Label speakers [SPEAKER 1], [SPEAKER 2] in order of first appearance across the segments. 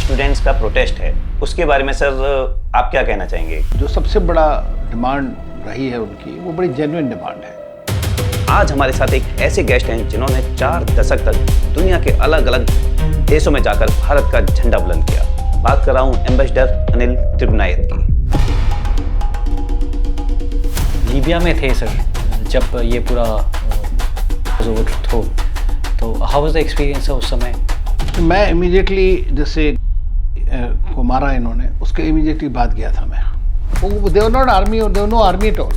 [SPEAKER 1] Students का protest है, उसके बारे में सर आप क्या कहना चाहेंगे?
[SPEAKER 2] जो सबसे बड़ा डिमांड रही है उनकी, वो बड़ी जेन्युइन डिमांड है।
[SPEAKER 1] आज हमारे साथ एक ऐसे गेस्ट हैं जिन्होंने 4 दशक तक दुनिया के अलग अलग देशों में जाकर भारत का झंडा बुलंद किया। बात कर रहा हूँ एम्बेसडर अनिल त्रिगुनायत की।
[SPEAKER 3] लीबिया में थे सर जब ये पूरा तो हाउ वाज द एक्सपीरियंस उस समय?
[SPEAKER 2] मैं इमीडिएटली जैसे को मारा इन्होंने, उसके इमीडिएटली बाद गया था मैं। वो देवर नॉट आर्मी और देवर नो आर्मी एट ऑल,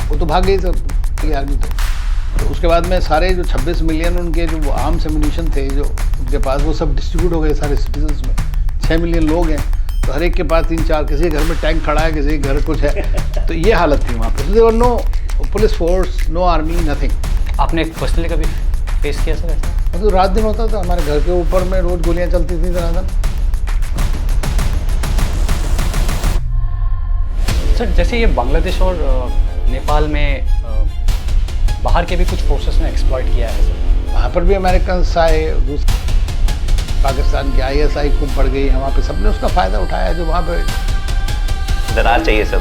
[SPEAKER 2] वो तो भाग गई सब आर्मी तो उसके बाद में सारे जो 26 मिलियन उनके जो आर्म्स एम्यूनिशन थे जो उनके पास, वो सब डिस्ट्रीब्यूट हो गए सारे सिटीजन्स में। 6 मिलियन लोग हैं तो हर एक के पास 3-4, किसी के घर में टैंक खड़ा है, किसी के घर कुछ है। तो ये हालत थी वहाँ पर। There were no police force, no army, nothing.
[SPEAKER 3] आपने पर्सनली कभी फेस किया सर ऐसा?
[SPEAKER 2] मतलब रात दिन होता था, हमारे घर के ऊपर में रोज गोलियां चलती थी दिन।
[SPEAKER 3] सर जैसे ये बांग्लादेश और नेपाल में बाहर के भी कुछ फोर्सेस ने एक्सप्लॉइट किया है सर।
[SPEAKER 2] वहाँ पर भी अमेरिकन आए, पाकिस्तान की ISI खूब बढ़ गई है वहाँ पे, सबने उसका फ़ायदा उठाया जो वहाँ पे
[SPEAKER 1] दरार चाहिए सर,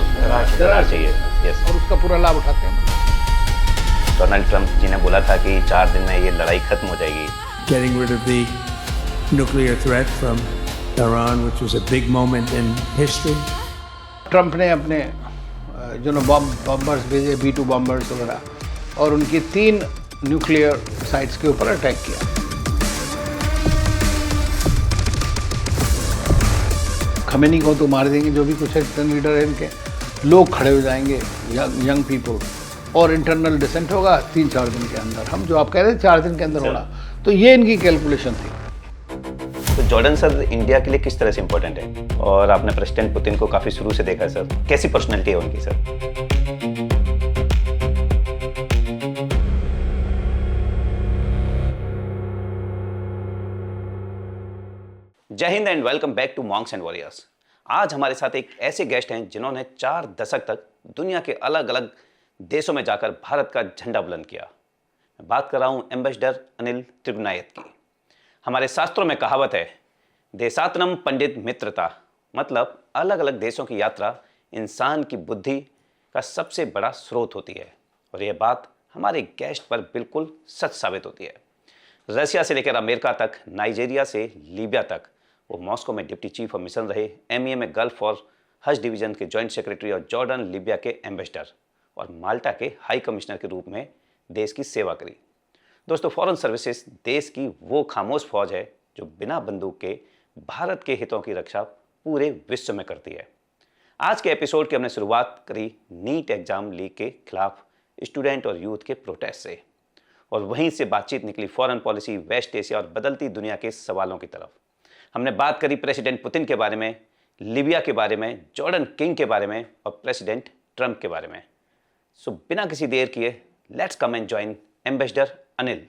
[SPEAKER 1] दरार चाहिए। यस।
[SPEAKER 2] और उसका पूरा लाभ उठाते हैं।
[SPEAKER 1] डोनाल्ड ट्रंप जी ने बोला था कि 4 दिन में ये लड़ाई खत्म हो जाएगी।
[SPEAKER 4] Getting rid of the nuclear threat from Iran, which was a big moment in history.
[SPEAKER 2] Trump ने अपने जो बॉम्बर्स भेजे, B-2 बॉम्बर्स वगैरह, और उनकी 3 न्यूक्लियर साइट्स के ऊपर अटैक किया। खमेनी को तो मार देंगे, जो भी कुछ है लीडर है इनके, लोग खड़े हो जाएंगे, यंग पीपल, और इंटरनल डिसेंट होगा 3-4 दिन के अंदर। हम जो आप कह रहे थे 4 दिन के अंदर होना, तो ये इनकी कैलकुलेशन थी।
[SPEAKER 1] तो जॉर्डन सर इंडिया के लिए किस तरह से इम्पोर्टेंट है? और आपने प्रेसिडेंट पुतिन को काफी शुरू से देखा है सर, कैसी पर्सनैलिटी है उनकी सर? जय Hind and welcome back to monks and warriors. आज हमारे साथ एक ऐसे गेस्ट हैं जिन्होंने 4 दशक तक दुनिया के अलग अलग देशों में जाकर भारत का झंडा बुलंद किया। मैं बात कर रहा हूं एम्बेसडर अनिल त्रिगुनायत की। हमारे शास्त्रों में कहावत है, देशात्मनम पंडित मित्रता, मतलब अलग अलग देशों की यात्रा इंसान की बुद्धि का सबसे बड़ा स्रोत होती है। और यह बात हमारे गेस्ट पर बिल्कुल सच साबित होती है। रशिया से लेकर अमेरिका तक, नाइजीरिया से लीबिया तक, वो मॉस्को में डिप्टी चीफ ऑफ मिशन रहे, MEA में गल्फ और हज डिवीजन के जॉइंट सेक्रेटरी और जॉर्डन लीबिया के एम्बेसडर और माल्टा के हाई कमिश्नर के रूप में देश की सेवा करी। दोस्तों, फॉरेन सर्विसेज देश की वो खामोश फौज है जो बिना बंदूक के भारत के हितों की रक्षा पूरे विश्व में करती है। आज के एपिसोड की हमने शुरुआत करी नीट एग्जाम लीक के खिलाफ स्टूडेंट और यूथ के प्रोटेस्ट से, और वहीं से बातचीत निकली फॉरेन पॉलिसी, वेस्ट एशिया और बदलती दुनिया के सवालों की तरफ। हमने बात करी प्रेसिडेंट पुतिन के बारे में, लीबिया के बारे में, जॉर्डन किंग के बारे में और प्रेसिडेंट ट्रंप के बारे में। सो बिना किसी देर किए let's come and join ambassador Anil.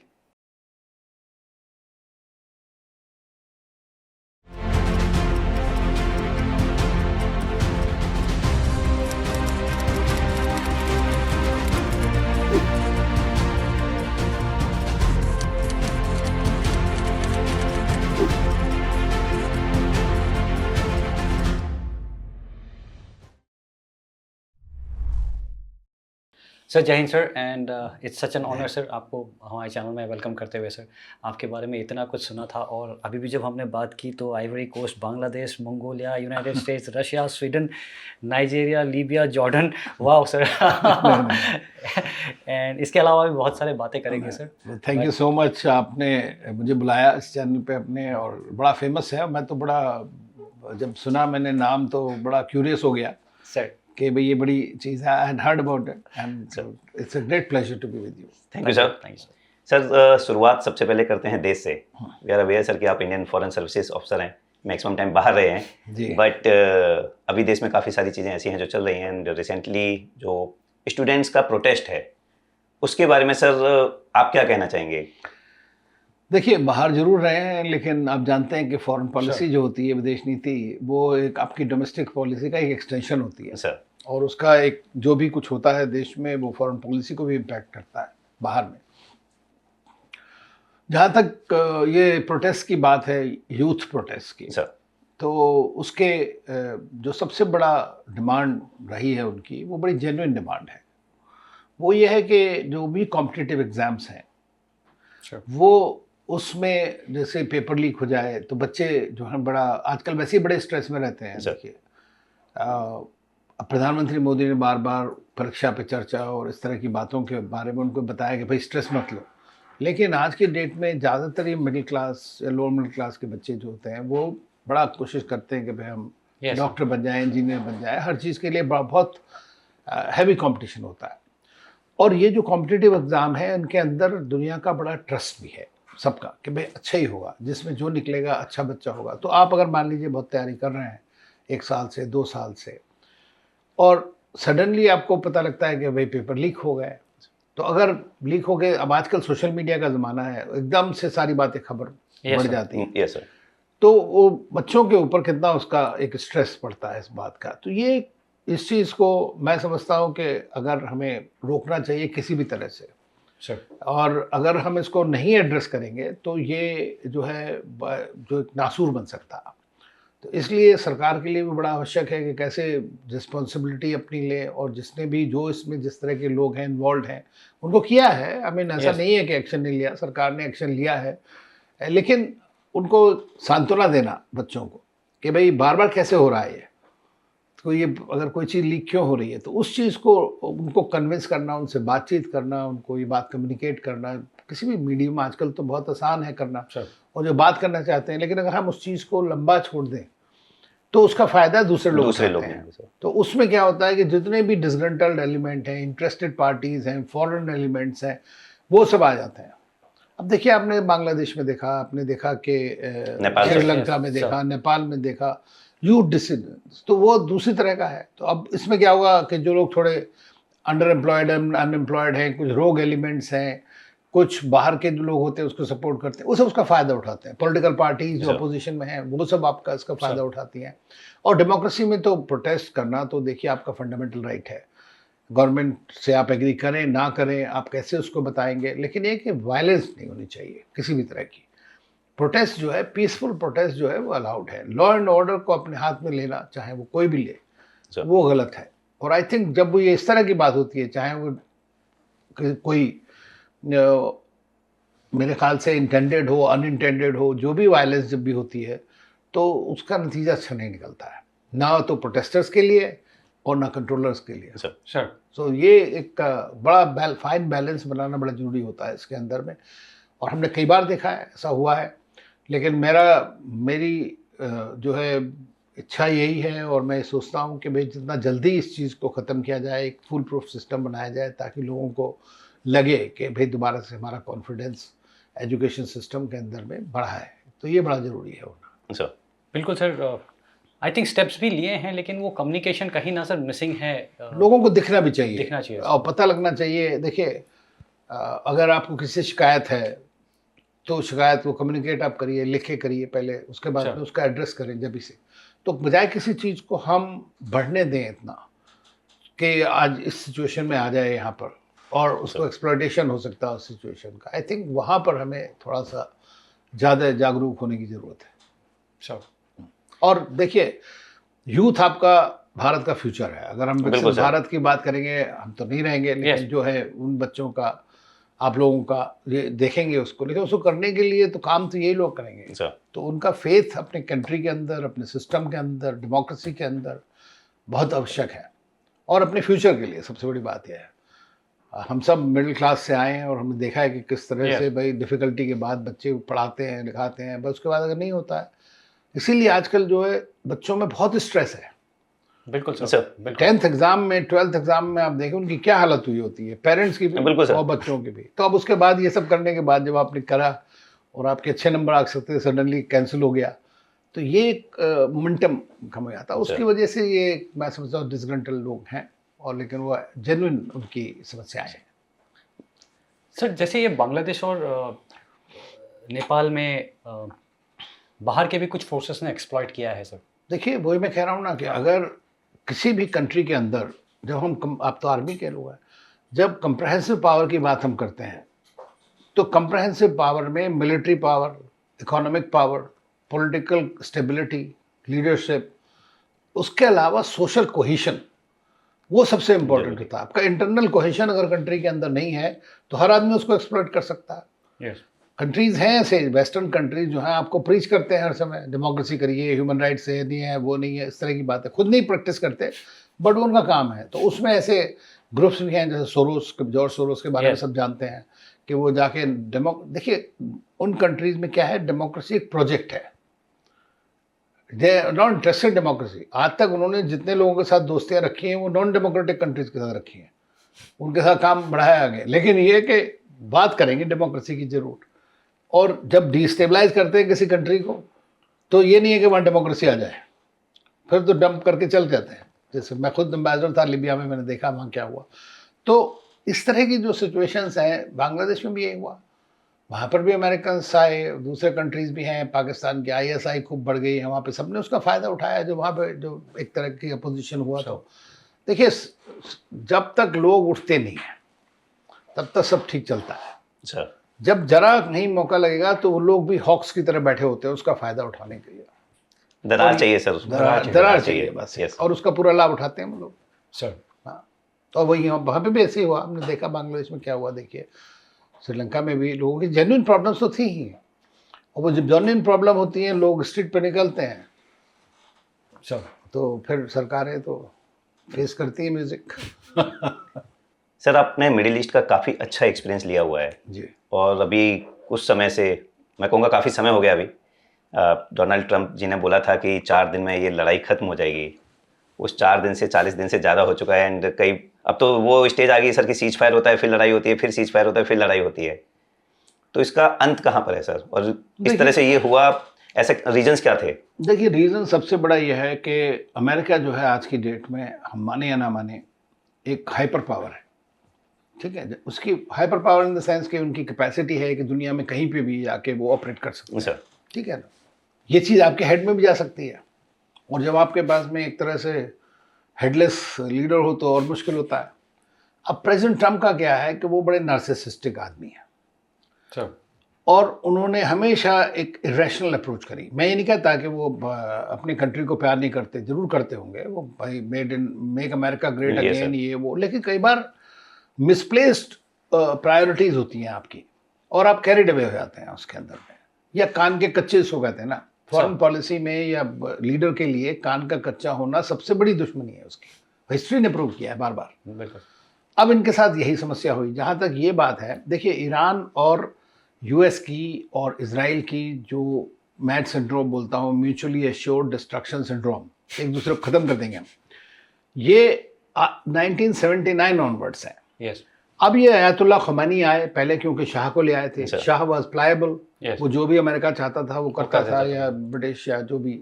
[SPEAKER 3] Sir जय हिंद sir, and it's such an honour sir आपको हमारे चैनल में वेलकम करते हुए। सर आपके बारे में इतना कुछ सुना था, और अभी भी जब हमने बात की तो Ivory Coast, Bangladesh, Mongolia, United States, Russia, Sweden, Nigeria, Libya, Jordan, वाह सर। एंड इसके अलावा भी बहुत सारे बातें करेंगे sir.
[SPEAKER 2] Thank you so much, आपने मुझे बुलाया इस चैनल पे अपने, और बड़ा फेमस है। मैं तो बड़ा, जब सुना मैंने नाम तो बड़ा क्यूरियस हो गया
[SPEAKER 3] सर
[SPEAKER 2] कि भाई ये बड़ी चीज़ है। I had heard about it and it's a great pleasure to be with you.
[SPEAKER 1] Thank you sir. Thank you sir. शुरुआत सबसे पहले करते हैं देश से। वी आर अवेयर सर कि आप इंडियन फॉरेन सर्विसेज ऑफिसर हैं, मैक्सिमम टाइम बाहर रहे हैं, बट अभी देश में काफ़ी सारी चीज़ें ऐसी हैं जो चल रही हैं। एंड रिसेंटली जो स्टूडेंट्स का प्रोटेस्ट है, उसके बारे में सर आप क्या कहना चाहेंगे?
[SPEAKER 2] देखिए, बाहर जरूर रहे हैं, लेकिन आप जानते हैं कि फॉरेन पॉलिसी जो होती है, विदेश नीति, वो एक आपकी डोमेस्टिक पॉलिसी का एक एक्सटेंशन होती है
[SPEAKER 1] सर।
[SPEAKER 2] और उसका एक जो भी कुछ होता है देश में, वो फॉरेन पॉलिसी को भी इम्पैक्ट करता है बाहर में। जहाँ तक ये प्रोटेस्ट की बात है, यूथ प्रोटेस्ट की,
[SPEAKER 1] सर,
[SPEAKER 2] तो उसके जो सबसे बड़ा डिमांड रही है उनकी, वो बड़ी जेन्युइन डिमांड है। वो ये है कि जो भी कॉम्पिटिटिव एग्ज़ाम्स हैं,
[SPEAKER 3] Sure.
[SPEAKER 2] वो उसमें जैसे पेपर लीक हो जाए तो बच्चे जो हैं बड़ा आजकल वैसे ही बड़े स्ट्रेस में रहते हैं।
[SPEAKER 1] सर।
[SPEAKER 2] देखिए, प्रधानमंत्री मोदी ने बार बार परीक्षा पे चर्चा और इस तरह की बातों के बारे में उनको बताया कि भाई स्ट्रेस मत लो, लेकिन आज की डेट में ज़्यादातर ये मिडिल क्लास या लोअर मिडिल क्लास के बच्चे जो होते हैं वो बड़ा कोशिश करते हैं कि भाई हम
[SPEAKER 3] Yes.
[SPEAKER 2] डॉक्टर बन जाएं, इंजीनियर बन जाएं। हर चीज़ के लिए बहुत हैवी कंपटीशन होता है। और ये जो कॉम्पिटिटिव एग्ज़ाम है, इनके अंदर दुनिया का बड़ा ट्रस्ट भी है सबका कि भाई अच्छा ही होगा, जिसमें जो निकलेगा अच्छा बच्चा होगा। तो आप अगर मान लीजिए बहुत तैयारी कर रहे हैं 1 साल से 2 साल से, और सडनली आपको पता लगता है कि भाई पेपर लीक हो गए, तो अगर लीक हो गए, अब आजकल सोशल मीडिया का ज़माना है, एकदम से सारी बातें खबर
[SPEAKER 3] Yes,
[SPEAKER 2] बढ़
[SPEAKER 3] sir.
[SPEAKER 2] जाती हैं।
[SPEAKER 1] Yes sir.
[SPEAKER 2] तो वो बच्चों के ऊपर कितना उसका एक स्ट्रेस पड़ता है इस बात का। तो ये इस चीज़ को मैं समझता हूँ कि अगर हमें रोकना चाहिए किसी भी तरह से,
[SPEAKER 3] Sure.
[SPEAKER 2] और अगर हम इसको नहीं एड्रेस करेंगे तो ये जो है जो एक नासूर बन सकता है। तो इसलिए सरकार के लिए भी बड़ा आवश्यक है कि कैसे रिस्पॉन्सिबिलिटी अपनी ले, और जिसने भी जो इसमें जिस तरह के लोग हैं इन्वॉल्व हैं उनको किया है। आई मीन ऐसा
[SPEAKER 3] Yes.
[SPEAKER 2] नहीं है कि एक्शन नहीं लिया, सरकार ने एक्शन लिया है, लेकिन उनको सांत्वना देना बच्चों को कि भाई बार बार कैसे हो रहा है ये, तो ये अगर कोई चीज़ लीक क्यों हो रही है, तो उस चीज़ को उनको कन्विंस करना, उनसे बातचीत करना, उनको ये बात कम्युनिकेट करना किसी भी मीडियम में आजकल तो बहुत आसान है करना।
[SPEAKER 3] Sure.
[SPEAKER 2] और जो बात करना चाहते हैं, लेकिन अगर हम उस चीज़ को लंबा छोड़ दें तो उसका फ़ायदा दूसरे लोग
[SPEAKER 1] दूसरे
[SPEAKER 2] उठाते
[SPEAKER 1] लोग
[SPEAKER 2] हैं।
[SPEAKER 1] हैं, सर।
[SPEAKER 2] तो उसमें क्या होता है कि जितने भी डिसग्रंटल्ड एलिमेंट हैं, इंटरेस्टेड पार्टीज़ हैं, फॉरेन एलिमेंट्स हैं, वो सब आ जाते हैं। अब देखिए, आपने बांग्लादेश में देखा, आपने देखा कि
[SPEAKER 1] नेपाल,
[SPEAKER 2] श्रीलंका
[SPEAKER 3] yes,
[SPEAKER 2] में
[SPEAKER 3] sir.
[SPEAKER 2] देखा, नेपाल में देखा, यूथ डिसिडेंट्स, तो वो दूसरी तरह का है। तो अब इसमें क्या होगा कि जो लोग थोड़े अंडर एम्प्लॉयड अनएम्प्लॉयड हैं, कुछ रोग एलिमेंट्स हैं, कुछ बाहर के जो लोग होते हैं उसको सपोर्ट करते हैं, वो सब उसका फ़ायदा उठाते हैं। पॉलिटिकल पार्टीज जो
[SPEAKER 1] Sure.
[SPEAKER 2] अपोजिशन में हैं वो सब आपका इसका फ़ायदा उठाती हैं। और डेमोक्रेसी में तो प्रोटेस्ट करना तो देखिए आपका फंडामेंटल राइट है। गवर्नमेंट से आप एग्री करें ना करें, आप कैसे उसको बताएंगे, लेकिन ये कि वायलेंस नहीं होनी चाहिए किसी भी तरह की। प्रोटेस्ट जो है, पीसफुल प्रोटेस्ट जो है वो अलाउड है। लॉ एंड ऑर्डर को अपने हाथ में लेना, चाहे वो कोई भी ले,
[SPEAKER 1] Sure.
[SPEAKER 2] वो गलत है। और आई थिंक जब वो ये इस तरह की बात होती है, चाहे वो कोई मेरे ख्याल से इंटेंडेड हो, अनइंटेंडेड हो, जो भी वायलेंस जब भी होती है तो उसका नतीजा अच्छा नहीं निकलता है, ना तो प्रोटेस्टर्स के लिए और ना कंट्रोलर्स के लिए।
[SPEAKER 1] सर।
[SPEAKER 3] Sure.
[SPEAKER 2] सो ये एक बड़ा फाइन बैलेंस बनाना बड़ा ज़रूरी होता है इसके अंदर में, और हमने कई बार देखा है ऐसा हुआ है। लेकिन मेरी जो है इच्छा यही है, और मैं सोचता हूँ कि भाई जितना जल्दी इस चीज़ को ख़त्म किया जाए, एक फुल प्रूफ सिस्टम बनाया जाए, ताकि लोगों को लगे कि भाई दोबारा से हमारा कॉन्फिडेंस एजुकेशन सिस्टम के अंदर में बढ़ा है। तो ये बड़ा ज़रूरी है होना।
[SPEAKER 1] सर।
[SPEAKER 3] बिल्कुल सर, आई थिंक स्टेप्स भी लिए हैं, लेकिन वो कम्युनिकेशन कहीं ना सर मिसिंग है।
[SPEAKER 2] लोगों को दिखना भी चाहिए,
[SPEAKER 3] दिखना चाहिए।
[SPEAKER 2] और पता लगना चाहिए। देखिए, अगर आपको किसी से शिकायत है तो शिकायत को कम्युनिकेट आप करिए, लिखे करिए पहले, उसके बाद
[SPEAKER 3] अच्छा।
[SPEAKER 2] में उसका एड्रेस करें जब से। तो बजाय किसी चीज़ को हम बढ़ने दें इतना कि आज इस सिचुएशन में आ जाए यहाँ पर, और उसको एक्सप्लॉयटेशन हो सकता है उस सिचुएशन का, आई थिंक वहाँ पर हमें थोड़ा सा ज़्यादा जागरूक होने की ज़रूरत है।
[SPEAKER 3] Sure.
[SPEAKER 2] और देखिए, यूथ आपका भारत का फ्यूचर है। अगर हम
[SPEAKER 1] बिल्कुल
[SPEAKER 2] विकसित
[SPEAKER 1] सर।
[SPEAKER 2] भारत की बात करेंगे, हम तो नहीं रहेंगे, लेकिन
[SPEAKER 3] Yes.
[SPEAKER 2] जो है उन बच्चों का, आप लोगों का ये देखेंगे उसको, लेकिन उसको करने के लिए तो काम तो यही लोग करेंगे।
[SPEAKER 1] सर।
[SPEAKER 2] तो उनका फेथ अपने कंट्री के अंदर, अपने सिस्टम के अंदर, डेमोक्रेसी के अंदर बहुत आवश्यक है, और अपने फ्यूचर के लिए सबसे बड़ी बात यह है। हम सब मिडिल क्लास से आए हैं, और हमने देखा है कि किस तरह
[SPEAKER 3] Yes.
[SPEAKER 2] से भाई डिफ़िकल्टी के बाद बच्चे पढ़ाते हैं, लिखाते हैं, बस उसके बाद अगर नहीं होता है, इसीलिए आजकल जो है बच्चों में बहुत स्ट्रेस है।
[SPEAKER 3] बिल्कुल
[SPEAKER 1] सर।
[SPEAKER 3] सर, बिल्कुल।
[SPEAKER 2] 10th एग्जाम में, 12th एग्जाम में आप देखें उनकी क्या हालत हुई होती है, पेरेंट्स की भी
[SPEAKER 1] बिल्कुल सर।
[SPEAKER 2] और बच्चों की भी। तो अब उसके बाद ये सब करने के बाद जब आपने करा और आपके अच्छे नंबर आ सकते थे, सडनली कैंसिल हो गया, तो ये एक मोमेंटम कम हो जाता है। उसकी वजह से ये मैं समझता हूँ डिसग्रंटल लोग हैं, और लेकिन वो जेन्युइन उनकी समस्याएं हैं।
[SPEAKER 3] सर, जैसे ये बांग्लादेश और नेपाल में बाहर के भी कुछ फोर्सेस ने एक्सप्लॉइट किया है सर।
[SPEAKER 2] देखिए, वही मैं कह रहा हूँ ना कि अगर किसी भी कंट्री के अंदर, जब हम आप तो आर्मी के लोग हैं, जब कंप्रहेंसिव पावर की बात हम करते हैं, तो कंप्रहेंसिव पावर में military power, economic power, political stability, leadership, उसके अलावा सोशल कोहेशन, वो सबसे इम्पोर्टेंट होता है। आपका इंटरनल कोहेशन अगर कंट्री के अंदर नहीं है तो हर आदमी उसको एक्सप्लॉइट कर सकता है।
[SPEAKER 3] यस
[SPEAKER 2] कंट्रीज़ हैं ऐसे, वेस्टर्न कंट्रीज जो हैं आपको प्रीच करते हैं हर समय, डेमोक्रेसी करिए, ह्यूमन राइट्स है, नहीं है, वो नहीं है, इस तरह की बातें खुद नहीं प्रैक्टिस करते, बट उनका काम है। तो उसमें ऐसे ग्रुप्स भी हैं, जैसे जॉर्ज सोरोस के बारे में सब जानते हैं कि वो जाके देखिए उन कंट्रीज़ में क्या है, डेमोक्रेसी एक प्रोजेक्ट है, they are not interested democracy. आज तक उन्होंने जितने लोगों के साथ दोस्तियाँ रखी हैं वो नॉन डेमोक्रेटिक कंट्रीज़ के साथ रखी हैं, उनके साथ काम बढ़ाया आगे, लेकिन ये कि बात करेंगे डेमोक्रेसी की ज़रूर। और जब डिस्टेबलाइज करते हैं किसी कंट्री को तो ये नहीं है कि वहाँ डेमोक्रेसी आ जाए, फिर तो डंप करके चल जाते हैं। जैसे मैं खुद एम्बेसडर था लिबिया में, मैंने देखा वहाँ क्या हुआ। तो इस तरह की जो सिचुएशंस हैं, बांग्लादेश में भी यही हुआ, वहाँ पर भी अमेरिकन आए, दूसरे कंट्रीज़ भी हैं, पाकिस्तान की ISI खूब बढ़ गई है वहाँ पे, सबने उसका फ़ायदा उठाया जो वहाँ पे जो एक तरह की अपोजिशन हुआ। तो देखिए जब तक लोग उठते नहीं हैं तब तक सब ठीक चलता है।
[SPEAKER 1] अच्छा,
[SPEAKER 2] जब जरा नहीं मौका लगेगा तो वो लोग भी हॉक्स की तरह बैठे होते हैं उसका फ़ायदा उठाने के लिए।
[SPEAKER 1] दरार चाहिए सर उसमें,
[SPEAKER 2] दरार चाहिए बस,
[SPEAKER 1] Yes.
[SPEAKER 2] और उसका पूरा लाभ उठाते हैं हम लोग।
[SPEAKER 3] सर।
[SPEAKER 2] हाँ, तो वही वहाँ पे भी ऐसे ही हुआ, हमने देखा बांग्लादेश में क्या हुआ। देखिए श्रीलंका में भी लोगों की जेन्युइन प्रॉब्लम्स तो थी ही, और वो जब जेन्युइन प्रॉब्लम होती है लोग स्ट्रीट पे निकलते हैं
[SPEAKER 3] सर
[SPEAKER 2] तो फिर सरकारें तो फेस करती है म्यूजिक।
[SPEAKER 1] सर आपने मिडिल ईस्ट का काफ़ी अच्छा एक्सपीरियंस लिया हुआ है
[SPEAKER 2] जी,
[SPEAKER 1] और अभी कुछ समय से, मैं कहूँगा काफ़ी समय हो गया अभी, डोनाल्ड ट्रंप जी ने बोला था कि 4 दिन में ये लड़ाई ख़त्म हो जाएगी। उस 4 दिन से 40 दिन से ज़्यादा हो चुका है, एंड कई अब तो वो स्टेज आ गई सर कि सीज फायर होता है, फिर लड़ाई होती है, फिर सीज फायर होता है, फिर लड़ाई होती है। तो इसका अंत कहाँ पर है सर, और इस तरह से ये हुआ, ऐसे रीजंस क्या थे?
[SPEAKER 2] देखिए रीज़न सबसे बड़ा ये है कि अमेरिका जो है आज की डेट में, हम माने या ना माने, एक हाइपर पावर है, ठीक है। उसकी hyper power in the sense कि उनकी कैपेसिटी है कि दुनिया में कहीं पे भी जाके वो ऑपरेट कर सकते हैं,
[SPEAKER 1] सर
[SPEAKER 2] ठीक है ना। ये चीज़ आपके हेड में भी जा सकती है, और जब आपके पास में एक तरह से हेडलेस लीडर हो तो और मुश्किल होता है। अब प्रेसिडेंट ट्रम्प का क्या है कि वो बड़े नार्सिसिस्टिक आदमी है,
[SPEAKER 3] सर
[SPEAKER 2] और उन्होंने हमेशा एक इरेशनल अप्रोच करी। मैं ये नहीं कहता कि वो अपनी कंट्री को प्यार नहीं करते, जरूर करते होंगे वो, भाई make America great
[SPEAKER 1] Yes,
[SPEAKER 2] again,
[SPEAKER 1] sir.
[SPEAKER 2] ये वो, लेकिन कई बार मिसप्लेस्ड प्रायोरिटीज होती हैं आपकी, और आप कैरिड अवे हो जाते हैं उसके अंदर में, या कान के कच्चे सो कहते हैं ना, फॉरेन पॉलिसी में या लीडर के लिए कान का कच्चा होना सबसे बड़ी दुश्मनी है उसकी, हिस्ट्री ने प्रूव किया है बार बार।
[SPEAKER 3] बिल्कुल
[SPEAKER 2] अब इनके साथ यही समस्या हुई। जहाँ तक ये बात है, देखिए ईरान और US की और इजराइल की जो मैड सिंड्रोम बोलता हूँ, म्यूचुअली एश्योर्ड डिस्ट्रक्शन सिंड्रोम, एक दूसरे को ख़त्म कर देंगे हम, ये 1979 ऑनवर्ड्स है।
[SPEAKER 3] यस
[SPEAKER 2] अब ये अयातुल्ला खुमैनी आए पहले, क्योंकि शाह को ले आए थे,
[SPEAKER 1] अच्छा।
[SPEAKER 2] Shah was pliable,
[SPEAKER 3] Yes.
[SPEAKER 2] वो जो भी अमेरिका चाहता था वो करता
[SPEAKER 3] कर
[SPEAKER 2] था,
[SPEAKER 3] देता
[SPEAKER 2] या ब्रिटिश या जो भी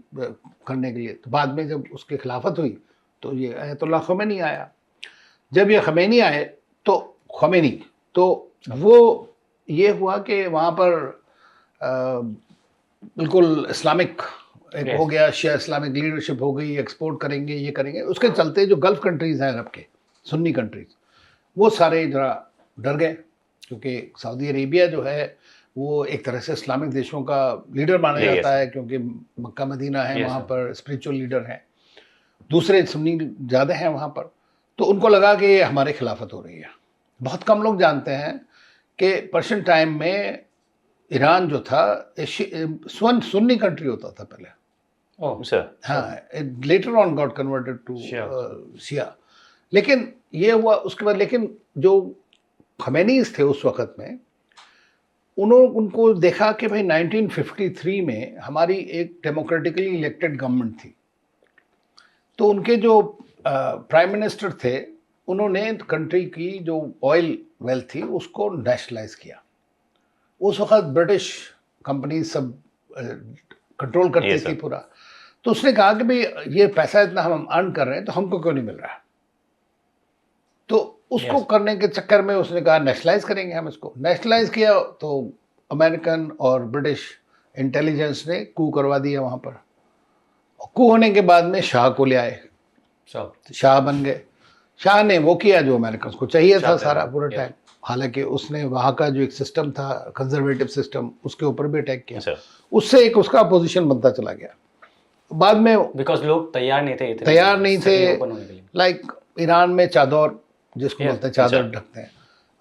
[SPEAKER 2] करने के लिए। तो बाद में जब उसकी खिलाफत हुई तो ये अयातुल्ला खुमैनी आया। जब ये खुमैनी आए तो खुमैनी तो वो ये हुआ कि वहाँ पर बिल्कुल इस्लामिक एक
[SPEAKER 3] Yes.
[SPEAKER 2] हो गया, शिया इस्लामिक लीडरशिप हो गई, एक्सपोर्ट करेंगे, ये करेंगे। उसके चलते जो गल्फ कंट्रीज़ हैं अरब के, सुन्नी कंट्रीज़, वो सारे जरा डर गए, क्योंकि सऊदी अरेबिया जो है वो एक तरह से इस्लामिक देशों का लीडर माना
[SPEAKER 1] Yes.
[SPEAKER 2] जाता है, क्योंकि मक्का मदीना है,
[SPEAKER 3] Yes,
[SPEAKER 2] वहाँ
[SPEAKER 3] sir.
[SPEAKER 2] पर स्पिरिचुअल लीडर हैं, दूसरे सुन्नी ज़्यादा हैं वहाँ पर। तो उनको लगा कि ये हमारे खिलाफत हो रही है। बहुत कम लोग जानते हैं कि पर्शियन टाइम में ईरान जो था सुन्नी कंट्री होता था पहले,
[SPEAKER 3] ओह
[SPEAKER 1] सर
[SPEAKER 2] हाँ, later on got converted to
[SPEAKER 3] Shia.
[SPEAKER 2] शिया। लेकिन ये हुआ उसके बाद, लेकिन जो खमैनीज थे उस वक़्त में, उनको देखा कि भाई 1953 में हमारी एक डेमोक्रेटिकली इलेक्टेड गवर्नमेंट थी, तो उनके जो प्राइम मिनिस्टर थे उन्होंने कंट्री की जो ऑयल वेल्थ थी उसको नेशनलाइज किया। उस वक़्त ब्रिटिश कंपनी सब कंट्रोल करती
[SPEAKER 1] Yes,
[SPEAKER 2] थी
[SPEAKER 1] sir.
[SPEAKER 2] पूरा। तो उसने कहा कि भाई ये पैसा इतना हम अर्न कर रहे हैं तो हमको क्यों नहीं मिल रहा है। तो उसको
[SPEAKER 3] Yes.
[SPEAKER 2] करने के चक्कर में उसने कहा नेशनलाइज करेंगे हम इसको। नेशनलाइज किया तो अमेरिकन और ब्रिटिश इंटेलिजेंस ने कू करवा दिया वहाँ पर। कू होने के बाद में शाह को ले आए,
[SPEAKER 3] सब
[SPEAKER 2] शाह बन गए। शाह ने वो किया जो अमेरिकन को चाहिए था
[SPEAKER 3] चाहते
[SPEAKER 2] सारा
[SPEAKER 3] थे,
[SPEAKER 2] पूरा
[SPEAKER 3] yes.
[SPEAKER 2] टाइम। हालांकि उसने वहाँ का जो एक सिस्टम था कंजर्वेटिव सिस्टम, उसके ऊपर भी अटैक किया।
[SPEAKER 1] सर
[SPEAKER 2] उससे एक उसका अपोजिशन बनता चला गया। बाद में
[SPEAKER 3] बिकॉज लोग तैयार नहीं थे इतने
[SPEAKER 2] तैयार नहीं थे,
[SPEAKER 3] open होने के लिए।
[SPEAKER 2] लाइक ईरान में चादर जिसको
[SPEAKER 3] Yes,
[SPEAKER 2] बोलते हैं चादर ढकते हैं,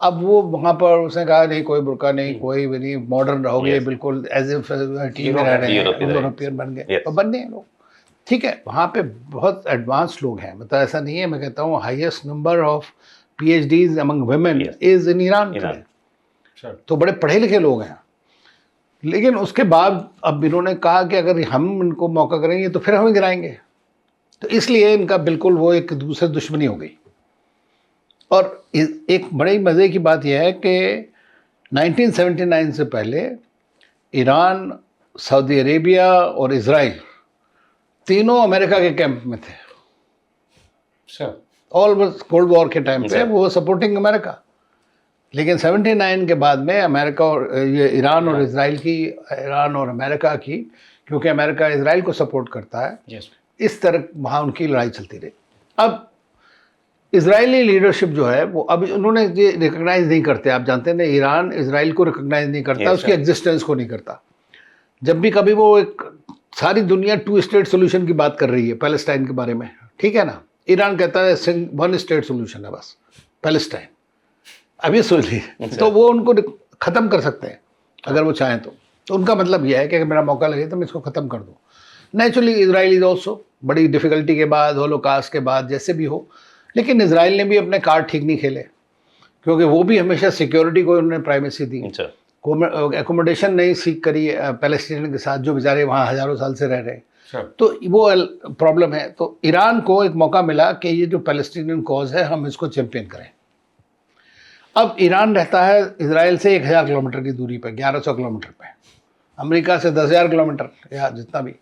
[SPEAKER 2] अब वो वहाँ पर उसने कहा नहीं कोई बुर्का नहीं, कोई भी नहीं, मॉडर्न रहोगे
[SPEAKER 1] Yes.
[SPEAKER 2] बिल्कुल एज इफ टीम में रह रहे हैं,
[SPEAKER 1] European,
[SPEAKER 2] यूरोपियन बन गए
[SPEAKER 1] Yes.
[SPEAKER 2] और बनने हैं लोग। ठीक है, वहाँ पे बहुत एडवांस लोग हैं, मतलब ऐसा नहीं है, मैं कहता हूँ highest number of PhDs among women
[SPEAKER 1] Yes.
[SPEAKER 2] Is in Iran
[SPEAKER 1] Iran.
[SPEAKER 2] today।
[SPEAKER 3] Sure.
[SPEAKER 2] तो बड़े पढ़े लिखे लोग हैं, लेकिन उसके बाद अब इन्होंने कहा कि अगर हम इनको मौका करेंगे तो फिर हमें गिराएंगे, तो इसलिए इनका बिल्कुल वो एक दूसरे दुश्मनी हो गई। और एक बड़ी मज़े की बात यह है कि 1979 से पहले ईरान, सऊदी अरेबिया और इज़राइल तीनों अमेरिका के कैंप में थे।
[SPEAKER 3] Sure.
[SPEAKER 2] ऑलमोस्ट कोल्ड वॉर के टाइम पे
[SPEAKER 1] अच्छा।
[SPEAKER 2] वो सपोर्टिंग अमेरिका, लेकिन 79 के बाद में अमेरिका और ये ईरान और इज़राइल की, ईरान और अमेरिका की, क्योंकि अमेरिका इज़राइल को सपोर्ट करता है,
[SPEAKER 3] Yes.
[SPEAKER 2] इस तरह वहाँ उनकी लड़ाई चलती रही। अब इजरायली लीडरशिप जो है वो अब उन्होंने ये रिकग्नाइज नहीं करते, आप जानते हैं ना, ईरान इजराइल को रिकग्नाइज नहीं करता,
[SPEAKER 1] Yes,
[SPEAKER 2] उसकी
[SPEAKER 1] sir.
[SPEAKER 2] एग्जिस्टेंस को नहीं करता। जब भी कभी वो एक सारी दुनिया 2 स्टेट सोल्यूशन की बात कर रही है पैलेस्टाइन के बारे में, ठीक है ना, ईरान कहता है 1 स्टेट सोल्यूशन है बस, पैलेस्टाइन। अब ये सोच लीजिए, तो वो उनको ख़त्म कर सकते हैं अगर वो चाहें तो उनका मतलब यह है कि अगर मेरा मौका लगे तो मैं इसको ख़त्म कर दूँ। नेचुरली इजराइल इज ऑल्सो, बड़ी डिफ़िकल्टी के बाद, होलोकास्ट के बाद, जैसे भी हो, लेकिन इजराइल ने भी अपने कार्ड ठीक नहीं खेले, क्योंकि वो भी हमेशा सिक्योरिटी को उन्होंने प्राइमेसी दी,
[SPEAKER 1] अच्छा,
[SPEAKER 2] एकोमोडेशन नहीं सीख करी पैलेस्टीनियन के साथ जो बेचारे वहाँ हज़ारों साल से रह रहे हैं।
[SPEAKER 3] Sure.
[SPEAKER 2] तो वो प्रॉब्लम है। तो ईरान को एक मौका मिला कि ये जो पैलेस्टीनियन कॉज है हम इसको चैंपियन करें। अब ईरान रहता है इजराइल से 1000 किलोमीटर की दूरी पर, 1100 किलोमीटर पे, अमेरिका से 10,000 किलोमीटर या जितना भी।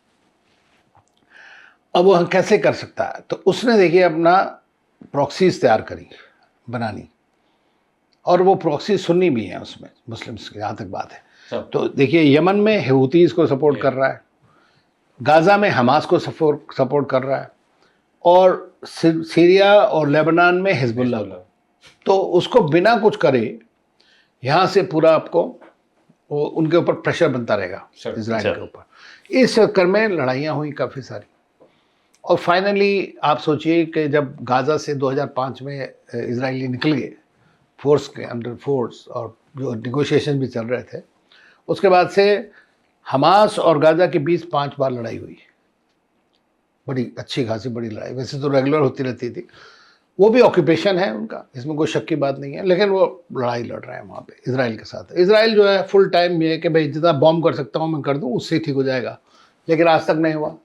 [SPEAKER 2] अब वो कैसे कर सकता है, तो उसने देखिए अपना प्रॉक्सीज तैयार करी बनानी, और वो प्रॉक्सी सुन्नी भी हैं उसमें, मुस्लिम्स की जहाँ तक बात है।
[SPEAKER 3] Sure.
[SPEAKER 2] तो देखिए यमन में हूतीज़ को सपोर्ट कर रहा है, गाज़ा में हमास को सपोर्ट कर रहा है, और सीरिया और लेबनान में हिजबुल्लाह को। तो उसको बिना कुछ करे यहाँ से पूरा आपको वो उनके ऊपर प्रेशर बनता रहेगा,
[SPEAKER 3] Sure.
[SPEAKER 2] इजराइल के ऊपर। इस चक्कर में लड़ाइयाँ हुई काफ़ी सारी, और फाइनली आप सोचिए कि जब गाज़ा से 2005 में इजरायली निकल गए फोर्स के अंडर फोर्स, और जो निगोशिएशन भी चल रहे थे, उसके बाद से हमास और गाज़ा के बीच 5 बार लड़ाई हुई, बड़ी अच्छी खासी बड़ी लड़ाई। वैसे तो रेगुलर होती रहती थी, वो भी ऑक्यूपेशन है उनका, इसमें कोई शक की बात नहीं है, लेकिन वो लड़ाई लड़ रहे हैं वहाँ पे इजराइल के साथ। इजराइल जो है फुल टाइम ये है कि भाई जितना बॉम्ब कर सकता हूँ मैं कर दूँ, उससे ठीक हो जाएगा, लेकिन आज तक नहीं हुआ,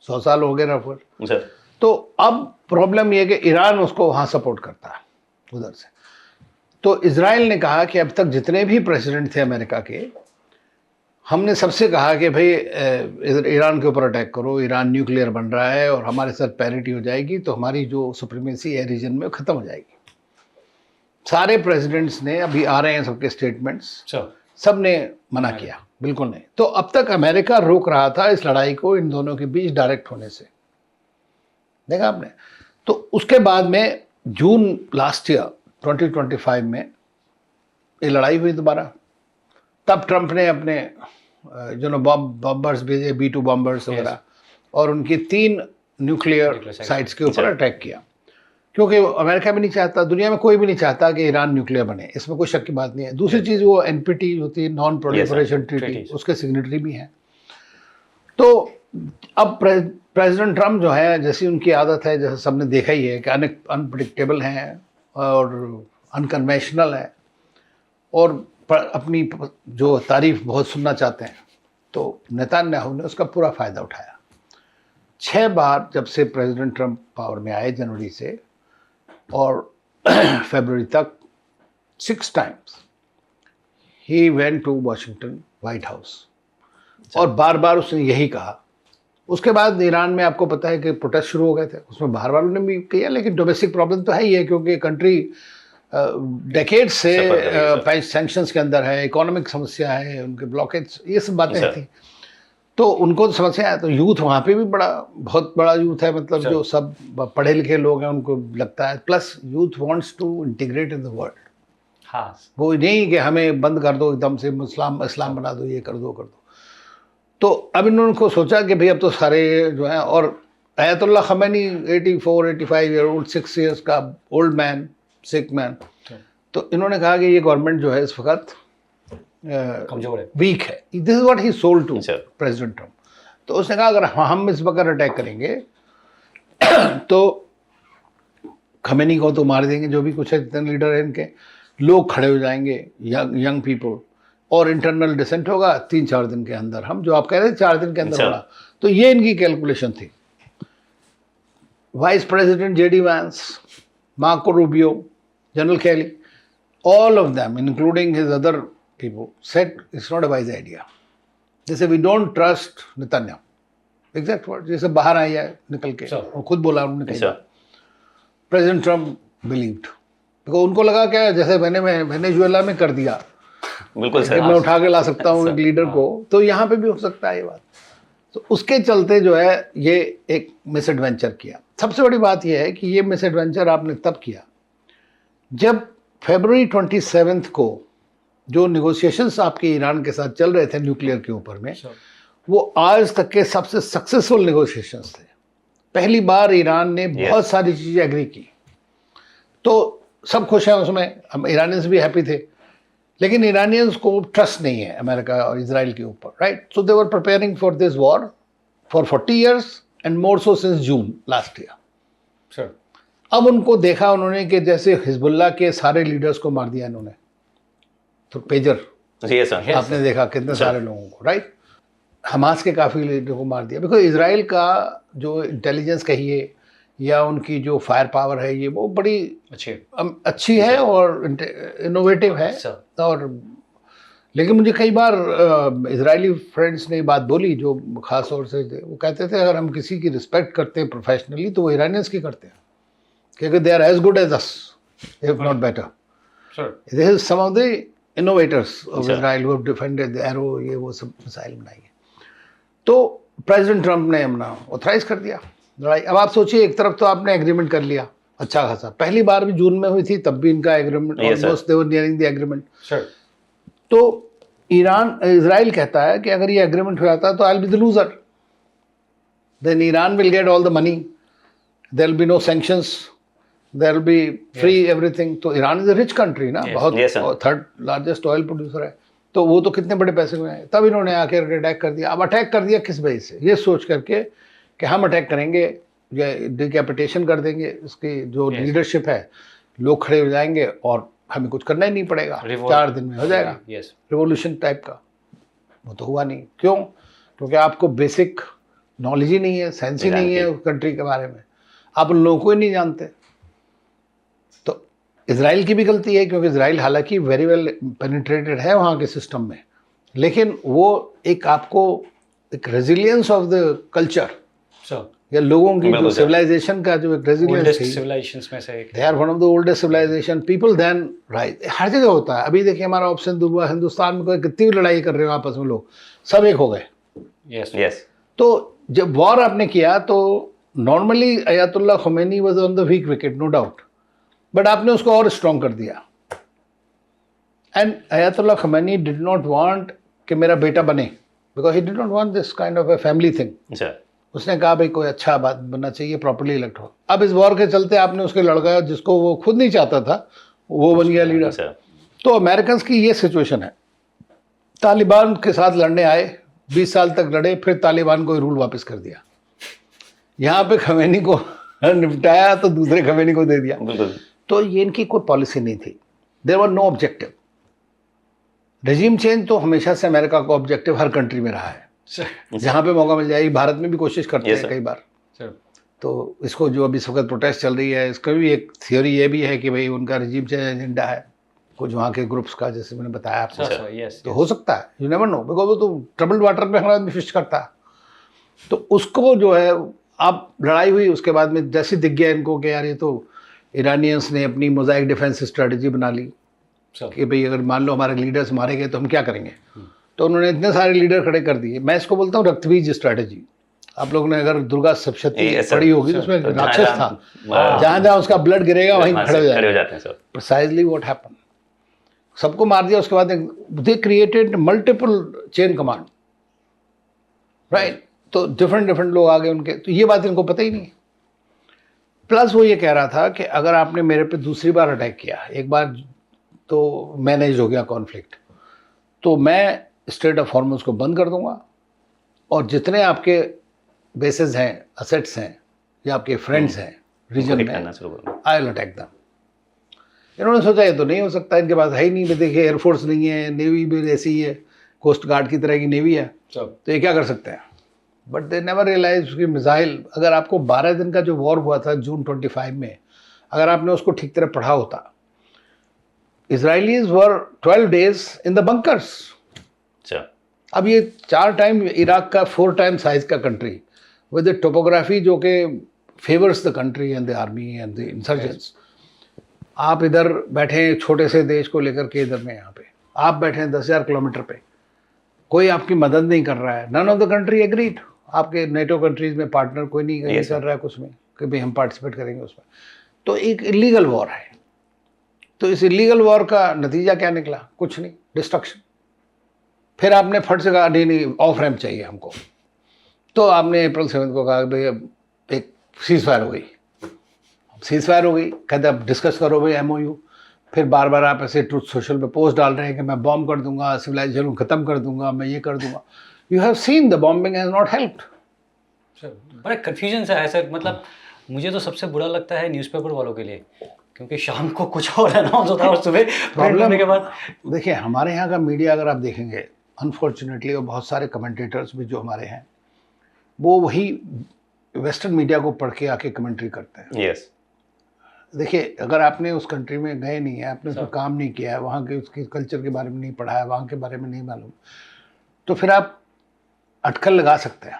[SPEAKER 2] 100 साल हो गए ना फिर।
[SPEAKER 1] अच्छा,
[SPEAKER 2] तो अब प्रॉब्लम ये है कि ईरान उसको वहाँ सपोर्ट करता है उधर से। तो इजराइल ने कहा कि अब तक जितने भी प्रेसिडेंट थे अमेरिका के, हमने सबसे कहा कि भाई ईरान के ऊपर अटैक करो, ईरान न्यूक्लियर बन रहा है और हमारे साथ पैरिटी हो जाएगी तो हमारी जो सुप्रीमेसी है रीजन में ख़त्म हो जाएगी। सारे प्रेसिडेंट्स ने, अभी आ रहे हैं सबके स्टेटमेंट्स,
[SPEAKER 3] Sure.
[SPEAKER 2] सब ने मना किया, बिल्कुल नहीं। तो अब तक अमेरिका रोक रहा था इस लड़ाई को इन दोनों के बीच डायरेक्ट होने से, देखा आपने। तो उसके बाद में जून लास्ट ईयर 2025 में ये लड़ाई हुई दोबारा। तब ट्रंप ने अपने जो बॉम्बर्स भेजे, B-2 बॉम्बर्स वगैरह, और उनकी 3 न्यूक्लियर साइट्स के ऊपर अटैक किया, क्योंकि अमेरिका भी नहीं चाहता, दुनिया में कोई भी नहीं चाहता कि ईरान न्यूक्लियर बने, इसमें कोई शक की बात नहीं है। दूसरी चीज़ वो NPT होती है, नॉन प्रोलिफरेशन ट्रीटी, उसके सिग्नेटरी भी हैं। तो अब प्रेसिडेंट ट्रम्प जो है, जैसी उनकी आदत है, जैसे सबने देखा ही है कि अनप्रिडिक्टेबल हैं और अनकन्वेंशनल है, और अपनी जो तारीफ बहुत सुनना चाहते हैं, तो नेतान्याहू ने उसका पूरा फ़ायदा उठाया। 6 बार जब से प्रेसिडेंट ट्रम्प पावर में आए जनवरी से और फरवरी तक, 6 टाइम्स ही went to Washington White House, और बार बार उसने यही कहा। उसके बाद ईरान में आपको पता है कि प्रोटेस्ट शुरू हो गए थे, उसमें बाहर वालों ने भी किया, लेकिन डोमेस्टिक प्रॉब्लम तो है ही है, क्योंकि कंट्री डेकेड से सैंक्शंस के अंदर है, इकोनॉमिक समस्या है, उनके ब्लॉकेज, ये सब बातें थी। तो उनको तो समस्या है। तो यूथ वहाँ पे भी बहुत बड़ा यूथ है, मतलब जो सब पढ़े लिखे लोग हैं उनको लगता है, plus youth wants to integrate in the world.
[SPEAKER 3] हाँ,
[SPEAKER 2] वो नहीं कि हमें बंद कर दो एकदम से, इस्लाम बना दो, ये कर दो। तो अब इन्होंने को सोचा कि भाई अब तो सारे जो हैं, और अयतुल्ला खमैनी 84 85 ईयर ओल्ड, 6 इयर्स का ओल्ड मैन, सिक मैन, तो इन्होंने कहा कि ये गवर्नमेंट जो है इस वक्त
[SPEAKER 3] कमजोर है,
[SPEAKER 2] वीक है। This is what he sold to
[SPEAKER 1] अच्छा।
[SPEAKER 2] President Trump. तो उसने कहा अगर हम इस वक्त अटैक करेंगे तो खमेनी को तो मार देंगे, जो भी कुछ है जितने लीडर हैं इनके, लोग खड़े हो जाएंगे, यंग पीपल, और इंटरनल डिसेंट होगा 3-4 दिन के अंदर। हम जो आप कह रहे थे 4 दिन के अंदर
[SPEAKER 1] अच्छा।
[SPEAKER 2] होगा, तो ये इनकी कैलकुलेशन थी। Vice president JD Vance, Marco Rubio, General Kelly, all of them, including his other people, said it's not a wise idea. They said we don't trust Netanyahu. Exact word. जैसे बाहर आई है निकल के,
[SPEAKER 3] Sure.
[SPEAKER 2] और खुद बोला उन्होंने कही।
[SPEAKER 1] अच्छा,
[SPEAKER 2] प्रेसिडेंट ट्रम्प बिलीव्ड, बिकॉज उनको लगा क्या जैसे मैंने वेनेजुएला में कर दिया
[SPEAKER 1] बिल्कुल
[SPEAKER 2] कि
[SPEAKER 1] सर।
[SPEAKER 2] मैं उठा के ला सकता हूँ एक लीडर को, तो यहाँ पे भी हो सकता है ये बात। तो उसके चलते जो है ये एक मिस एडवेंचर किया। सबसे बड़ी बात यह है कि ये मिस एडवेंचर आपने तब किया जब फरवरी 27 को जो निगोशिएशंस आपके ईरान के साथ चल रहे थे न्यूक्लियर के ऊपर में, वो आज तक के सबसे सक्सेसफुल निगोशिएशंस थे। पहली बार ईरान ने बहुत सारी चीज़ें एग्री की, तो सब खुश हैं उसमें, हम ईरानियंस भी हैप्पी थे। लेकिन ईरानियंस को ट्रस्ट नहीं है अमेरिका और इजराइल के ऊपर, right? So they were preparing for this war for 40 years and more so since June last year.
[SPEAKER 3] Sure.
[SPEAKER 2] अब उनको देखा उन्होंने कि जैसे हिजबुल्लाह के सारे लीडर्स को मार दिया इन्होंने, तो पेजर
[SPEAKER 1] ये सर।
[SPEAKER 2] आपने देखा कितने सारे लोगों को, राइट? हमास के काफ़ी लीडर को मार दिया। बिकॉज इजराइल का जो इंटेलिजेंस कहिए या उनकी जो फायर पावर है, ये वो बड़ी अच्छी है और इनोवेटिव है।
[SPEAKER 3] अच्छा।
[SPEAKER 2] और लेकिन मुझे कई बार इजरायली फ्रेंड्स ने बात बोली जो ख़ास तौर से थे, वो कहते थे अगर हम किसी की रिस्पेक्ट करते हैं प्रोफेशनली तो वो ईरानियंस की करते हैं, क्योंकि they are as good as us if not better. This is some of the innovators of Israel who have defended the arrow, ये वो सब मिसाइल बनाई है। तो प्रेसिडेंट ट्रम्प ने अपना ऑथराइज कर दिया लड़ाई। अब आप सोचिए, एक तरफ तो आपने एग्रीमेंट कर लिया अच्छा खासा, पहली बार भी जून में हुई थी, तब भी इनका agreement almost they were nearing the agreement. तो इजराइल कहता है कि अगर ये एग्रीमेंट हो जाता तो I will be the loser, then Iran will get all the money, there will be no sanctions, there will be free everything. तो Iran is a rich country ना, बहुत थर्ड लार्जेस्ट ऑयल प्रोड्यूसर है, तो वो तो कितने बड़े पैसे में है। तब इन्होंने आकर अटैक कर दिया। अब अटैक कर दिया किस वजह से? ये सोच करके कि हम अटैक करेंगे, डिकैपिटेशन कर देंगे इसकी जो लीडरशिप है, लोग खड़े हो जाएंगे और हमें कुछ करना ही नहीं पड़ेगा, 4 दिन में हो जाएगा रिवॉल्यूशन टाइप का। वो तो हुआ नहीं। क्यों? क्योंकि आपको बेसिक नॉलेज ही नहीं है, सेंस ही नहीं है उस कंट्री के बारे में, आप उन लोगों को ही नहीं जानते। तो इजराइल की भी गलती है, क्योंकि इजराइल हालांकि वेरी वेल पेनिट्रेटेड है वहाँ के सिस्टम में, लेकिन वो एक आपको एक रेजिलियंस ऑफ द कल्चर या लोगों की जो सिविलाइजेशन का जो एक रेजिलियंस थी,
[SPEAKER 3] सिविलाइजेशंस में से एक,
[SPEAKER 2] they are one of the oldest civilisation people then, right? हर जगह होता है। अभी देखिए हमारा ऑप्शन हुआ, हिंदुस्तान में कोई कितनी भी लड़ाई कर रहे हो आपस में, लोग सब एक हो गए।
[SPEAKER 1] यस।
[SPEAKER 2] तो जब वॉर आपने किया तो normally Ayatollah Khomeini was on the weak wicket, no doubt, but आपने उसको और स्ट्रॉन्ग कर दिया। And Ayatollah Khomeini did not want कि मेरा बेटा बने, because he did not want this kind of a family thing. उसने कहा भाई कोई अच्छा बात बनना चाहिए, प्रॉपर्ली इलेक्ट हो। अब इस वॉर के चलते आपने उसके लड़का जिसको वो खुद नहीं चाहता था वो बन गया लीडर। तो अमेरिकन की ये सिचुएशन है। तालिबान के साथ लड़ने आए, 20 साल तक लड़े, फिर तालिबान को रूल वापस कर दिया। यहाँ पे खमेनी को निपटाया तो दूसरे खमेनी को दे दिया। तो ये इनकी कोई पॉलिसी नहीं थी, there were no objective. Regime change तो हमेशा से अमेरिका का ऑब्जेक्टिव हर कंट्री में रहा है, जहाँ पे मौका मिल जाए। भारत में भी कोशिश करते हैं कई बार। तो इसको जो अभी इस वक्त प्रोटेस्ट चल रही है, इसका भी एक थियोरी ये भी है कि भाई उनका रेजिम चेंज एजेंडा है कुछ वहाँ के ग्रुप्स का, जैसे मैंने बताया आपको। तो हो सकता है, यू नेवर नो, बिकॉज वो तो ट्रबल्ड वाटर में हर आदमी फिश करता है। तो उसको जो है अब लड़ाई हुई, उसके बाद में जैसे दिख गया इनको कि यार ये तो ईरानियंस ने अपनी मोज़ाइक डिफेंस स्ट्रेटजी बना ली कि भाई अगर मान लो हमारे लीडर्स मारे गए तो हम क्या करेंगे। तो उन्होंने इतने सारे लीडर खड़े कर दिए। मैं इसको बोलता हूँ रक्तबीज स्ट्रैटेजी। आप लोगों ने अगर दुर्गा सप्तशती पढ़ी होगी तो उसमें राक्षस था, जहाँ जहाँ उसका ब्लड गिरेगा वहीं खड़े हो जाते हैं। प्रिसाइजली व्हाट हैपन, सबको मार दिया। उसके बाद they created multiple chain command right. तो डिफरेंट डिफरेंट लोग आ गए उनके, तो ये बात इनको पता ही नहीं। प्लस वो ये कह रहा था कि अगर आपने मेरे पे दूसरी बार अटैक किया, एक बार तो मैनेज हो गया कॉन्फ्लिक्ट, तो मैं स्ट्रेट ऑफ हॉर्मुज को बंद कर दूंगा और जितने आपके बेसेस हैं, असेट्स हैं या आपके फ्रेंड्स हैं रीजन में, आई विल अटैक देम। इन्होंने सोचा ये तो नहीं हो सकता, इनके पास है ही नहीं, देखिए एयरफोर्स नहीं है, नेवी भी ऐसी ही है, कोस्ट गार्ड की तरह की नेवी है, तो ये क्या कर सकते हैं। बट दे नेवर रियलाइज कि मिसाइल, अगर आपको 12 दिन का जो वॉर हुआ था जून 25 में, अगर आपने उसको ठीक तरह पढ़ा होता, Israelis were 12 days in the bunkers. अब ये 4 टाइम इराक का 4 टाइम साइज का कंट्री विद द टोपोग्राफी जो कि favours the country and the army and the insurgents, आप इधर बैठे हैं छोटे से देश को लेकर के, इधर में यहाँ पे आप बैठे हैं 10,000 किलोमीटर पे, कोई आपकी मदद नहीं कर रहा है। None of the country agreed, आपके नेटो कंट्रीज में पार्टनर कोई नहीं कर रहा है कुछ में कि भाई हम पार्टिसिपेट करेंगे उसमें। तो एक इलीगल वॉर है। तो इस इलीगल वॉर का नतीजा क्या निकला? कुछ नहीं, डिस्ट्रक्शन। फिर आपने फट से कहा नहीं ऑफ रैम्प चाहिए हमको, तो आपने अप्रैल 7 को कहा भाई एक सीज फायर हो गई, सीज फायर हो गई, कहते अब डिस्कस करो भाई MOU। फिर बार बार आप ऐसे ट्रूथ सोशल पे पोस्ट डाल रहे हैं कि मैं बॉम्ब कर दूंगा, सिविलाइजेशन को ख़त्म कर दूंगा, मैं ये कर दूंगा। You have seen the bombing has not helped.
[SPEAKER 3] Sir बड़ा कन्फ्यूजन सा है सर, मतलब मुझे तो सबसे बुरा लगता है न्यूज़पेपर वालों के लिए, क्योंकि शाम को कुछ और अनाउंस होता है और सुबह प्रिंट करने के बाद।
[SPEAKER 2] देखिए हमारे यहाँ का मीडिया अगर आप देखेंगे अनफॉर्चुनेटली, और बहुत सारे कमेंटेटर्स भी जो हमारे हैं वो वही वेस्टर्न मीडिया को पढ़ के आके कमेंट्री करते हैं।
[SPEAKER 1] यस।
[SPEAKER 2] देखिए अगर आपने उस कंट्री में गए नहीं है, आपने उसमें काम नहीं किया है, वहाँ के उसके कल्चर के बारे में नहीं पढ़ा है, वहाँ के बारे में नहीं मालूम, तो फिर आप अटकल लगा सकते हैं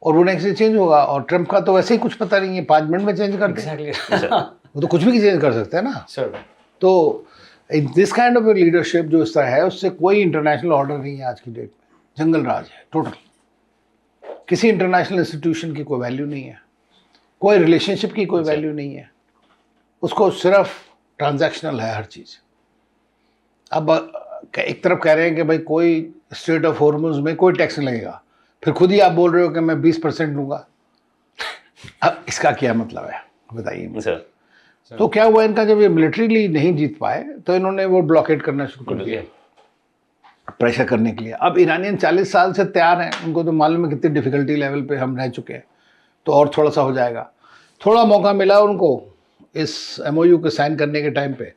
[SPEAKER 2] और वो नेक्स्ट चेंज होगा। और ट्रम्प का तो वैसे ही कुछ पता नहीं है, 5 मिनट में चेंज कर दें। वो तो कुछ भी चेंज कर सकते हैं ना
[SPEAKER 3] सर।
[SPEAKER 2] तो दिस काइंड ऑफ लीडरशिप जो इस तरह है, उससे कोई इंटरनेशनल ऑर्डर नहीं है आज की डेट में, जंगल राज है टोटल। किसी इंटरनेशनल इंस्टीट्यूशन की कोई वैल्यू नहीं है, कोई रिलेशनशिप की कोई वैल्यू नहीं है, उसको सिर्फ ट्रांजैक्शनल है हर चीज़। अब एक तरफ कह रहे हैं कि भाई कोई स्ट्रेट ऑफ हॉर्मुज में कोई टैक्स नहीं लगेगा, फिर खुद ही आप बोल रहे हो कि मैं 20% लूँगा। अब इसका क्या मतलब है बताइए सर। तो क्या हुआ इनका, जब ये मिलिट्रीली नहीं जीत पाए तो इन्होंने वो ब्लॉकेट करना शुरू कर दिया प्रेशर करने के लिए। अब ईरानियन 40 साल से तैयार हैं, उनको तो मालूम है कितनी डिफ़िकल्टी लेवल पे हम रह चुके हैं, तो और थोड़ा सा हो जाएगा। थोड़ा मौका मिला उनको इस MOU के साइन करने के टाइम पे,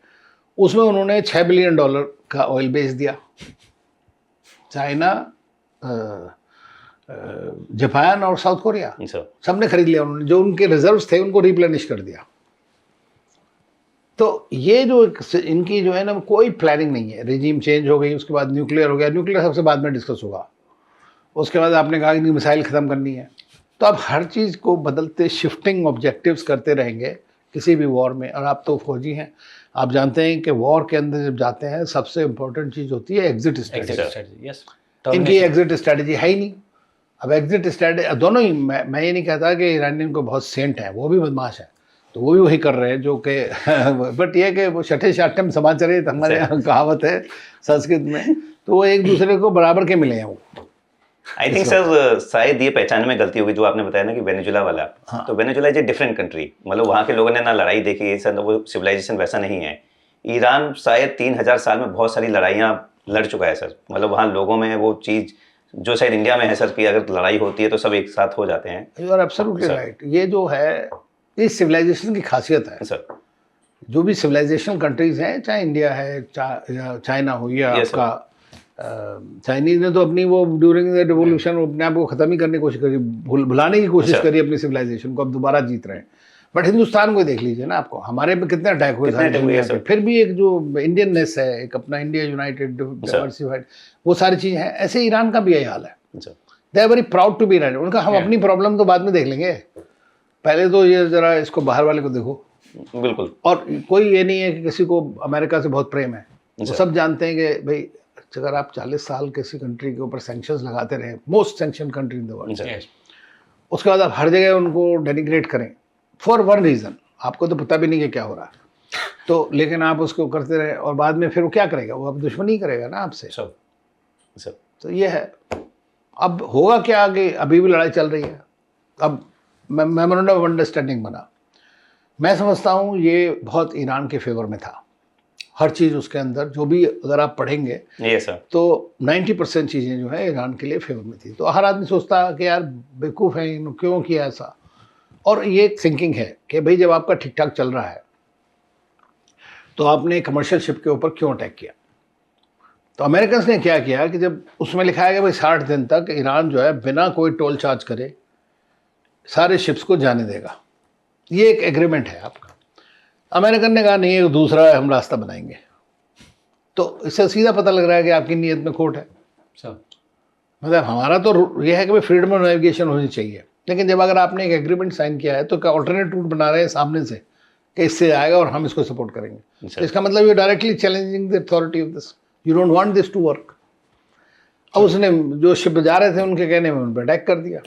[SPEAKER 2] उसमें उन्होंने $6 बिलियन का ऑयल बेच दिया। चाइना, जापान और साउथ कोरिया सबने खरीद लिया उन्होंने, जो उनके रिजर्व्स थे उनको रिप्लेनिश कर दिया। तो ये जो इनकी जो है ना, कोई प्लानिंग नहीं है। रिजीम चेंज हो गई, उसके बाद न्यूक्लियर हो गया, न्यूक्लियर सबसे बाद में डिस्कस होगा। उसके बाद आपने कहा कि मिसाइल ख़त्म करनी है, तो आप हर चीज़ को बदलते शिफ्टिंग ऑब्जेक्टिव्स करते रहेंगे किसी भी वॉर में। और आप तो फौजी हैं, आप जानते हैं कि वॉर के अंदर जब जाते हैं सबसे इम्पोर्टेंट चीज़ होती है एग्जिट स्ट्रेटजी। इनकी एग्जिट स्ट्रेटजी है ही नहीं। अब एग्जिट स्ट्रेटजी दोनों ही, मैं ये नहीं कहता कि ईरानियन को बहुत सेंट है, वो भी बदमाश है, तो वो भी वही कर रहे हैं जो कि बट ये कि वो छठे शाठम समाचारित हमारे यहाँ कहावत है संस्कृत में, तो वो एक दूसरे को बराबर के मिले हैं। वो
[SPEAKER 1] आई थिंक सर शायद ये पहचानने में गलती होगी जो आपने बताया ना कि वेनेजुला वाला। हाँ। तो Venezuela is a different country, मतलब वहाँ के लोगों ने ना लड़ाई देखी है सर, वो सिविलाइजेशन वैसा नहीं है। ईरान शायद 3000 साल में बहुत सारी लड़ाइयाँ लड़ चुका है सर, मतलब वहाँ लोगों में वो चीज़ जो शायद इंडिया में है सर कि अगर लड़ाई होती है तो सब एक साथ हो जाते हैं।
[SPEAKER 2] You are absolutely right. ये जो है इस सिविलाइजेशन की खासियत है सर। जो भी सिविलाइजेशनल कंट्रीज हैं, चाहे इंडिया है, चाइना हो या आपका चाइनीज ने तो अपनी वो ड्यूरिंग द रिवोल्यूशन अपने आप को ख़त्म ही करने की कोशिश करी, भुलाने की कोशिश करी अपनी सिविलाइजेशन को, अब दोबारा जीत रहे हैं। बट हिंदुस्तान को देख लीजिए ना, आपको हमारे पे कितने अटैक हुए, फिर भी एक जो इंडियननेस है, एक अपना इंडिया यूनाइटेड डाइवर्सिफाइड, वो सारी चीज़ें हैं। ऐसे ईरान का भी यही हाल है। They are very proud to be Iran. उनका हम अपनी प्रॉब्लम तो बाद में देख लेंगे, पहले तो ये ज़रा इसको बाहर वाले को देखो।
[SPEAKER 1] बिल्कुल।
[SPEAKER 2] और कोई ये नहीं है कि किसी को अमेरिका से बहुत प्रेम है, वो सब जानते हैं कि भाई अगर आप 40 साल किसी कंट्री के ऊपर सैंक्शंस लगाते रहे, most sanction country in the world, उसके बाद आप हर जगह उनको डेनिग्रेट करें फॉर वन रीज़न, आपको तो पता भी नहीं कि क्या हो रहा है, तो लेकिन आप उसको करते रहे और बाद में फिर वो क्या करेगा, वो अब दुश्मनी करेगा ना आपसे। तो ये है। अब होगा क्या कि अभी भी लड़ाई चल रही है। अब मेमोरेंडम ऑफ अंडरस्टैंडिंग बना, मैं समझता हूँ ये बहुत ईरान के फेवर में था। हर चीज़ उसके अंदर जो भी अगर आप पढ़ेंगे
[SPEAKER 1] यस सर।
[SPEAKER 2] तो 90% चीज़ें जो है ईरान के लिए फेवर में थी। तो हर आदमी सोचता कि यार बेवकूफ़ है, इन्होंने क्यों किया ऐसा। और ये थिंकिंग है कि भाई जब आपका ठीक ठाक चल रहा है तो आपने कमर्शियल शिप के ऊपर क्यों अटैक किया। तो अमेरिकन ने क्या किया कि जब उसमें लिखा है कि भाई 60 दिन तक ईरान जो है बिना कोई टोल चार्ज करे सारे शिप्स को जाने देगा, ये एक एग्रीमेंट है आपका। अमेरिकन ने कहा नहीं, एक दूसरा हम रास्ता बनाएंगे। तो इससे सीधा पता लग रहा है कि आपकी नीयत में खोट है।
[SPEAKER 3] सर
[SPEAKER 2] मतलब हमारा तो ये है कि भाई फ्रीडम ऑफ नेविगेशन होनी चाहिए, लेकिन जब अगर आपने एक एग्रीमेंट साइन किया है तो क्या ऑल्टरनेट रूट बना रहे हैं सामने से कि इससे आएगा और हम इसको सपोर्ट करेंगे। तो इसका मतलब you directly challenging the authority of this, you don't want this to work. अब उसने जो शिप जा रहे थे उनके कहने में उन पर अटैक कर दिया,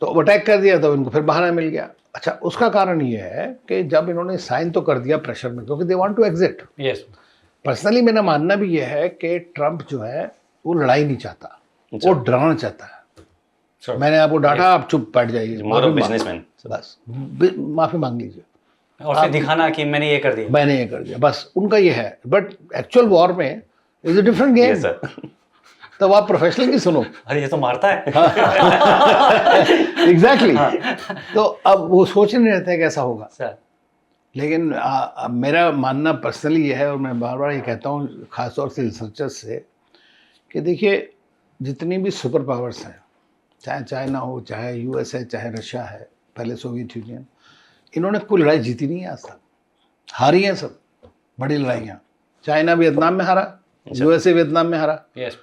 [SPEAKER 2] तो अटैक कर दिया तो इनको फिर बहाना मिल गया। अच्छा, उसका कारण ये है कि जब इन्होंने साइन तो कर दिया प्रेशर में, क्योंकि they want to exit.
[SPEAKER 3] Yes
[SPEAKER 2] personally मेरा मानना भी ये है कि ट्रंप जो है वो लड़ाई नहीं चाहता, वो डराना चाहता है।
[SPEAKER 3] सर
[SPEAKER 2] मैंने आपको डांटा, आप चुप बैठ जाइए,
[SPEAKER 1] मोर ऑफ बिजनेसमैन।
[SPEAKER 2] बस माफी मांग लीजिए,
[SPEAKER 3] और फिर दिखाना कि मैंने ये कर दिया।
[SPEAKER 2] मैंने ये कर दिया, बस उनका ये है। बट एक्चुअल वॉर में is a different game.
[SPEAKER 1] Yes sir.
[SPEAKER 2] तब आप प्रोफेशनल की सुनो।
[SPEAKER 3] अरे ये तो मारता है।
[SPEAKER 2] एग्जैक्टली। तो अब वो सोच नहीं रहते कि ऐसा होगा।
[SPEAKER 3] सर
[SPEAKER 2] लेकिन मेरा मानना पर्सनली ये है, और मैं बार बार ये कहता हूँ ख़ासतौर से रिसर्चर्स से, कि देखिए जितनी भी सुपर पावर्स हैं, चाहे चाइना हो, चाहे यूएस है, चाहे रशिया है, पहले सोवियत यूनियन, इन्होंने कोई लड़ाई जीती नहीं है आज तक, हारी हैं सब बड़ी लड़ाइयाँ। चाइना वियतनाम में हारा, यूएसए वियतनाम में हारा,
[SPEAKER 3] यस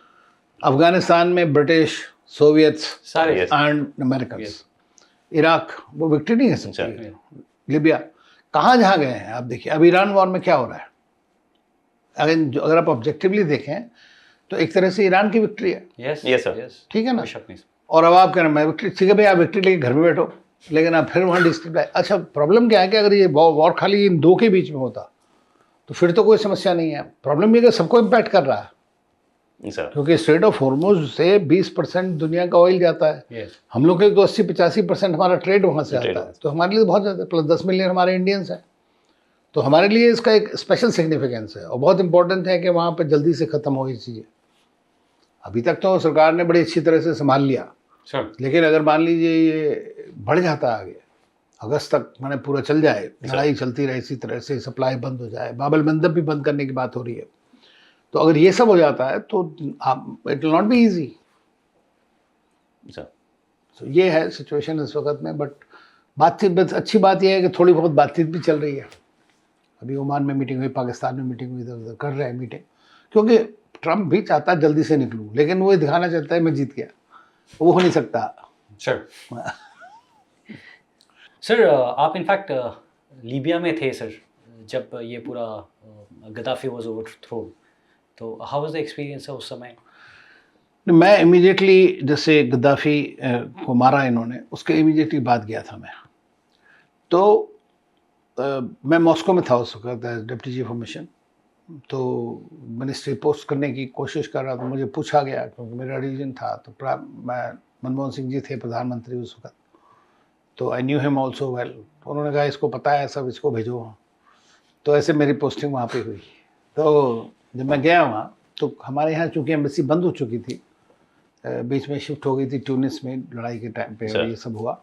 [SPEAKER 2] अफगानिस्तान में ब्रिटिश, सोवियट्स
[SPEAKER 3] सारे
[SPEAKER 1] Yes.
[SPEAKER 2] एंड अमेरिकन, इराक वो विक्ट्री नहीं है सकती,
[SPEAKER 1] अच्छा।
[SPEAKER 2] लिबिया, कहाँ जहाँ गए हैं आप देखिए। अब ईरान वॉर में क्या हो रहा है, अगर आप ऑब्जेक्टिवली देखें तो एक तरह से ईरान की विक्ट्री है,
[SPEAKER 3] यस
[SPEAKER 1] Yes, sir.
[SPEAKER 3] यस
[SPEAKER 2] ठीक है ना।
[SPEAKER 3] कोई शक नहीं।
[SPEAKER 2] और अब आप कह रहे हैं मैं विक्ट्री, ठीक है भाई आप विक्ट्री लेके घर में बैठो, लेकिन आप फिर वहाँ डिस्ट्रिक्ट। अच्छा, प्रॉब्लम क्या है कि अगर ये वॉर खाली इन दो के बीच में होता तो फिर तो कोई समस्या नहीं है। प्रॉब्लम ये कि सबको इम्पैक्ट कर रहा है,
[SPEAKER 1] सर।
[SPEAKER 2] क्योंकि स्ट्रेट ऑफ हॉर्मुज से 20% दुनिया का ऑयल जाता है।
[SPEAKER 3] यस
[SPEAKER 2] हम लोग के तो 80-85% हमारा ट्रेड वहाँ से
[SPEAKER 1] Trade
[SPEAKER 2] आता है, तो हमारे लिए बहुत ज़्यादा, प्लस 10 मिलियन हमारे इंडियंस हैं, तो हमारे लिए इसका एक स्पेशल सिग्निफिकेंस है। और बहुत इंपॉर्टेंट है कि वहाँ पर जल्दी से ख़त्म हो ये चीज़ें। अभी तक तो सरकार ने बड़ी अच्छी तरह से संभाल लिया,
[SPEAKER 3] सर
[SPEAKER 2] लेकिन अगर मान लीजिए ये बढ़ जाता है आगे, अगस्त तक माने पूरा चल जाए, लड़ाई चलती रहे इसी तरह से, सप्लाई बंद हो जाए, बाबल मंदब भी बंद करने की बात हो रही है, तो अगर ये सब हो जाता है तो it will not be easy.
[SPEAKER 1] Sir
[SPEAKER 2] तो ये है सिचुएशन इस वक्त में। बट बातचीत, बस अच्छी बात यह है कि थोड़ी बहुत बातचीत भी चल रही है। अभी ओमान में मीटिंग हुई, पाकिस्तान में मीटिंग हुई, इधर उधर कर रहे हैं मीटिंग, क्योंकि ट्रम्प भी चाहता है जल्दी से निकलूँ, लेकिन वो ये दिखाना चाहता है मैं जीत गया, वो हो नहीं सकता।
[SPEAKER 3] सर सर आप इनफैक्ट लीबिया में थे सर जब ये पूरा गद्दाफी वाज ओवरथ्रोन, तो हाउ वाज द एक्सपीरियंस उस समय?
[SPEAKER 2] मैं इमीडिएटली, जैसे गद्दाफी को मारा इन्होंने, उसके इमीडिएटली बाद गया था मैं। तो मैं मॉस्को में था उस वक्त डिप्टी चीफ ऑफ मिशन, तो मिनिस्ट्री पोस्ट करने की कोशिश कर रहा था। मुझे पूछा गया क्योंकि मेरा रीजन था, तो मैं मनमोहन सिंह जी थे प्रधानमंत्री उस वक्त, तो I knew him also well. उन्होंने कहा इसको पता है सब, इसको भेजो। तो ऐसे मेरी पोस्टिंग वहाँ पे हुई। तो जब मैं गया वहाँ, तो हमारे यहाँ चूँकि एम्बेसी बंद हो चुकी थी, बीच में शिफ्ट हो गई थी ट्यूनिस में, लड़ाई के टाइम पे ये सब हुआ,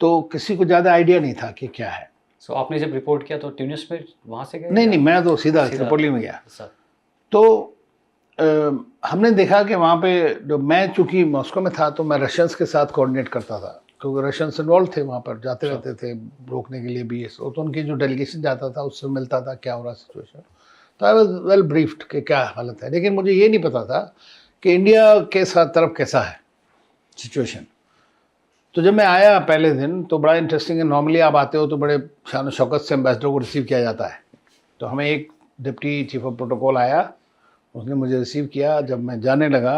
[SPEAKER 2] तो किसी को ज़्यादा आइडिया नहीं था कि क्या है।
[SPEAKER 3] सो आपने जब रिपोर्ट किया तो ट्यूनिस में वहाँ से गए?
[SPEAKER 2] नहीं, मैं तो सीधा त्रिपोली में गया।
[SPEAKER 3] सर
[SPEAKER 2] तो हमने देखा कि वहाँ पे, जो मैं चूँकि मॉस्को में था, तो मैं रशियंस के साथ कोऑर्डिनेट करता था, क्योंकि रशियंस इन्वॉल्व थे वहाँ पर, जाते रहते थे रोकने के लिए भी ये। तो उनकी जो डेलीगेशन जाता था उससे मिलता था क्या हो रहा सिचुएशन। तो आई वॉज वेल ब्रीफ्ड कि क्या हालत है, लेकिन मुझे ये नहीं पता था कि इंडिया के साथ तरफ कैसा है सिचुएशन। तो जब मैं आया पहले दिन, तो बड़ा इंटरेस्टिंग है, नॉर्मली आप आते हो तो बड़े शान शौकत से एम्बेसडर को रिसीव किया जाता है। तो हमें एक डिप्टी चीफ ऑफ प्रोटोकॉल आया, उसने मुझे रिसीव किया। जब मैं जाने लगा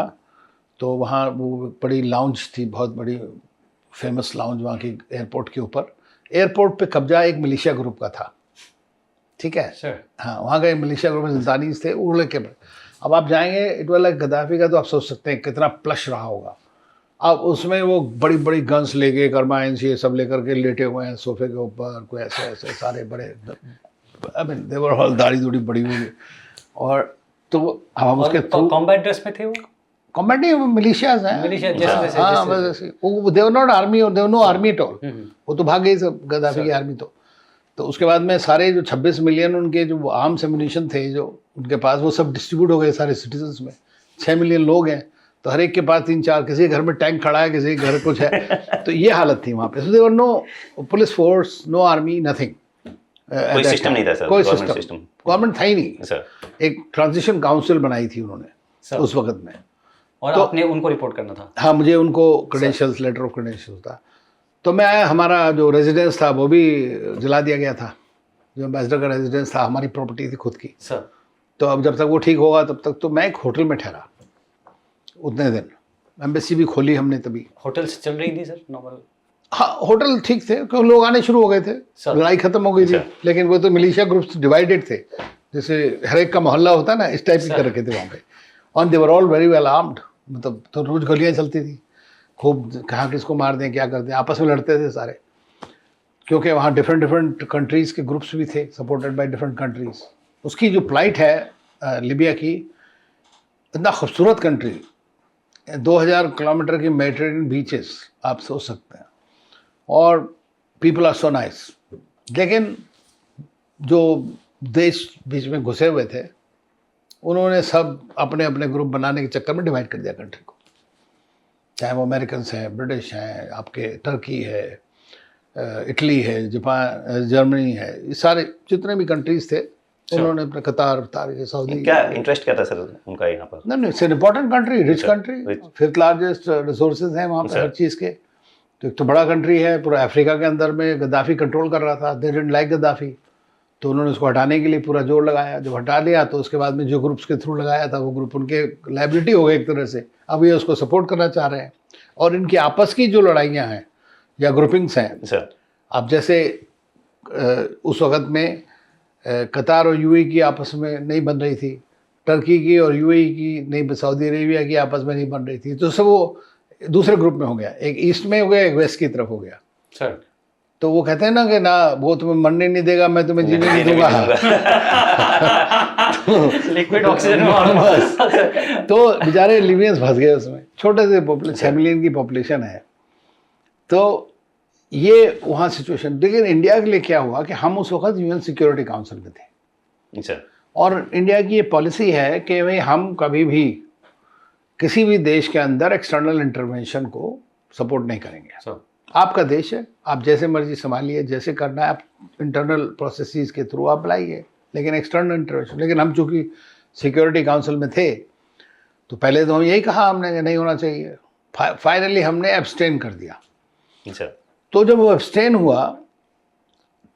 [SPEAKER 2] तो वहाँ वो बड़ी लाउंज थी, बहुत बड़ी फेमस लाउंज वहाँ की एयरपोर्ट के ऊपर। एयरपोर्ट पे कब्जा एक मिलिशिया ग्रुप का था, ठीक है
[SPEAKER 3] सर
[SPEAKER 2] हाँ, वहाँ का एक मिलिशिया ग्रुप में ज़िंदानीज़ थे, उड़ के अब आप जाएंगे इट वाज लाइक गद्दाफी का, तो आप सोच सकते हैं कितना प्लश रहा होगा। अब उसमें वो बड़ी बड़ी गन्स लेके कर्माइंस ये सब लेकर के लेटे हुए हैं सोफे के ऊपर, कोई ऐसे ऐसे सारे बड़े, I mean they were all दाढ़ी दूढ़ी बड़ी हुई। और तो हम उसके थ्रू
[SPEAKER 3] कॉम्बैट ड्रेस में थे वो,
[SPEAKER 2] कॉम्बैट नहीं, मिलिशियाज हैं,
[SPEAKER 3] मिलिशिया जैसे
[SPEAKER 2] हाँ बस ऐसे, वो दे वर नॉट आर्मी और they were no army at all, वो तो भाग गई सब गद्दाफी की आर्मी। तो उसके बाद में सारे जो 26 मिलियन उनके जो आर्म्स एम्यूनिशन थे जो उनके पास, वो सब डिस्ट्रीब्यूट हो गए सारे सिटीजन्स में। 6 मिलियन लोग हैं, तो हर एक के पास 3-4, किसी के घर में टैंक खड़ा है, किसी के घर कुछ है। तो ये हालत थी वहाँ पे। So there were no police force, no army, nothing.
[SPEAKER 1] कोई सिस्टम नहीं था सर,
[SPEAKER 2] कोई
[SPEAKER 1] गवर्नमेंट
[SPEAKER 2] सिस्टम, गवर्नमेंट था ही नहीं
[SPEAKER 1] सर।
[SPEAKER 2] एक ट्रांजिशन काउंसिल बनाई थी उन्होंने उस वक्त में,
[SPEAKER 3] और
[SPEAKER 2] तो
[SPEAKER 3] आपने उनको रिपोर्ट करना था।
[SPEAKER 2] हाँ, मुझे उनको क्रेडेंशियल्स, लेटर ऑफ क्रेडेंशियल्स था। तो मैं आया, हमारा जो रेजिडेंस था वो भी जला दिया गया था, जो एम्बेसडर का रेजिडेंस था, हमारी प्रॉपर्टी थी खुद की।
[SPEAKER 3] सर
[SPEAKER 2] तो अब जब तक वो ठीक होगा तब तक तो मैं एक होटल में ठहरा उतने दिन। एम्बेसी भी खोली हमने तभी।
[SPEAKER 3] होटल्स चल रही थी सर नॉर्मल?
[SPEAKER 2] हाँ, होटल ठीक थे क्योंकि लोग आने शुरू हो गए थे, लड़ाई खत्म हो गई थी। लेकिन वो तो मिलिशिया ग्रुप्स डिवाइडेड थे, जैसे हर एक का मोहल्ला होता है ना, इस टाइप की कर रखे थे वहाँ पे। और they were all very well armed, मतलब तो रोज गोलियाँ चलती थी खूब, कहाँ किसको मार दें क्या कर दें, आपस में लड़ते थे सारे, क्योंकि वहाँ डिफरेंट कंट्रीज़ के ग्रुप्स भी थे सपोर्टेड बाय डिफरेंट कंट्रीज़। उसकी जो प्लाइट है लीबिया की, इतना खूबसूरत कंट्री, 2000 किलोमीटर की मेडिटेरेनियन बीचेस, आप सोच सकते हैं, और पीपल आर सो नाइस। लेकिन जो देश बीच में घुसे हुए थे, उन्होंने सब अपने अपने ग्रुप बनाने के चक्कर में डिवाइड कर दिया कंट्री को। चाहे वो अमेरिकन हैं, ब्रिटिश हैं, आपके टर्की है, इटली है, जापान, जर्मनी है, ये सारे जितने भी कंट्रीज थे, उन्होंने अपने कतार, सऊदी।
[SPEAKER 1] क्या इंटरेस्ट क्या था सर उनका यहाँ पर?
[SPEAKER 2] नहीं, it's an important country, rich country, 5th largest resources हैं वहाँ पे हर चीज़ के। तो एक तो बड़ा कंट्री है, पूरा अफ्रीका के अंदर में गद्दाफी कंट्रोल कर रहा था, दे डिडंट लाइक गद्दाफी, तो उन्होंने उसको हटाने के लिए पूरा जोर लगाया। जब हटा लिया तो उसके बाद में जो ग्रुप्स के थ्रू लगाया था, वो ग्रुप उनके लाइबिलिटी हो गए एक तरह से, अब ये उसको सपोर्ट करना चाह रहे हैं। और इनकी आपस की जो लड़ाइयाँ हैं या ग्रुपिंग्स हैं
[SPEAKER 1] सर,
[SPEAKER 2] अब जैसे उस वक़्त में कतार और यूएई की आपस में नहीं बन रही थी, टर्की की और यूएई की नहीं, सऊदी अरेबिया की आपस में नहीं बन रही थी, तो सब वो दूसरे ग्रुप में हो गया, एक ईस्ट में हो गया, एक वेस्ट की तरफ हो गया
[SPEAKER 3] सर।
[SPEAKER 2] तो वो कहते हैं ना कि ना वो तुम्हें मरने नहीं देगा, मैं तुम्हें जीने नहीं दूंगा।
[SPEAKER 3] Liquid oxygen.
[SPEAKER 2] तो बेचारे लिबियंस फंस गए उसमें, छोटे से 6 मिलियन की पॉपुलेशन है। तो ये वहाँ सिचुएशन। लेकिन इंडिया के लिए क्या हुआ कि हम उस वक्त यूएन सिक्योरिटी काउंसिल में थे,
[SPEAKER 1] सर,
[SPEAKER 2] और इंडिया की ये पॉलिसी है कि भाई हम कभी भी किसी भी देश के अंदर एक्सटर्नल इंटरवेंशन को सपोर्ट नहीं करेंगे।
[SPEAKER 3] सर
[SPEAKER 2] आपका देश है, आप जैसे मर्जी संभालिए, जैसे करना है आप इंटरनल प्रोसेसेस के थ्रू आप लाइए, लेकिन एक्सटर्नल इंटरवेंशन। लेकिन हम चूँकि सिक्योरिटी काउंसिल में थे, तो पहले तो हम यही कहा हमने कि नहीं होना चाहिए। फाइनली हमने एब्सटेन कर दिया।
[SPEAKER 1] सर,
[SPEAKER 2] तो जब वो एब्सटेन हुआ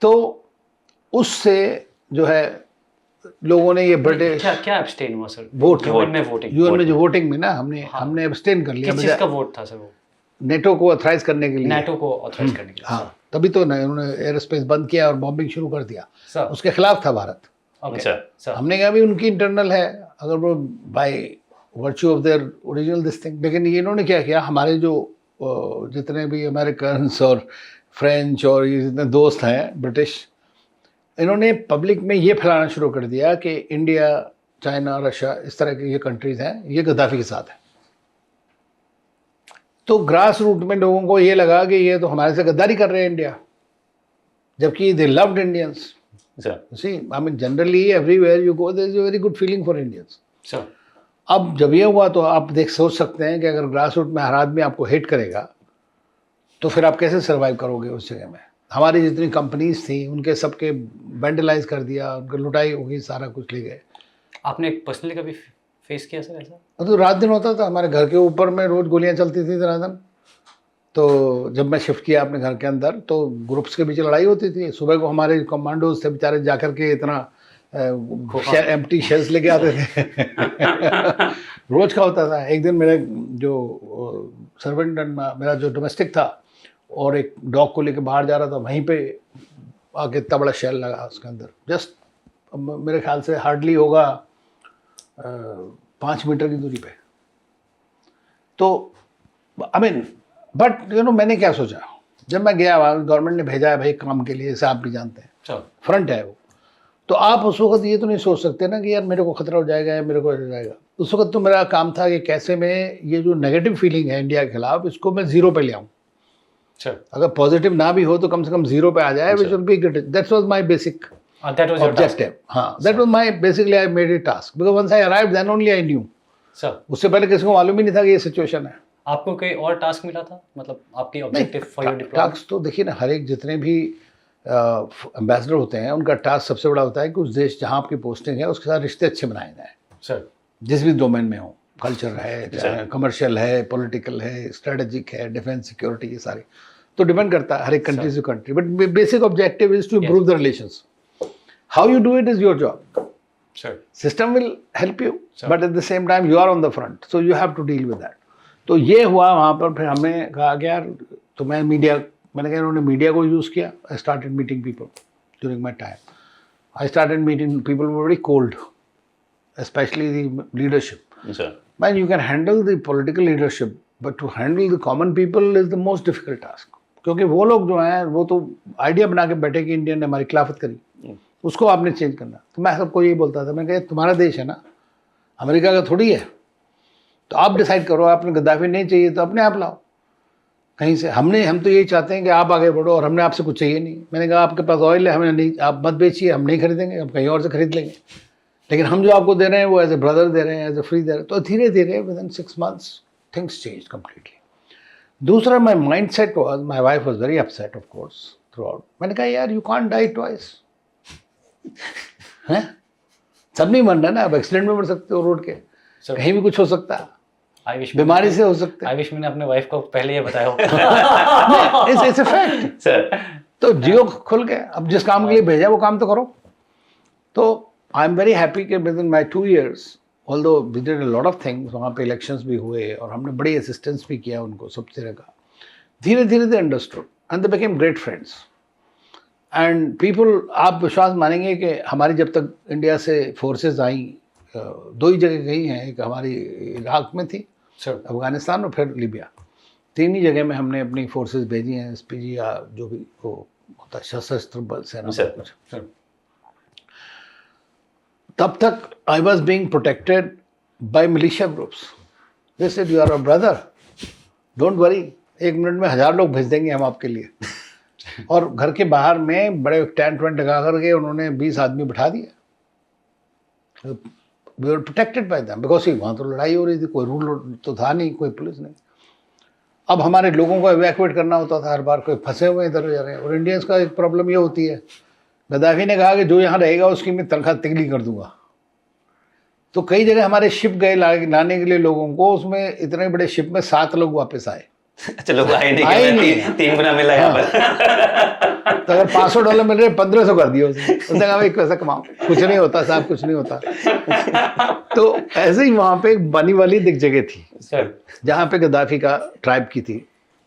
[SPEAKER 2] तो उससे जो है लोगों ने ये ब्रिटिश
[SPEAKER 3] क्या एब्सटेन हुआ सर?
[SPEAKER 2] वोट
[SPEAKER 3] यूएन में वोटिंग,
[SPEAKER 2] यूएन में जो वोटिंग में ना हमने एब्सटेन कर लिया।
[SPEAKER 3] किस चीज़ का वोट था सर वो?
[SPEAKER 2] नेटो को ऑथराइज करने के लिए,
[SPEAKER 3] नेटो को ऑथराइज करने के लिए।
[SPEAKER 2] हाँ, तभी तो उन्होंने एयर स्पेस बंद किया और बॉम्बिंग शुरू कर दिया।
[SPEAKER 3] सर
[SPEAKER 2] उसके खिलाफ था भारत।
[SPEAKER 3] ओके
[SPEAKER 1] सर,
[SPEAKER 2] हमने कहा भी उनकी इंटरनल है, अगर वो by virtue of their original this thing. लेकिन ये इन्होंने क्या किया, हमारे जो जितने भी अमेरिकन और फ्रेंच और ये जितने दोस्त हैं ब्रिटिश, इन्होंने पब्लिक में ये फैलाना शुरू कर दिया कि इंडिया, चाइना, रशिया, इस तरह के ये कंट्रीज हैं, ये गद्दाफी के साथ है। तो ग्रास रूट में लोगों को ये लगा कि ये तो हमारे से गद्दारी कर रहे हैं इंडिया, जबकि they loved Indians.
[SPEAKER 1] Sir,
[SPEAKER 2] see, I mean generally everywhere you go there is a very good feeling for Indians.
[SPEAKER 3] Sir
[SPEAKER 2] अब जब ये हुआ तो आप सोच सकते हैं कि अगर ग्रास रूट में हर आदमी आपको हेट करेगा तो फिर आप कैसे सर्वाइव करोगे उस जगह में। हमारी जितनी कंपनीज थी उनके सबके वेंडलाइज कर दिया, उनकी लुटाई होगी, सारा कुछ ले गए।
[SPEAKER 3] आपने पर्सनली कभी फेस किया सर ऐसा?
[SPEAKER 2] तो रात दिन होता था, हमारे घर के ऊपर में रोज गोलियां चलती थी रात दिन। तो जब मैं शिफ्ट किया अपने घर के अंदर तो ग्रुप्स के बीच लड़ाई होती थी। सुबह को हमारे कमांडोज थे बेचारे जाकर के इतना एम्प्टी शेल्स लेके आते थे। रोज का होता था। एक दिन मेरे जो सर्वेंट, मेरा जो डोमेस्टिक था, और एक डॉग को लेके बाहर जा रहा था, वहीं पे आके इतना बड़ा शेल लगा उसके अंदर। जस्ट मेरे ख्याल से हार्डली होगा 5 मीटर की दूरी पे। तो आई मीन बट मैंने क्या सोचा, जब मैं गया वहाँ गवर्नमेंट ने भेजा है भाई काम के लिए, जैसे आप भी जानते हैं फ्रंट है वो, तो आप उस वक्त ये तो नहीं सोच सकते ना कि यार मेरे को खतरा हो जाएगा या मेरे को हो जाएगा। उस वक्त तो मेरा काम था कि कैसे मैं ये जो नेगेटिव फीलिंग है इंडिया के खिलाफ, इसको मैं जीरो पे ले आऊँ। अगर पॉजिटिव ना भी हो तो कम से कम जीरो पे आ जाए, which will be good. That was my basic objective. हाँ, that was my basically I made it task, because once I arrived then only I knew. उससे पहले किसी को मालूम ही नहीं था कि ये सिचुएशन है।
[SPEAKER 3] आपको कोई और टास्क मिला था, मतलब आपकी objective for your deployment?
[SPEAKER 2] Task तो देखिए ना, हर एक जितने भी एम्बेसडर होते हैं उनका टास्क सबसे बड़ा होता है कि उस देश जहाँ आपकी पोस्टिंग है उसके साथ रिश्ते अच्छे बनाए जाएं
[SPEAKER 3] सर,
[SPEAKER 2] जिस भी डोमेन में हो। कल्चर है, चाहे कमर्शियल है, पॉलिटिकल है, स्ट्रेटेजिक है, डिफेंस सिक्योरिटी, ये सारे तो डिपेंड करता है हर एक कंट्री से country. But basic objective is to improve the relations. How you do it is your job. System will help you, but at the same time you are on the front, so you have to deal with that. तो ये हुआ वहाँ पर। फिर हमने कहा कि यार, तो मैंने कहा इन्होंने मीडिया को यूज़ किया। I started meeting people during my time. I started meeting people were very cold, specially the leadership. Man, you can handle the political leadership, but to handle the common people is the most difficult task. क्योंकि वो लोग जो हैं वो तो idea बना के बैठे कि इंडिया ने हमारी खिलाफत करी, उसको आपने चेंज करना। तो मैं सबको यही बोलता था, मैं कहा तुम्हारा देश है ना, अमेरिका का थोड़ी है, तो आप डिसाइड करो। आपने गद्दाफी नहीं चाहिए तो अपने आप लाओ कहीं से। हम तो यही चाहते हैं कि आप आगे बढ़ो, और हमने आपसे कुछ चाहिए नहीं। मैंने कहा आपके पास ऑयल है, हमें नहीं, आप मत बेचिए, हम नहीं खरीदेंगे, हम कहीं और से खरीद लेंगे, लेकिन हम जो आपको दे रहे हैं वो एज ए ब्रदर दे रहे हैं, एज ए फ्री दे रहे हैं। तो धीरे धीरे within 6 months things change completely. दूसरा, my mind set was, my wife was very upset of course throughout. मैंने कहा यार, यू कांट डाई ट्वाइस हैं, सब नहीं मर रहा ना। अब एक्सीडेंट में मर सकते हो रोड के, कहीं भी कुछ हो सकता है, बीमारी से हो सकते हैं।
[SPEAKER 3] आई विश मैंने अपने वाइफ को पहले ये बताया हो।
[SPEAKER 2] It's a fact. तो जियो खुल के, अब जिस काम के लिए भेजा वो काम तो करो। तो आई एम वेरी हैप्पी कि within my 2 years, although we did a lot of things, वहाँ पे इलेक्शंस भी हुए और हमने बड़ी असिस्टेंस भी किया उनको सब तरह का। धीरे धीरे they understood and they became great friends and people. आप विश्वास मानेंगे कि हमारी जब तक इंडिया से फोर्सेज आई, 2 ही जगह गई हैं, एक हमारी इराक में थी, अफगानिस्तान, और फिर लीबिया। 3 ही जगह में हमने अपनी फोर्सेज भेजी हैं, एसपीजी या जो भी वो होता है, सशस्त्र बल सेना कुछ। तब तक I was being protected by militia groups. They said you are a brother, don't worry, 1 minute में 1000 लोग भेज देंगे हम आपके लिए। और घर के बाहर में बड़े टेंट वेंट लगा करके उन्होंने 20 आदमी बिठा दिया। We were protected by them because वहाँ तो लड़ाई हो रही थी, कोई रूल तो था नहीं, कोई पुलिस नहीं। अब हमारे लोगों को एवैक्यूएट करना होता था हर बार, कोई फंसे हुए इधर जा रहे हैं। और इंडियंस का एक प्रॉब्लम ये होती है, गद्दाफी ने कहा कि जो यहाँ रहेगा उसकी मैं तनख्वाह तिगली कर दूंगा। तो कई जगह हमारे शिप गए लाने के लिए लोगों को, उसमें इतने बड़े शिप में 7 लोग वापस आए।
[SPEAKER 1] चलो आए नहीं, 3 गुना मिला यहाँ पर।
[SPEAKER 2] तो अगर $500 मिल रहे, 1500 कर दिया उसने कहा भाई कैसे कमाओ, कुछ नहीं होता साहब, कुछ नहीं होता। तो ऐसे ही वहाँ पे एक बनी वाली एक जगह थी जहाँ पे गद्दाफी का ट्राइब की थी।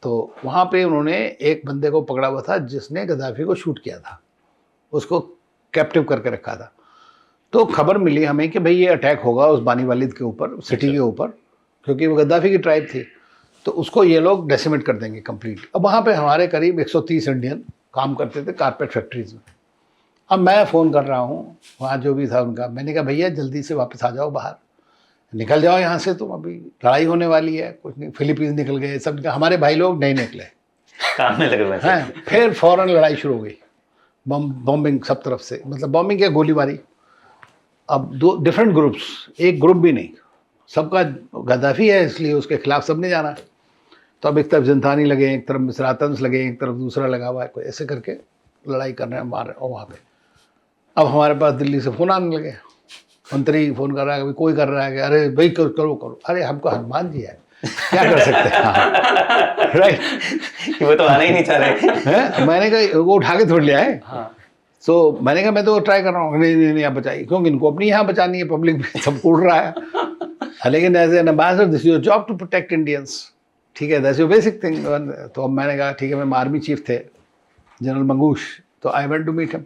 [SPEAKER 2] तो वहाँ पे उन्होंने एक बंदे को पकड़ा हुआ था जिसने गद्दाफी को शूट किया था, उसको कैप्टिव करके रखा था। तो खबर मिली हमें कि भाई ये अटैक होगा उस बानी वालिद के ऊपर, सिटी के ऊपर, क्योंकि वो गद्दाफी की ट्राइब थी, तो उसको ये लोग डेसिमेट कर देंगे कंप्लीट। अब वहाँ पे हमारे करीब 130 इंडियन काम करते थे कारपेट फैक्ट्रीज में। अब मैं फ़ोन कर रहा हूँ वहाँ जो भी था उनका, मैंने कहा भैया जल्दी से वापस आ जाओ, बाहर निकल जाओ यहाँ से, तुम अभी लड़ाई होने वाली है। कुछ नहीं, फिलीपींस निकल गए सब, हमारे भाई लोग नहीं निकले,
[SPEAKER 1] काम में लगे हुए
[SPEAKER 2] हैं। फिर फ़ौरन लड़ाई शुरू हो गई, बॉम्बिंग सब तरफ से, मतलब बॉम्बिंग क्या, गोलीबारी। अब 2 डिफरेंट ग्रुप्स, एक ग्रुप भी नहीं, सबका गद्दाफी है इसलिए उसके खिलाफ सब ने जाना। तो अब एक तरफ ज़िंदानी लगे, एक तरफ मिसरातंस लगे, एक तरफ दूसरा लगा हुआ है, कोई ऐसे करके लड़ाई कर रहे हैं, मार रहे हैं वहाँ पे। अब हमारे पास दिल्ली से फ़ोन आने लगे, मंत्री फ़ोन कर रहा है, कोई कर रहा है कि अरे भाई करो करो। अरे हमको हनुमान जी है, क्या कर सकते हैं। राइट,
[SPEAKER 1] वो तो आना ही नहीं चाह रहे।
[SPEAKER 2] मैंने कहा वो उठा के थोड़ लिया है। सो मैंने कहा मैं तो ट्राई कर रहा हूँ, नहीं आप बचाइए, क्योंकि इनको अपनी यहाँ बचानी है, पब्लिक भी सब उड़ रहा है। लेकिन as an ambassador this is your job to protect Indians, ठीक है, दैट्स योर बेसिक थिंग। तो अब मैंने कहा ठीक है, मैं आर्मी चीफ थे जनरल मंगूश, तो I went to meet him.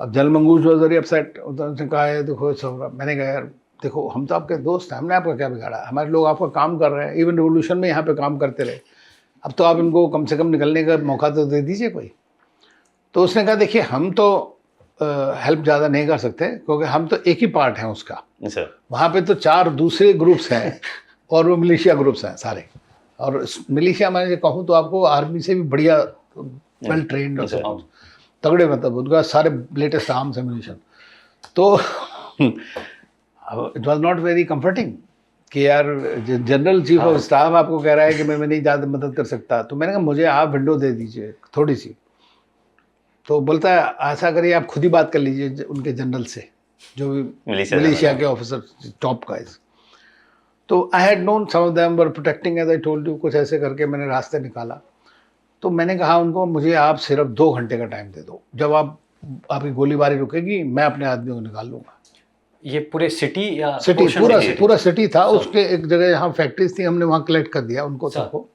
[SPEAKER 2] अब general Mangoush was very upset, उसने कहा है देखो सब। मैंने कहा यार देखो हम तो आपके दोस्त हैं, हमने आपका क्या बिगाड़ा, हमारे लोग आपका काम कर रहे हैं, इवन रिवोल्यूशन में यहाँ पे काम करते रहे, अब तो आप इनको कम से कम निकलने का मौका तो दे दीजिए कोई। तो उसने कहा देखिए हम तो हेल्प ज़्यादा नहीं कर सकते क्योंकि हम तो एक ही पार्ट हैं उसका,
[SPEAKER 1] सर
[SPEAKER 2] वहाँ पे तो 4 दूसरे ग्रुप्स हैं और वो मिलिशिया ग्रुप्स हैं सारे, और मिलिशिया मैं कहूँ तो आपको आर्मी से भी बढ़िया वेल ट्रेंड और तगड़े, मतलब उनका सारे लेटेस्ट आर्म्स एम्यूनिशन। तो it was not very comforting कि यार जनरल चीफ ऑफ स्टाफ आपको कह रहा है कि मैं नहीं ज़्यादा मदद कर सकता। तो मैंने कहा मुझे आप विंडो दे दीजिए थोड़ी सी। तो बोलता है ऐसा करिए आप खुद ही बात कर लीजिए उनके जनरल से, जो भी मिलिशिया के ऑफिसर टॉप गाइज। तो I had known some of them were protecting as I told you, कुछ ऐसे करके मैंने रास्ते निकाला। तो मैंने कहा उनको मुझे आप सिर्फ 2 घंटे का टाइम दे दो, जब आपकी गोलीबारी रुकेगी मैं अपने आदमियों को निकाल लूँगा।
[SPEAKER 3] ये पूरे सिटी या
[SPEAKER 2] सिटी
[SPEAKER 3] portion
[SPEAKER 2] पूरा सिटी था, उसके एक जगह जहाँ फैक्ट्रीज थी हमने वहाँ कलेक्ट कर दिया उनको सबको।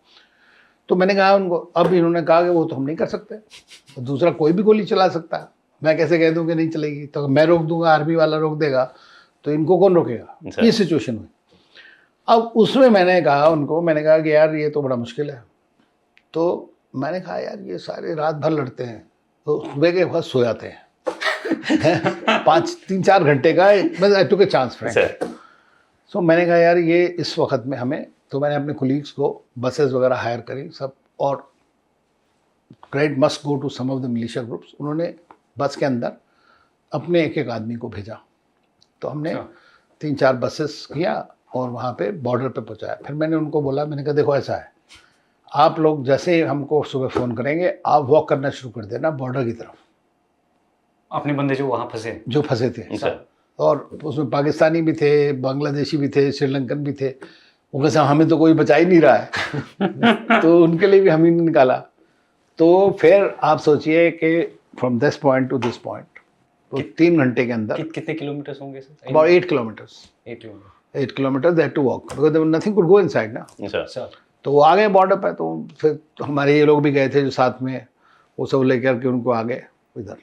[SPEAKER 2] तो मैंने कहा उनको, अब इन्होंने कहा कि वो तो हम नहीं कर सकते, तो दूसरा कोई भी गोली चला सकता है, मैं कैसे कह दूँ कि नहीं चलेगी, तो मैं रोक दूंगा, आर्मी वाला रोक देगा, तो इनको कौन रोकेगा, ये सिचुएशन हुई। अब उसमें मैंने कहा उनको, मैंने कहा कि यार ये तो बड़ा मुश्किल है। तो मैंने कहा यार ये सारे रात भर लड़ते हैं तो सुबह के बाद सो जाते हैं 3-4 घंटे का, मैं आई टुक ए चांस फ्रेंड। सो मैंने कहा यार ये इस वक्त में हमें, तो मैंने अपने कोलीग्स को बसेस वगैरह हायर करी सब, और credit must go to some of the militia groups. उन्होंने बस के अंदर अपने एक आदमी को भेजा, तो हमने 3-4 बसेस किया और वहाँ पे बॉर्डर पे पहुँचाया। फिर मैंने उनको बोला, मैंने कहा देखो ऐसा है, आप लोग जैसे हमको सुबह फ़ोन करेंगे आप वॉक करना शुरू कर देना बॉर्डर की तरफ,
[SPEAKER 3] अपने बंदे जो वहाँ फंसे
[SPEAKER 2] थे, और उसमें पाकिस्तानी भी थे, बांग्लादेशी भी थे, श्रीलंकन भी थे। वो कहते हमें तो कोई बचा ही नहीं रहा है तो उनके लिए भी हम ही निकाला। तो फिर आप सोचिए कि from this point to this point, तो 3 घंटे के अंदर
[SPEAKER 3] कितने किलोमीटर होंगे sir?
[SPEAKER 2] About 8 kilometres
[SPEAKER 3] 8
[SPEAKER 2] kilometre they had to walk because nothing could go inside ना।
[SPEAKER 3] सर
[SPEAKER 2] तो वो आ गए बॉर्डर पे, तो फिर हमारे ये लोग भी गए थे जो साथ में, वो सब लेकर के उनको आ गए इधर।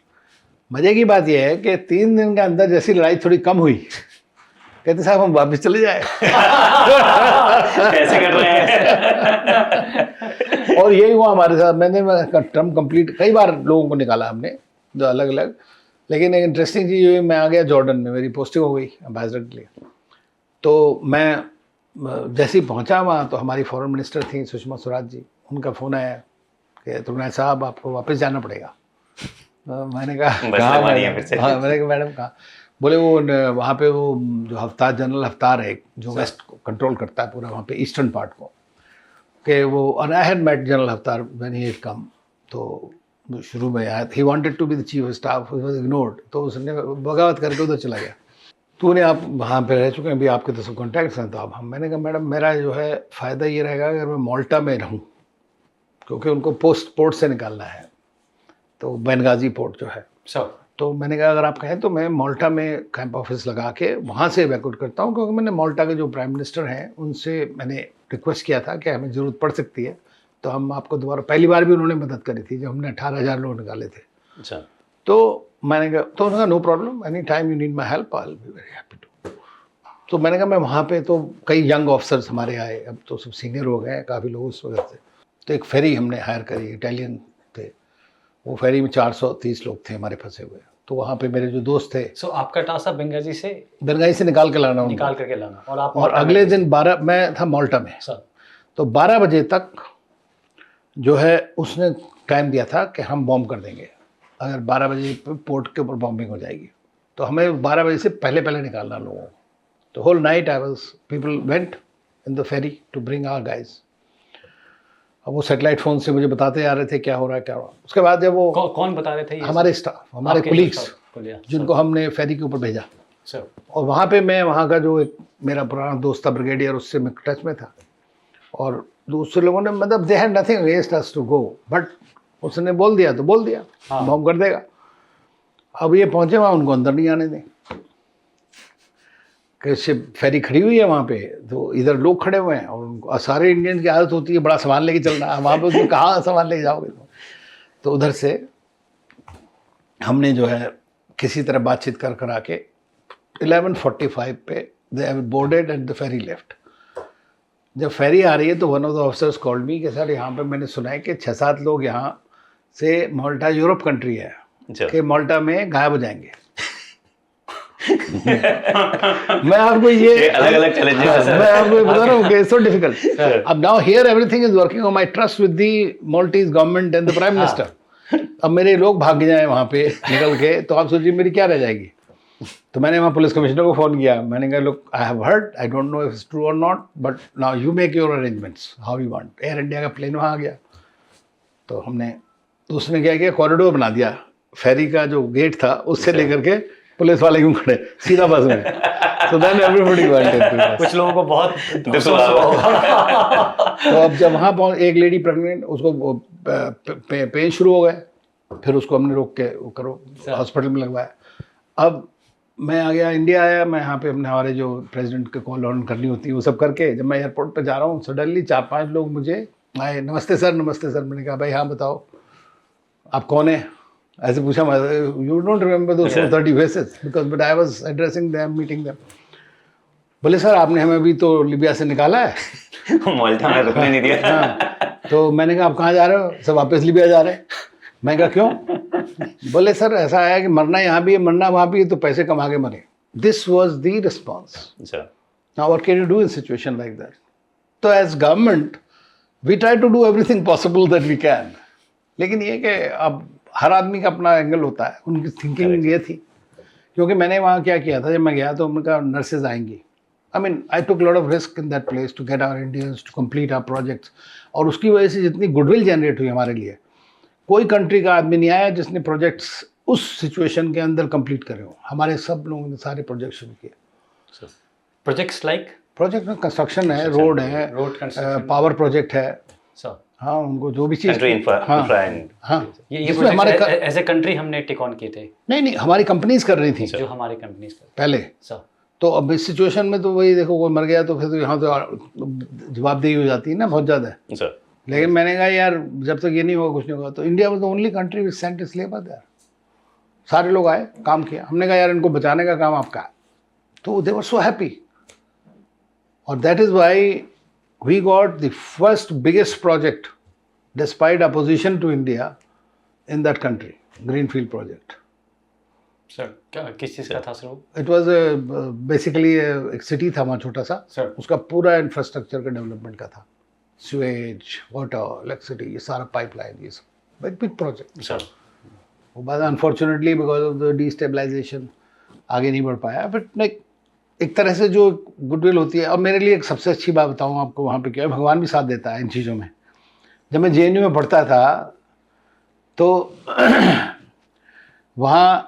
[SPEAKER 2] मज़े की बात यह है कि 3 दिन के अंदर जैसी लड़ाई थोड़ी कम हुई, कहते साहब हम वापस चले जाए
[SPEAKER 1] ऐसे कर रहे हैं
[SPEAKER 2] और यही हुआ हमारे साथ। मैंने टर्म कंप्लीट कई बार लोगों को निकाला हमने जो अलग अलग, लेकिन एक इंटरेस्टिंग चीज़ हुई, मैं आ गया जॉर्डन में, मेरी पोस्टिंग हो गई एम्बेसडर के लिए। तो मैं जैसे ही पहुंचा वहाँ, तो हमारी फॉरेन मिनिस्टर थी सुषमा स्वराज जी, उनका फ़ोन आया कि तुमने साहब आपको वापस जाना पड़ेगा। मैंने कहा
[SPEAKER 1] हाँ
[SPEAKER 2] मैंने कहा मैडम कहाँ? बोले वो वहाँ पे वो जो हफ्तार, जनरल हफ्तार है जो वेस्ट को कंट्रोल करता है पूरा वहाँ पे ईस्टर्न पार्ट को, कि वो, और I had met general Haftar when he had come. तो शुरू में आया, he wanted to be the chief of staff, he was ignored, तो उसने बगावत करके उधर चला गया। तूने आप वहाँ पे रह चुके हैं, अभी आपके तो सब कॉन्टैक्ट्स हैं, तो आप हम, मैंने कहा मैडम मेरा जो है फ़ायदा ये रहेगा अगर मैं माल्टा में रहूँ, क्योंकि उनको पोर्ट से निकालना है, तो बेनगाजी पोर्ट जो है। तो मैंने कहा अगर आप कहें तो मैं माल्टा में कैंप ऑफिस लगा के वहाँ से इवैक्यूएट करता हूँ, क्योंकि मैंने माल्टा के जो प्राइम मिनिस्टर हैं उनसे मैंने रिक्वेस्ट किया था कि हमें ज़रूरत पड़ सकती है, तो हम आपको दोबारा, पहली बार भी उन्होंने मदद करी थी जब हमने 18,000 लोग निकाले थे।
[SPEAKER 1] अच्छा।
[SPEAKER 2] तो मैंने कहा, तो उन्होंने कहा no problem, any time you need my help I will be very happy to. तो मैंने कहा मैं वहाँ पे, तो कई यंग ऑफिसर्स हमारे आए, अब तो सब सीनियर हो गए हैं काफ़ी लोग उस वक्त से। तो एक फेरी हमने हायर करी, इटालियन थे, वो फेरी में 430 लोग थे हमारे फंसे हुए। तो वहाँ पे मेरे जो दोस्त थे,
[SPEAKER 3] सो आपका टास्क था बेंगाजी से
[SPEAKER 2] निकाल के लाना,
[SPEAKER 3] निकाल करके लाना, और आप
[SPEAKER 2] और अगले दिन 12, मैं था माल्टा में
[SPEAKER 3] सर,
[SPEAKER 2] तो 12 बजे तक जो है उसने टाइम दिया था कि हम बॉम्ब कर देंगे, अगर 12 बजे पोर्ट के ऊपर बॉम्बिंग हो जाएगी तो हमें 12 बजे से पहले पहले निकालना लोगों को। तो whole night I was, people went in the ferry to bring our guys. अब वो सेटेलाइट फ़ोन से मुझे बताते आ रहे थे क्या हो रहा है क्या हो रहा है। उसके बाद जब वो
[SPEAKER 3] कौन बता रहे थे ये?
[SPEAKER 2] हमारे स्टाफ, हमारे कोलीग्स, जिनको हमने फेरी के ऊपर भेजा। और वहाँ पे मैं, वहाँ का जो एक मेरा पुराना दोस्त था ब्रिगेडियर, उससे मैं टच में था, और दूसरे लोगों ने, मतलब they had nothing against us to go, but उसने बोल दिया तो बोल दिया, बॉम्ब कर देगा। अब ये पहुँचे वहाँ, उनको अंदर नहीं आने दें, कैसे फेरी खड़ी हुई है वहाँ पे, तो इधर लोग खड़े हुए हैं, और उनको, सारे इंडियन की आदत होती है बड़ा सामान लेके चलना, वहाँ पे उसको कहाँ सामान लेके जाओगे। तो उधर से हमने जो है किसी तरह बातचीत कर आके 11:45 पे they have boarded and the ferry left. जब फेरी आ रही है तो one of the officers called me कि सर यहाँ पे मैंने सुना है कि 6-7 लोग यहाँ से माल्टा यूरोप कंट्री है कि माल्टा में गायब हो जाएंगे. मैं आपको ये
[SPEAKER 1] अलग अलग चैलेंजेस है.
[SPEAKER 2] मैं आपको बता रहा हूँ कि इट्स सो डिफिकल्ट. अब now here everything is working on my trust with the Maltese government and the prime minister. अब मेरे लोग भाग जाए वहाँ पे निकल के तो आप सोचिए मेरी क्या रह जाएगी. तो मैंने वहाँ पुलिस कमिश्नर को फ़ोन किया. मैंने कहा look I have heard, I don't know if it's true और not, but now you make your arrangements how you want. Air India का प्लेन वहाँ आ गया. तो हमने तो उसने क्या किया, कॉरिडोर बना दिया. फेरी का जो गेट था उससे लेकर के पुलिस वाले क्यों खड़े सीधा बस में. तो देन एवरीबॉडी वांटेड.
[SPEAKER 3] कुछ लोगों को बहुत
[SPEAKER 1] दुख हुआ.
[SPEAKER 2] तो अब जब वहाँ पहुँच एक लेडी प्रेग्नेंट, उसको पेन शुरू हो गए. फिर उसको हमने रोक के वो करो हॉस्पिटल में लगवाया. अब मैं आ गया, इंडिया आया. मैं यहाँ पे अपने हमारे जो प्रेसिडेंट के कॉल ऑन करनी होती है वो सब करके जब मैं एयरपोर्ट पे जा रहा हूँ सडनली 4-5 लोग मुझे आए. नमस्ते सर, नमस्ते सर. मैंने कहा भाई हाँ बताओ आप कौन है, ऐसे पूछा. You don't remember those 30 faces because but I was addressing them, meeting them. बोले सर आपने हमें अभी तो लीबिया से निकाला है.
[SPEAKER 1] माल्टा में रुकने नहीं दिया.
[SPEAKER 2] हाँ. तो मैंने कहा आप कहाँ जा रहे हो. सब वापस लीबिया जा रहे हैं. मैं कहा क्यों. बोले सर ऐसा आया कि मरना यहाँ भी है मरना वहाँ भी है तो पैसे कमा के मरे. This was the response. Now what can you do in situation like that. तो as government we try to do everything possible that we can. लेकिन ये कि अब हर आदमी का अपना एंगल होता है. उनकी थिंकिंग ये थी क्योंकि मैंने वहाँ क्या किया था जब मैं गया तो उनका नर्सेज आएंगी. I mean I took lot of risk in that place to get our Indians to complete our projects. और उसकी वजह से जितनी गुडविल जनरेट हुई हमारे लिए, कोई कंट्री का आदमी नहीं आया जिसने प्रोजेक्ट्स उस सिचुएशन के अंदर कंप्लीट करे हो. हमारे सब लोगों ने सारे प्रोजेक्ट शुरू किए.
[SPEAKER 3] प्रोजेक्ट्स लाइक
[SPEAKER 2] प्रोजेक्ट में कंस्ट्रक्शन है, रोड है,
[SPEAKER 3] रोड कंस्ट्रक्शन,
[SPEAKER 2] पावर प्रोजेक्ट है.
[SPEAKER 3] सर
[SPEAKER 2] हाँ उनको जो भी चीज़
[SPEAKER 1] हाँ
[SPEAKER 3] ये हमारे एज ए कंट्री हमने टेक ऑन किए थे.
[SPEAKER 2] नहीं हमारी कंपनीज कर रही थी
[SPEAKER 3] जो हमारी कंपनीज
[SPEAKER 2] पहले.
[SPEAKER 3] सर
[SPEAKER 2] तो अब इस सिचुएशन में तो वही देखो कोई मर गया तो फिर तो यहाँ तो जवाबदेही हो जाती है ना बहुत ज़्यादा. लेकिन मैंने कहा यार जब तक ये नहीं होगा कुछ नहीं होगा. तो India was the only country which sent its labour there. सारे लोग आए, काम किया. हमने कहा यार इनको बचाने का काम आपका है. तो दे वर सो हैप्पी. और that is why we got the first biggest project despite opposition to India in that country, greenfield project.
[SPEAKER 3] Sir क्या किस चीज़ का था सर वो?
[SPEAKER 2] इट वाज बेसिकली एक सिटी था वहाँ छोटा सा.
[SPEAKER 3] सर
[SPEAKER 2] उसका पूरा इंफ्रास्ट्रक्चर का डेवलपमेंट का था. स्वेज, वाटर, इलेक्ट्रिसिटी, ये सारा पाइपलाइन, ये सब बिग प्रोजेक्ट.
[SPEAKER 3] सर
[SPEAKER 2] वो बाद unfortunately because of the destabilisation आगे नहीं बढ़ पाया. बट लाइक एक तरह से जो गुडविल होती है. और मेरे लिए एक सबसे अच्छी बात बताऊँ आपको वहाँ पे क्या है, भगवान भी साथ देता है इन चीज़ों में. जब मैं JNU में पढ़ता था तो वहाँ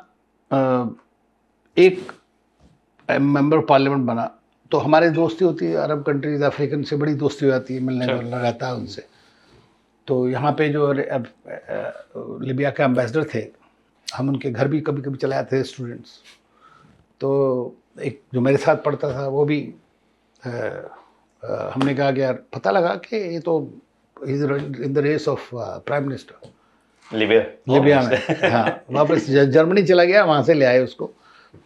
[SPEAKER 2] एक मेंबर पार्लियामेंट बना. तो हमारी दोस्ती होती है अरब कंट्रीज, अफ्रीकन से बड़ी दोस्ती हो जाती है, मिलने जुलना रहता है उनसे. तो यहाँ पे जो लीबिया के एम्बेसडर थे, हम उनके घर भी कभी कभी चले आते थे स्टूडेंट्स. तो एक जो मेरे साथ पढ़ता था वो भी हमने कहा कि यार पता लगा कि ये तो in the race of prime minister Libya में. हाँ वापस जर्मनी चला गया, वहाँ से ले आए उसको.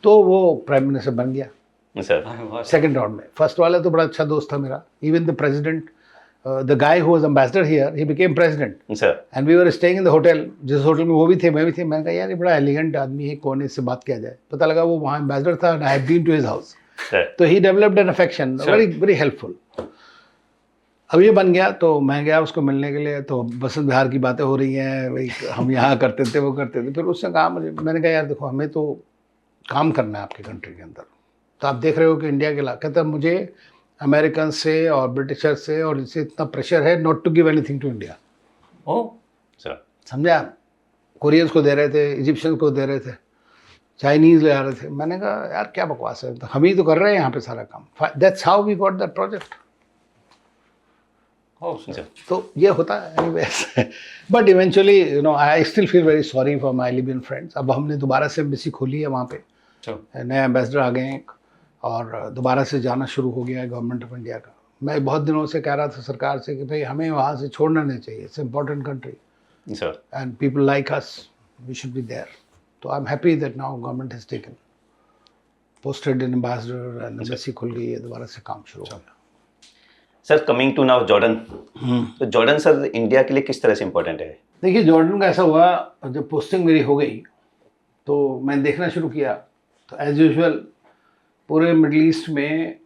[SPEAKER 2] तो वो प्राइम मिनिस्टर बन गया सेकंड राउंड में. फर्स्ट वाला तो बड़ा अच्छा दोस्त था मेरा. Even the president, the guy who was ambassador here, he became president. And we were staying in the hotel. जिस होटल में वो भी थे मैं भी थे. मैंने कहा यार ये बड़ा एलिगेंट आदमी है, कौन इससे बात किया जाए. पता लगा वो वहाँ एम्बेसडर था. I have been to his house. तो he developed an affection, very very helpful. अब ये बन गया तो मैं गया उसको मिलने के लिए. तो बसंत विहार की बातें हो रही हैं, भाई हम यहाँ करते थे वो करते थे. फिर उसने कहा मुझे, मैंने कहा यार देखो हमें तो काम करना है आपके कंट्री के अंदर. तो आप देख रहे हो कि इंडिया के इलाके तक मुझे अमेरिकन से और ब्रिटिशर से और इससे इतना प्रेशर है not to give anything to India.
[SPEAKER 3] ओह
[SPEAKER 2] समझा. कोरियंस को दे रहे थे, इजिप्शियंस को दे रहे थे, चाइनीज़ ले आ रहे थे. मैंने कहा यार क्या बकवास है, तो हम ही तो कर रहे हैं यहाँ पे सारा काम. That's how we got that project. तो ये होता है anyways. But eventually you know I still feel very sorry for my Libyan friends. अब हमने दोबारा से एम्बेसी खोली है वहाँ पे. नए एम्बेसडर आ गए हैं और दोबारा से जाना शुरू हो गया है गवर्नमेंट ऑफ इंडिया का. मैं बहुत दिनों से कह रहा था सरकार से कि भाई हमें वहाँ से छोड़ना नहीं चाहिए. It's important country and people like us, we should be there. तो I am happy that now government has taken. Posted in ambassador, embassy खुल गई है, दोबारा से काम शुरू हो गया।
[SPEAKER 1] Sir coming to now Jordan, तो जॉर्डन सर इंडिया के लिए किस तरह से इम्पोर्टेंट है?
[SPEAKER 2] देखिए जॉर्डन का ऐसा हुआ, जब पोस्टिंग मेरी हो गई तो मैंने देखना शुरू किया, तो एज यूजुअल पूरे मिडल ईस्ट में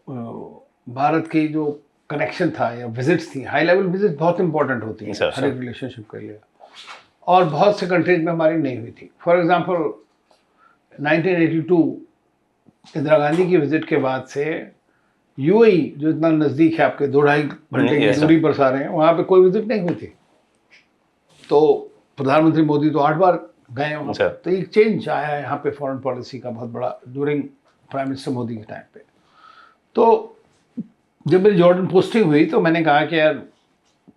[SPEAKER 2] भारत की जो कनेक्शन था या विजिट्स थी, हाई लेवल विजिट बहुत इंपॉर्टेंट होती है हर एक रिलेशनशिप के लिए, और बहुत से कंट्रीज में हमारी नहीं हुई थी। फॉर एग्जांपल 1982 इंदिरा गांधी की विजिट के बाद से यूएई जो इतना नज़दीक है, आपके 2-2.5 घंटे की दूरी पर सारे हैं, वहाँ पे कोई विजिट नहीं हुई थी। तो प्रधानमंत्री मोदी तो 8 बार गए हैं वहाँ, तो एक चेंज आया है यहाँ पे फॉरेन पॉलिसी का बहुत बड़ा ड्यूरिंग प्राइम मिनिस्टर मोदी के टाइम पे। तो जब मेरी जॉर्डन पोस्टिंग हुई तो मैंने कहा कि यार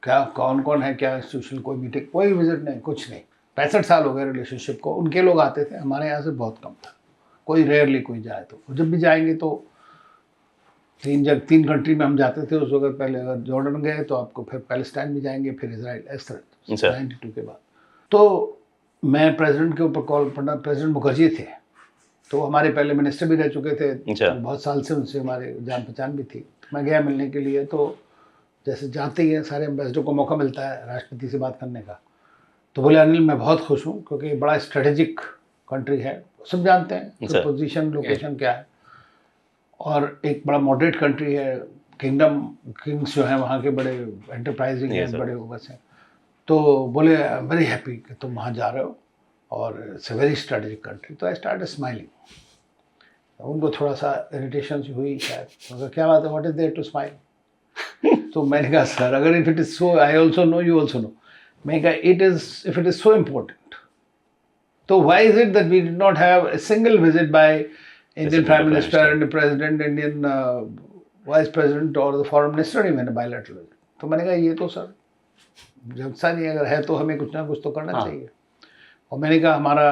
[SPEAKER 2] क्या कौन कौन है, क्या इंस्टीट्यूशन, कोई मीटिंग, कोई विजिट नहीं, कुछ नहीं। 65 साल हो गए रिलेशनशिप को, उनके लोग आते थे, हमारे यहाँ से बहुत कम था, कोई रेयरली कोई जाए तो, जब भी जाएंगे तो 3 कंट्री में हम जाते थे उस वक्त। पहले अगर जॉर्डन गए तो आपको फिर पैलेस्टाइन भी जाएंगे, फिर इजराइल, इस तरह 92 के बाद। तो मैं प्रेसिडेंट के ऊपर कॉल पढ़ना, प्रेसिडेंट मुखर्जी थे, तो हमारे पहले मिनिस्टर भी रह चुके थे, बहुत साल से उनसे हमारे जान पहचान भी थी। तो मैं गया मिलने के लिए, तो जैसे जानते ही हैं सारे एम्बेसडर को मौका मिलता है राष्ट्रपति से बात करने का, तो बोले अनिल मैं बहुत खुश हूँ क्योंकि बड़ा स्ट्रेटेजिक कंट्री है, सब जानते हैं तो पोजीशन लोकेशन क्या है, और एक बड़ा मॉडरेट कंट्री है, किंग्स जो हैं वहाँ के बड़े एंटरप्राइजिंग हैं, बड़े बस हैं। तो बोले वेरी हैप्पी कि तुम वहाँ जा रहे हो और it's a very strategic country. तो आई स्टार्ट स्माइलिंग। उनको थोड़ा सा इरिटेशन हुई शायद, उनका क्या बात है, what is there to smile. तो मैंने कहा सर अगर if it is so, I also know, you also know, मैंने कहा it is, if it is so important, तो why is it that we did not have a single visit by Indian Prime Minister and the President, Indian Vice President और the Foreign Minister even bilateral? तो मैंने कहा ये तो sir जब सा नहीं, अगर है तो हमें कुछ ना कुछ तो करना चाहिए। और मैंने कहा हमारा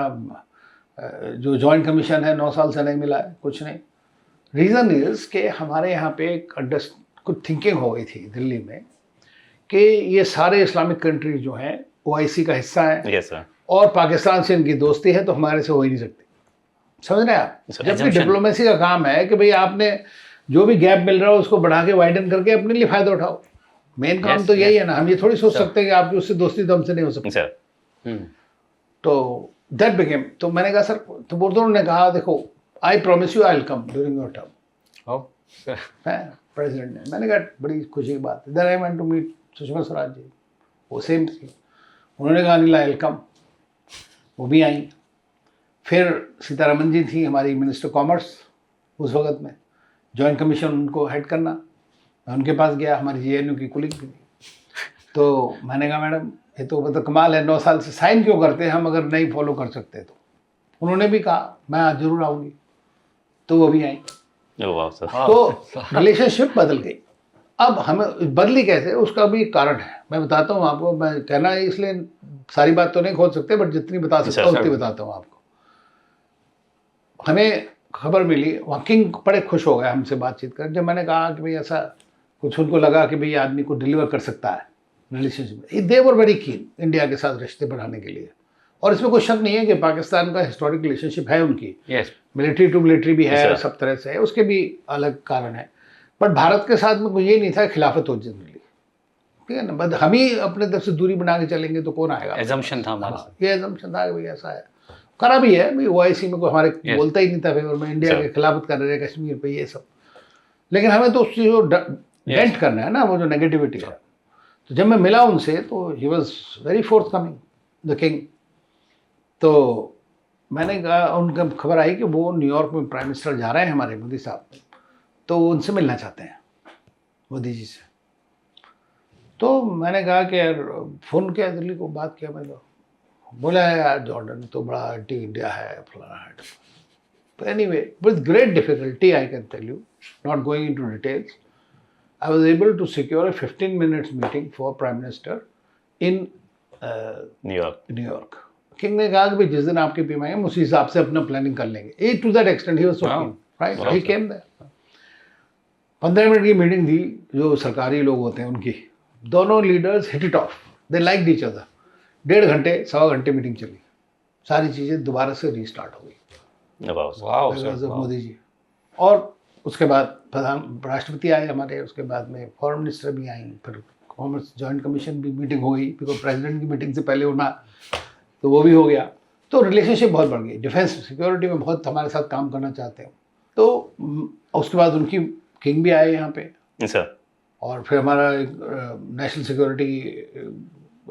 [SPEAKER 2] जो जॉइंट कमीशन है 9 साल से नहीं मिला है, कुछ नहीं। रीज़न इज़ कि हमारे यहाँ पे एक कुछ थिंकिंग हो गई थी दिल्ली में कि ये सारे इस्लामिक कंट्री जो हैं OIC का हिस्सा है, और पाकिस्तान से इनकी दोस्ती है, तो हमारे से हो ही नहीं सकती। समझ रहे हैं आप? जबकि डिप्लोमेसी का काम है कि भाई आपने जो भी गैप मिल रहा हो उसको बढ़ा के वाइडन करके अपने लिए फायदा उठाओ। मेन काम तो यही है ना, हम ये थोड़ी सोच सकते हैं कि आपकी उससे दोस्ती तो हमसे नहीं हो सकती। तो दैट बिकेम, तो मैंने कहा सर, तो बोर्डो ने कहा देखो I promise you I will come during your term, president ने। मैंने कहा बड़ी खुशी की बात है। Then I went to meet Sushma Swaraj ji, वो सेम थी, उन्होंने कहा अनिल आई विल कम, वो भी आई। फिर सीतारमन जी थी हमारी मिनिस्टर कॉमर्स उस वक्त में, जॉइंट कमीशन उनको हेड करना, मैं उनके पास गया, हमारी JNU की कुलीग भी थी। तो मैंने कहा मैडम ये तो मतलब कमाल है, 9 साल से साइन क्यों करते हैं हम अगर नहीं फॉलो कर सकते तो। उन्होंने भी कहा मैं आज जरूर आऊँगी, तो वो भी आई। तो रिलेशनशिप बदल गई। अब हमें बदली कैसे, उसका भी कारण है, मैं बताता हूँ आपको। मैं कहना है इसलिए सारी बात तो नहीं खोल सकते, बट जितनी बता सकता हूँ उतनी बताता हूँ आपको। हमें खबर मिली, वहाँ किंग बड़े खुश हो गए हमसे बातचीत कर, जब मैंने कहा कि भाई ऐसा कुछ, उनको लगा कि भाई आदमी को डिलीवर कर सकता है रिलेशनशिप में। दे वर वेरी कीन इंडिया के साथ रिश्ते बढ़ाने के लिए, और इसमें कोई शक नहीं है कि पाकिस्तान का हिस्टोरिक रिलेशनशिप है उनकी, मिलिट्री टू मिलिट्री भी है, सब तरह से है, उसके भी अलग कारण है। बट भारत के साथ में कोई ये नहीं था खिलाफत हो जनरली, ठीक है ना, बस हम ही अपने तरफ से दूरी बना के चलेंगे तो कौन आएगा।
[SPEAKER 3] एजम्पशन था हमारा,
[SPEAKER 2] ये एजम्पशन था कि भाई ऐसा है, करा भी है भाई। OIC में कोई हमारे बोलता ही नहीं था फेवर में, इंडिया के खिलाफत कर रहे हैं कश्मीर पे ये सब, लेकिन हमें तो उस चीज़ को डेंट करना है ना, वो जो नेगेटिविटी है। तो जब मैं मिला उनसे तो he was very fourth coming the king. तो मैंने कहा, उनका खबर आई कि वो न्यूयॉर्क में प्राइम मिनिस्टर जा रहे हैं हमारे मोदी साहब, तो उनसे मिलना चाहते हैं मोदी जी से। तो मैंने कहा कि यार फ़ोन किया दिल्ली को, बात किया, मैंने बोला यार जॉर्डन तो बड़ा एंटी इंडिया है, फलाना है। तो anyway with great difficulty I can tell you, not going into details, I was able to secure a 15 minutes meeting for prime minister in New York. King ने कहा कि भाई जिस दिन आपके पीएम आएंगे उसी हिसाब से अपना प्लानिंग कर लेंगे। To that extent he was so keen, right, he came there. 15 minute की मीटिंग थी, जो सरकारी लोग होते हैं उनकी। दोनों leaders hit it off, they liked each other. 1.5 घंटे 1.25 घंटे मीटिंग चली, सारी चीज़ें दोबारा से रीस्टार्ट हो गई मोदी जी। और उसके बाद राष्ट्रपति आए हमारे, उसके बाद में फॉरेन मिनिस्टर भी आई, फिर कॉमर्स जॉइंट कमीशन भी मीटिंग हो गई, बिकॉज प्रेसिडेंट की मीटिंग से पहले होना, तो वो भी हो गया। तो रिलेशनशिप बहुत बढ़ गई, डिफेंस सिक्योरिटी में बहुत हमारे साथ काम करना चाहते हैं। तो उसके बाद उनकी किंग भी आए यहाँ पे,
[SPEAKER 1] सर
[SPEAKER 2] और फिर हमारा नेशनल सिक्योरिटी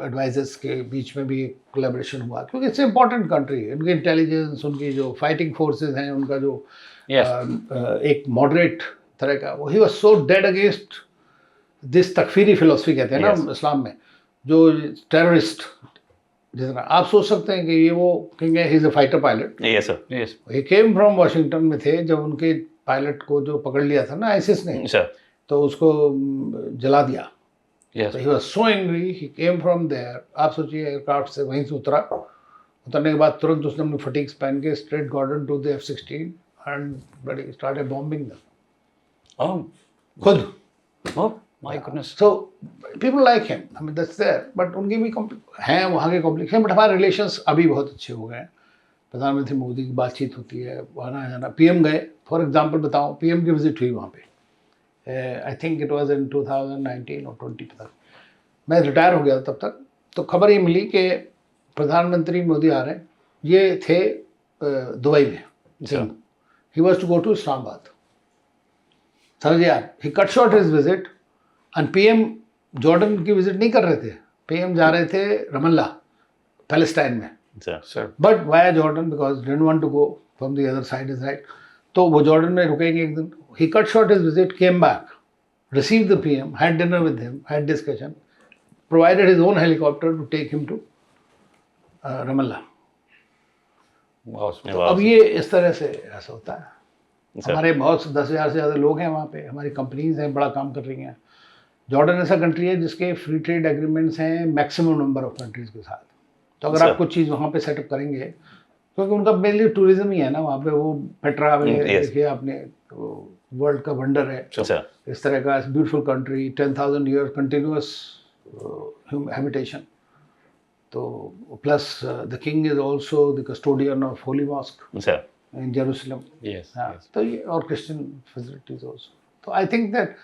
[SPEAKER 2] एडवाइजर्स के बीच में भी एक कोलेबोरेशन हुआ, क्योंकि इट्स इम्पॉर्टेंट कंट्री, उनकी इंटेलिजेंस, उनकी जो फाइटिंग फोर्सेस हैं, उनका जो एक मॉडरेट तरह का, वो he was so dead against this तकफीरी फिलोसफी कहते हैं ना इस्लाम में, जो टेररिस्ट, जितना आप सोच सकते हैं कि ये वो कहेंगे he is a fighter pilot.
[SPEAKER 1] Yes sir, yes
[SPEAKER 2] he came from Washington में थे जब उनके पायलट को जो पकड़ लिया था ना आईसिस ने,
[SPEAKER 1] सर,
[SPEAKER 2] तो उसको जला दिया।
[SPEAKER 1] Yes
[SPEAKER 2] So he was so angry, he came from there। आप सोचिए एयरक्राफ्ट से वहीं से उतरा, उतरने के बाद तुरंत उसने अपने फटीग्स पहन के स्ट्रेट गॉर्डन टू द F-16 एंड बड़ी स्टार्टेड बॉम्बिंग देम खुद।
[SPEAKER 3] Oh my goodness.
[SPEAKER 2] So people like him, I mean that's there, but उनकी भी हैं वहाँ के कॉम्प्लिकेशन, बट हमारे रिलेशंस अभी बहुत अच्छे हो गए हैं। प्रधानमंत्री मोदी की बातचीत होती है, आना जाना, पीएम गए, फॉर एग्जांपल बताऊँ, पीएम की विजिट हुई वहाँ पे, I think it was in 2019 और 20 तक, मैं रिटायर हो गया तब तक। तो खबर ये मिली कि प्रधानमंत्री मोदी आ रहे हैं, ये थे दुबई में, he was to go to Islamabad. समझिए यार, he cut short his visit, and PM Jordan की विजिट नहीं कर रहे थे, पीएम जा रहे थे रमल्ला पैलेस्टाइन में,
[SPEAKER 1] sir
[SPEAKER 2] but via Jordan because didn't want to go from the other side is right. तो वो जॉर्डन में रुकेंगे एक दिन। He cut short his visit, came back, received the PM, had dinner with him, had discussion, provided his own helicopter to take him to Ramallah। तो अब ये इस तरह से ऐसा होता है। हमारे बहुत 10,000 से ज़्यादा लोग हैं वहाँ पे, हमारी कंपनीज हैं, बड़ा काम कर रही हैं। जॉर्डन ऐसा कंट्री है जिसके फ्री ट्रेड एग्रीमेंट्स हैं मैक्सिमम नंबर ऑफ कंट्रीज़ के साथ। तो अगर आप कुछ चीज़ वहाँ पे सेटअप करेंगे, क्योंकि उनका मेनली टूरिज्म ही है ना वहाँ पे, वो पेट्रा देखिए आपने, वर्ल्ड का वंडर है इस तरह का, beautiful country, 10,000 year continuous habitation. तो plus the king is also the custodian of holy mosque in Jerusalem. तो ये और क्रिश्चियन फैसिलिटीज आल्सो। तो आई थिंक दैट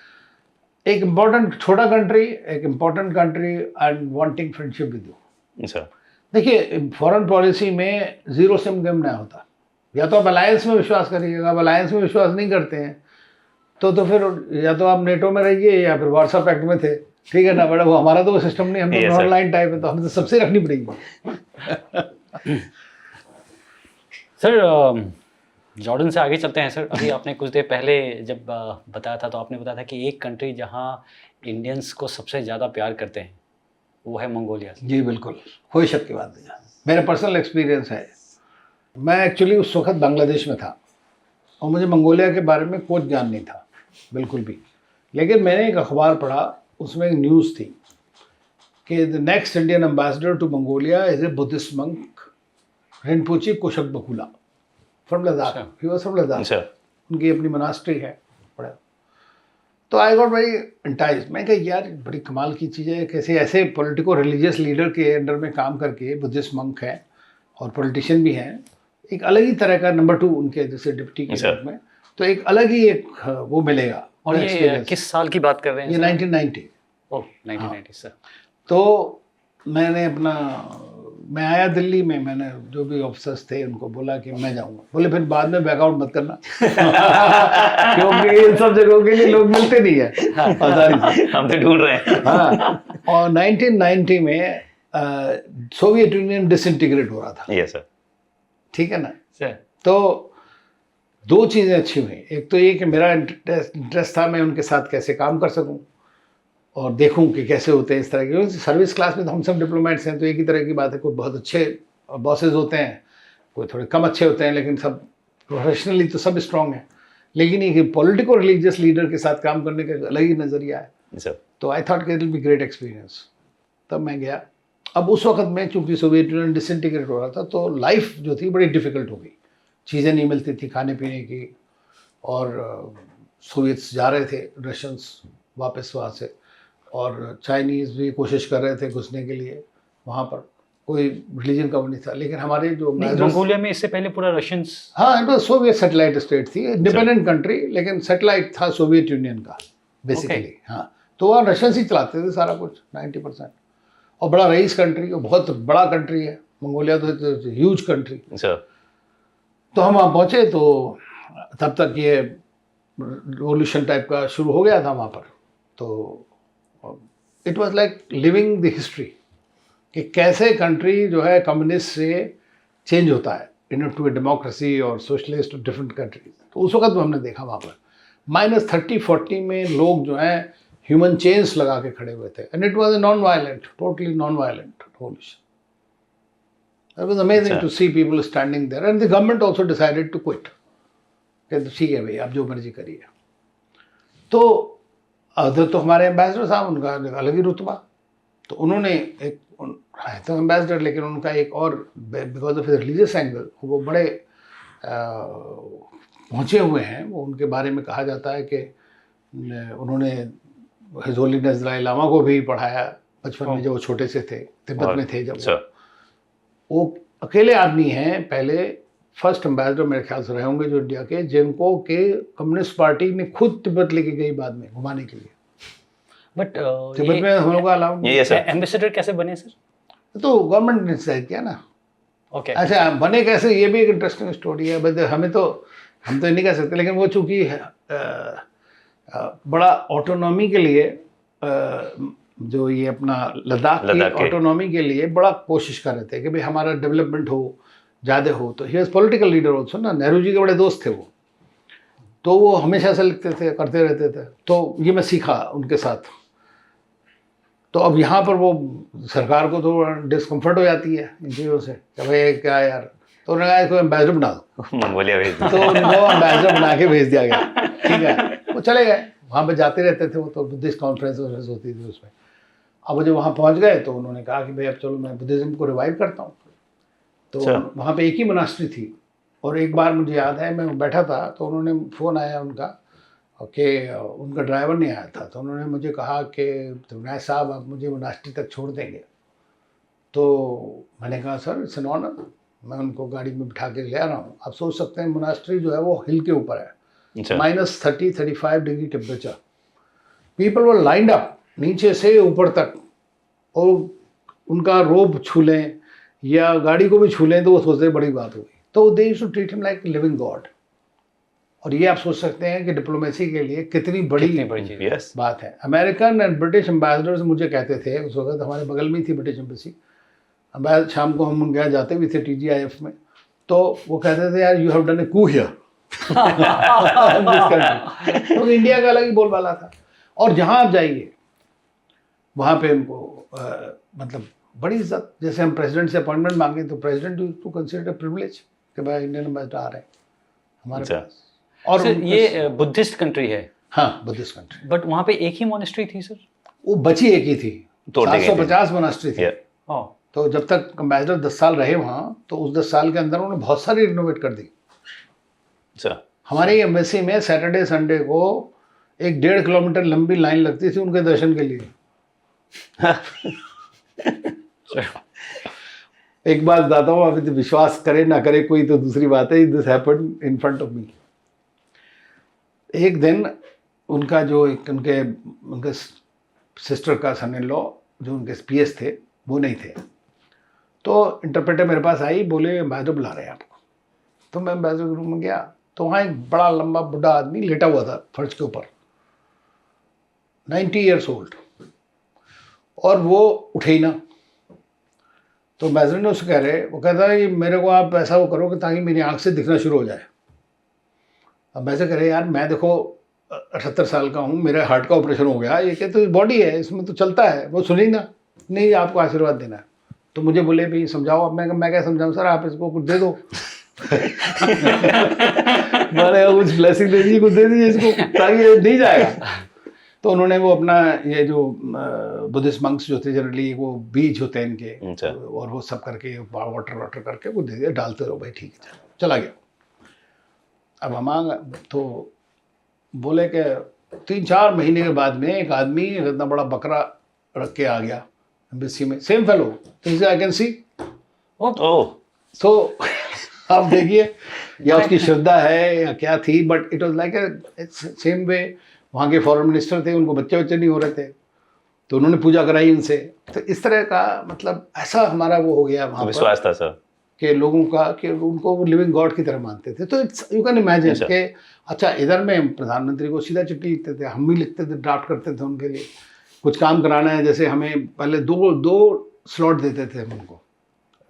[SPEAKER 2] एक इम्पोर्टेंट छोटा कंट्री, एक important country and wanting friendship with you. देखिए foreign policy में जीरो सम गेम नहीं होता, या तो आप अलायंस में विश्वास करिएगा, आप अलायंस में विश्वास नहीं करते हैं तो फिर या तो आप नेटो में रहिए या फिर वार्सा पैक्ट में थे, ठीक है ना। बड़ा वो हमारा तो वो सिस्टम नहीं, हम तो ऑनलाइन टाइप है, तो हमें तो सबसे रखनी पड़ेगी।
[SPEAKER 3] सर जॉर्डन से आगे चलते हैं सर। अभी आपने कुछ देर पहले जब बताया था, तो आपने बताया था कि एक कंट्री जहां इंडियंस को सबसे ज़्यादा प्यार करते हैं वो है मंगोलिया।
[SPEAKER 2] जी बिल्कुल, कोई शक की बात नहीं, मेरा पर्सनल एक्सपीरियंस है। मैं एक्चुअली उस वक्त बांग्लादेश में था और मुझे मंगोलिया के बारे में कोई ज्ञान नहीं था बिल्कुल भी, लेकिन मैंने एक अखबार पढ़ा, उसमें एक न्यूज़ थी कि the next Indian ambassador to Mongolia is a Buddhist monk Rinpoche Kushak Bakula from Ladakh. He was from Ladakh, उनकी अपनी मोनास्ट्री है पढ़ा। तो आई गॉट वेरी एंटाइज्ड। मैं कहा यार बड़ी कमाल की चीज़ है, कैसे ऐसे पॉलिटिको रिलीजियस लीडर के अंडर में काम करके, बुद्धिस्ट मंक है और पॉलिटिशियन भी हैं, एक अलग ही तरह का नंबर 2 उनके जैसे डिप्टी के रूप में, तो एक अलग ही एक वो मिलेगा।
[SPEAKER 3] और ये किस साल की बात कर रहे हैं?
[SPEAKER 2] ये 1990।
[SPEAKER 3] ओह 1990 सर।
[SPEAKER 2] तो मैंने मैं आया दिल्ली में, मैंने जो भी ऑफिसर्स थे उनको बोला कि मैं जाऊंगा। बोले फिर बाद में बैकआउट मत करना क्योंकि इन सब जगहों के लिए लोग मिलते नहीं है आसानी से, हम तो ढूंढ रहे हैं। हाँ, और 1990 में सोवियत यूनियन डिसइंटीग्रेट हो रहा था।
[SPEAKER 1] यस सर,
[SPEAKER 2] ठीक है ना
[SPEAKER 3] सर।
[SPEAKER 2] तो 2 चीज़ें अच्छी हुई, एक तो ये कि मेरा इंटरेस्ट था मैं उनके साथ कैसे काम कर सकूं और देखूं कि कैसे होते हैं इस तरह के। सर्विस क्लास में तो हम सब डिप्लोमेट्स हैं, तो एक ही तरह की बात है, कोई बहुत अच्छे बॉसेज होते हैं, कोई थोड़े कम अच्छे होते हैं, लेकिन सब प्रोफेशनली तो सब स्ट्रांग हैं। लेकिन एक पॉलिटिको रिलीजियस लीडर के साथ काम करने का अलग ही नज़रिया है। तो आई थॉट कि it will be great experience. तब मैं गया। अब उस वक्त में चूँकि सोवियत यूनियन डिसइंटीग्रेट हो रहा था, तो लाइफ जो थी बड़ी डिफ़िकल्ट हो गई, चीज़ें नहीं मिलती थी खाने पीने की, और सोवियट्स जा रहे थे रशियंस वापस वहाँ से, और चाइनीज़ भी कोशिश कर रहे थे घुसने के लिए वहाँ पर, कोई रिलीजन का वो नहीं था। लेकिन हमारे जो
[SPEAKER 3] मंगोलिया में इससे पहले पूरा रशियंस,
[SPEAKER 2] हाँ, इट सोवियत सेटेलाइट स्टेट थी, इंडिपेंडेंट कंट्री, लेकिन सेटेलाइट था सोवियत यूनियन का बेसिकली। हाँ, तो वहाँ रशियंस ही चलाते थे सारा कुछ 90%। और बड़ा रईस कंट्री, और बहुत बड़ा कंट्री है मंगोलिया, तो ह्यूज कंट्री। तो हम वहाँ पहुँचे तो तब तक ये रिवोल्यूशन टाइप का शुरू हो गया था वहाँ पर। तो it was like living the history कि कैसे कंट्री जो है कम्युनिस्ट से चेंज होता है इनटू ए डेमोक्रेसी और सोशलिस्ट डिफरेंट कंट्रीज। तो उस वक्त हमने देखा वहाँ पर -30-40 में लोग जो हैं ह्यूमन चेन्स लगा के खड़े हुए थे, and it was non violent, totally non violent revolution. It was amazing to see people standing there, and the government also decided to quit. कहते ठीक है भाई, आप जो मर्जी करिए। तो अदर तो हमारे एम्बेसडर साहब, उनका अलग ही रुतबा। तो उन्होंने एक है तो एम्बेसडर, लेकिन उनका एक और बिकॉज ऑफ रिलीजियस एंगल वो बड़े पहुँचे हुए हैं। वो उनके बारे में कहा जाता है कि उन्होंने हिज होलीनेस दलाई लामा को भी पढ़ाया बचपन में, जब वो छोटे से थे, तिब्बत में थे जब। वो अकेले आदमी हैं, पहले फर्स्ट एम्बेसडर मेरे ख्याल से रहे होंगे जो इंडिया के, जिनको के कम्युनिस्ट पार्टी ने खुद तिब्बत लेके गई बाद में घुमाने के लिए।
[SPEAKER 3] बट
[SPEAKER 2] तिब्बत में हम लोग का अलाउड नहीं।
[SPEAKER 3] एम्बेसडर कैसे बने सर?
[SPEAKER 2] तो गवर्नमेंट ने डिसाइड किया ना।
[SPEAKER 3] ओके,
[SPEAKER 2] अच्छा, बने कैसे, ये भी एक इंटरेस्टिंग स्टोरी है। बट हम तो नहीं कह सकते, लेकिन वो चूँकि बड़ा ऑटोनॉमी के लिए जो ये अपना लद्दाख की ऑटोनॉमी के लिए बड़ा कोशिश कर रहे थे कि भाई हमारा डेवलपमेंट हो, ज़्यादा हो। तो he was political leader also ना, नेहरू जी के बड़े दोस्त थे वो। तो वो हमेशा से लिखते थे, करते रहते थे। तो ये मैं सीखा उनके साथ। तो अब यहाँ पर वो सरकार को तो डिस्कम्फर्ट हो जाती है इन चीज़ों से कि भाई क्या यार। तो उन्होंने कहा इसको एम्बेसडर बना दो,
[SPEAKER 1] मंगोलिया भेज दो।
[SPEAKER 2] तो उनको एम्बेसडर बना के भेज दिया गया। ठीक है, वो चले गए, वहाँ पर जाते रहते थे। वो तो बुद्धिस्ट कॉन्फ्रेंस होती थी उसमें। अब वो जब वहाँ पहुँच गए तो उन्होंने कहा कि भाई अब चलो मैं बुद्धिज़्म को रिवाइव करता हूँ। तो वहाँ पे एक ही मोनास्ट्री थी। और एक बार मुझे याद है, मैं बैठा था तो उन्होंने फ़ोन आया उनका कि उनका ड्राइवर नहीं आया था। तो उन्होंने मुझे कहा कि विनायक साहब आप मुझे मोनास्ट्री तक छोड़ देंगे? तो मैंने कहा सर इट्स एन ऑनर, मैं उनको गाड़ी में बिठा के ले आ रहा हूँ। आप सोच सकते हैं मोनास्ट्री जो है वो हिल के ऊपर है, -30-35 degree temperature. People were lined up नीचे से ऊपर तक, और उनका रोब छू लें या गाड़ी को भी छू लें तो वो सोचते बड़ी बात हुई। तो they used to treat him like living god. और ये आप सोच सकते हैं कि डिप्लोमेसी के लिए कितनी बड़ी बात है। अमेरिकन एंड ब्रिटिश एम्बेसडर्स मुझे कहते थे, उस वक्त हमारे बगल में थी ब्रिटिश एम्बेसी, शाम को हम गया जाते भी थे TGIF में। तो वो कहते थे यार you have done a coup here. तो इंडिया का अलग ही बोलबाला था। और जहाँ आप जाइए वहाँ पे उनको मतलब बड़ी इज्जत। जैसे हम प्रेसिडेंट से अपॉइंटमेंट मांगे तो प्रेसिडेंट टू कंसिडर प्रिविलेज कि भाई इंडियन एम्बेसडर आ रहे हैं हमारे पास। और
[SPEAKER 3] सर ये बुद्धिस्ट कंट्री है?
[SPEAKER 2] हाँ, बुद्धिस्ट कंट्री।
[SPEAKER 3] बट वहाँ पे एक ही मोनेस्ट्री थी सर? वो
[SPEAKER 2] बची एक ही थी, 750 मोनेस्ट्री थी। तो जब तक एम्बेसडर 10 साल रहे वहाँ, तो उस 10 साल के अंदर उन्होंने बहुत सारी रिनोवेट कर दी। हमारी एम्बेसी में सैटरडे संडे को 1.5 किलोमीटर लंबी लाइन लगती थी उनके दर्शन के लिए। एक बात बताता हूँ, अभी तो विश्वास करे ना करे कोई तो दूसरी बात है। This happened in front of me. एक दिन उनका जो उनके सिस्टर का सन इन लॉ जो उनके PS थे वो नहीं थे। तो इंटरप्रेटर मेरे पास आई, बोले एम्बेसडर बुला रहे हैं आपको। तो मैं एम्बेसडर के रूम में गया तो वहाँ एक बड़ा लंबा बुढ़ा आदमी लेटा हुआ था फर्श के ऊपर, 90 years old, और वो उठे ही ना। तो एम्बेसडर ने उससे कह रहे, वो कहता है कि मेरे को आप ऐसा वो करो कि ताकि मेरी आँख से दिखना शुरू हो जाए। अब वैसे कह रहे यार मैं देखो 78 साल का हूँ, मेरे हार्ट का ऑपरेशन हो गया, ये क्या तो बॉडी है इसमें तो चलता है। वो सुनी ना, नहीं आपको आशीर्वाद देना है। तो मुझे बोले भाई समझाओ। अब मैं क्या समझाऊँ सर, आप इसको कुछ दे दो। मैंने कुछ ब्लेसिंग दे दीजिए, कुछ दे दीजिए इसको ताकि ये नहीं जाएगा। तो उन्होंने वो अपना ये जो बुद्धिस्ट मंक्स जो थे जनरली वो बीज होते हैं इनके, और वो सब करके वाटर करके वो दे दिया, डालते रहो भाई ठीक है, चला गया। अब हम तो बोले कि 3-4 महीने के बाद में एक आदमी इतना बड़ा बकरा रख के आ गया एम्बेसी में, सेम फेलो। तो आई कैन सी
[SPEAKER 1] ओह
[SPEAKER 2] सो आप देखिए या उसकी श्रद्धा है या क्या थी, but it was like same way. वहाँ के फॉरेन मिनिस्टर थे, उनको बच्चे नहीं हो रहे थे, तो उन्होंने पूजा कराई उनसे। तो इस तरह का मतलब ऐसा हमारा वो हो गया वहाँ पर
[SPEAKER 1] विश्वास था सर।
[SPEAKER 2] के लोगों का कि उनको वो लिविंग गॉड की तरह मानते थे। तो इट्स यू कैन इमेजिन
[SPEAKER 1] अच्छा।
[SPEAKER 2] कि अच्छा इधर में प्रधानमंत्री को सीधा चिट्ठी लिखते थे, हम भी लिखते थे, ड्राफ्ट करते थे उनके लिए। कुछ काम कराना है, जैसे हमें पहले दो स्लॉट देते थे हम उनको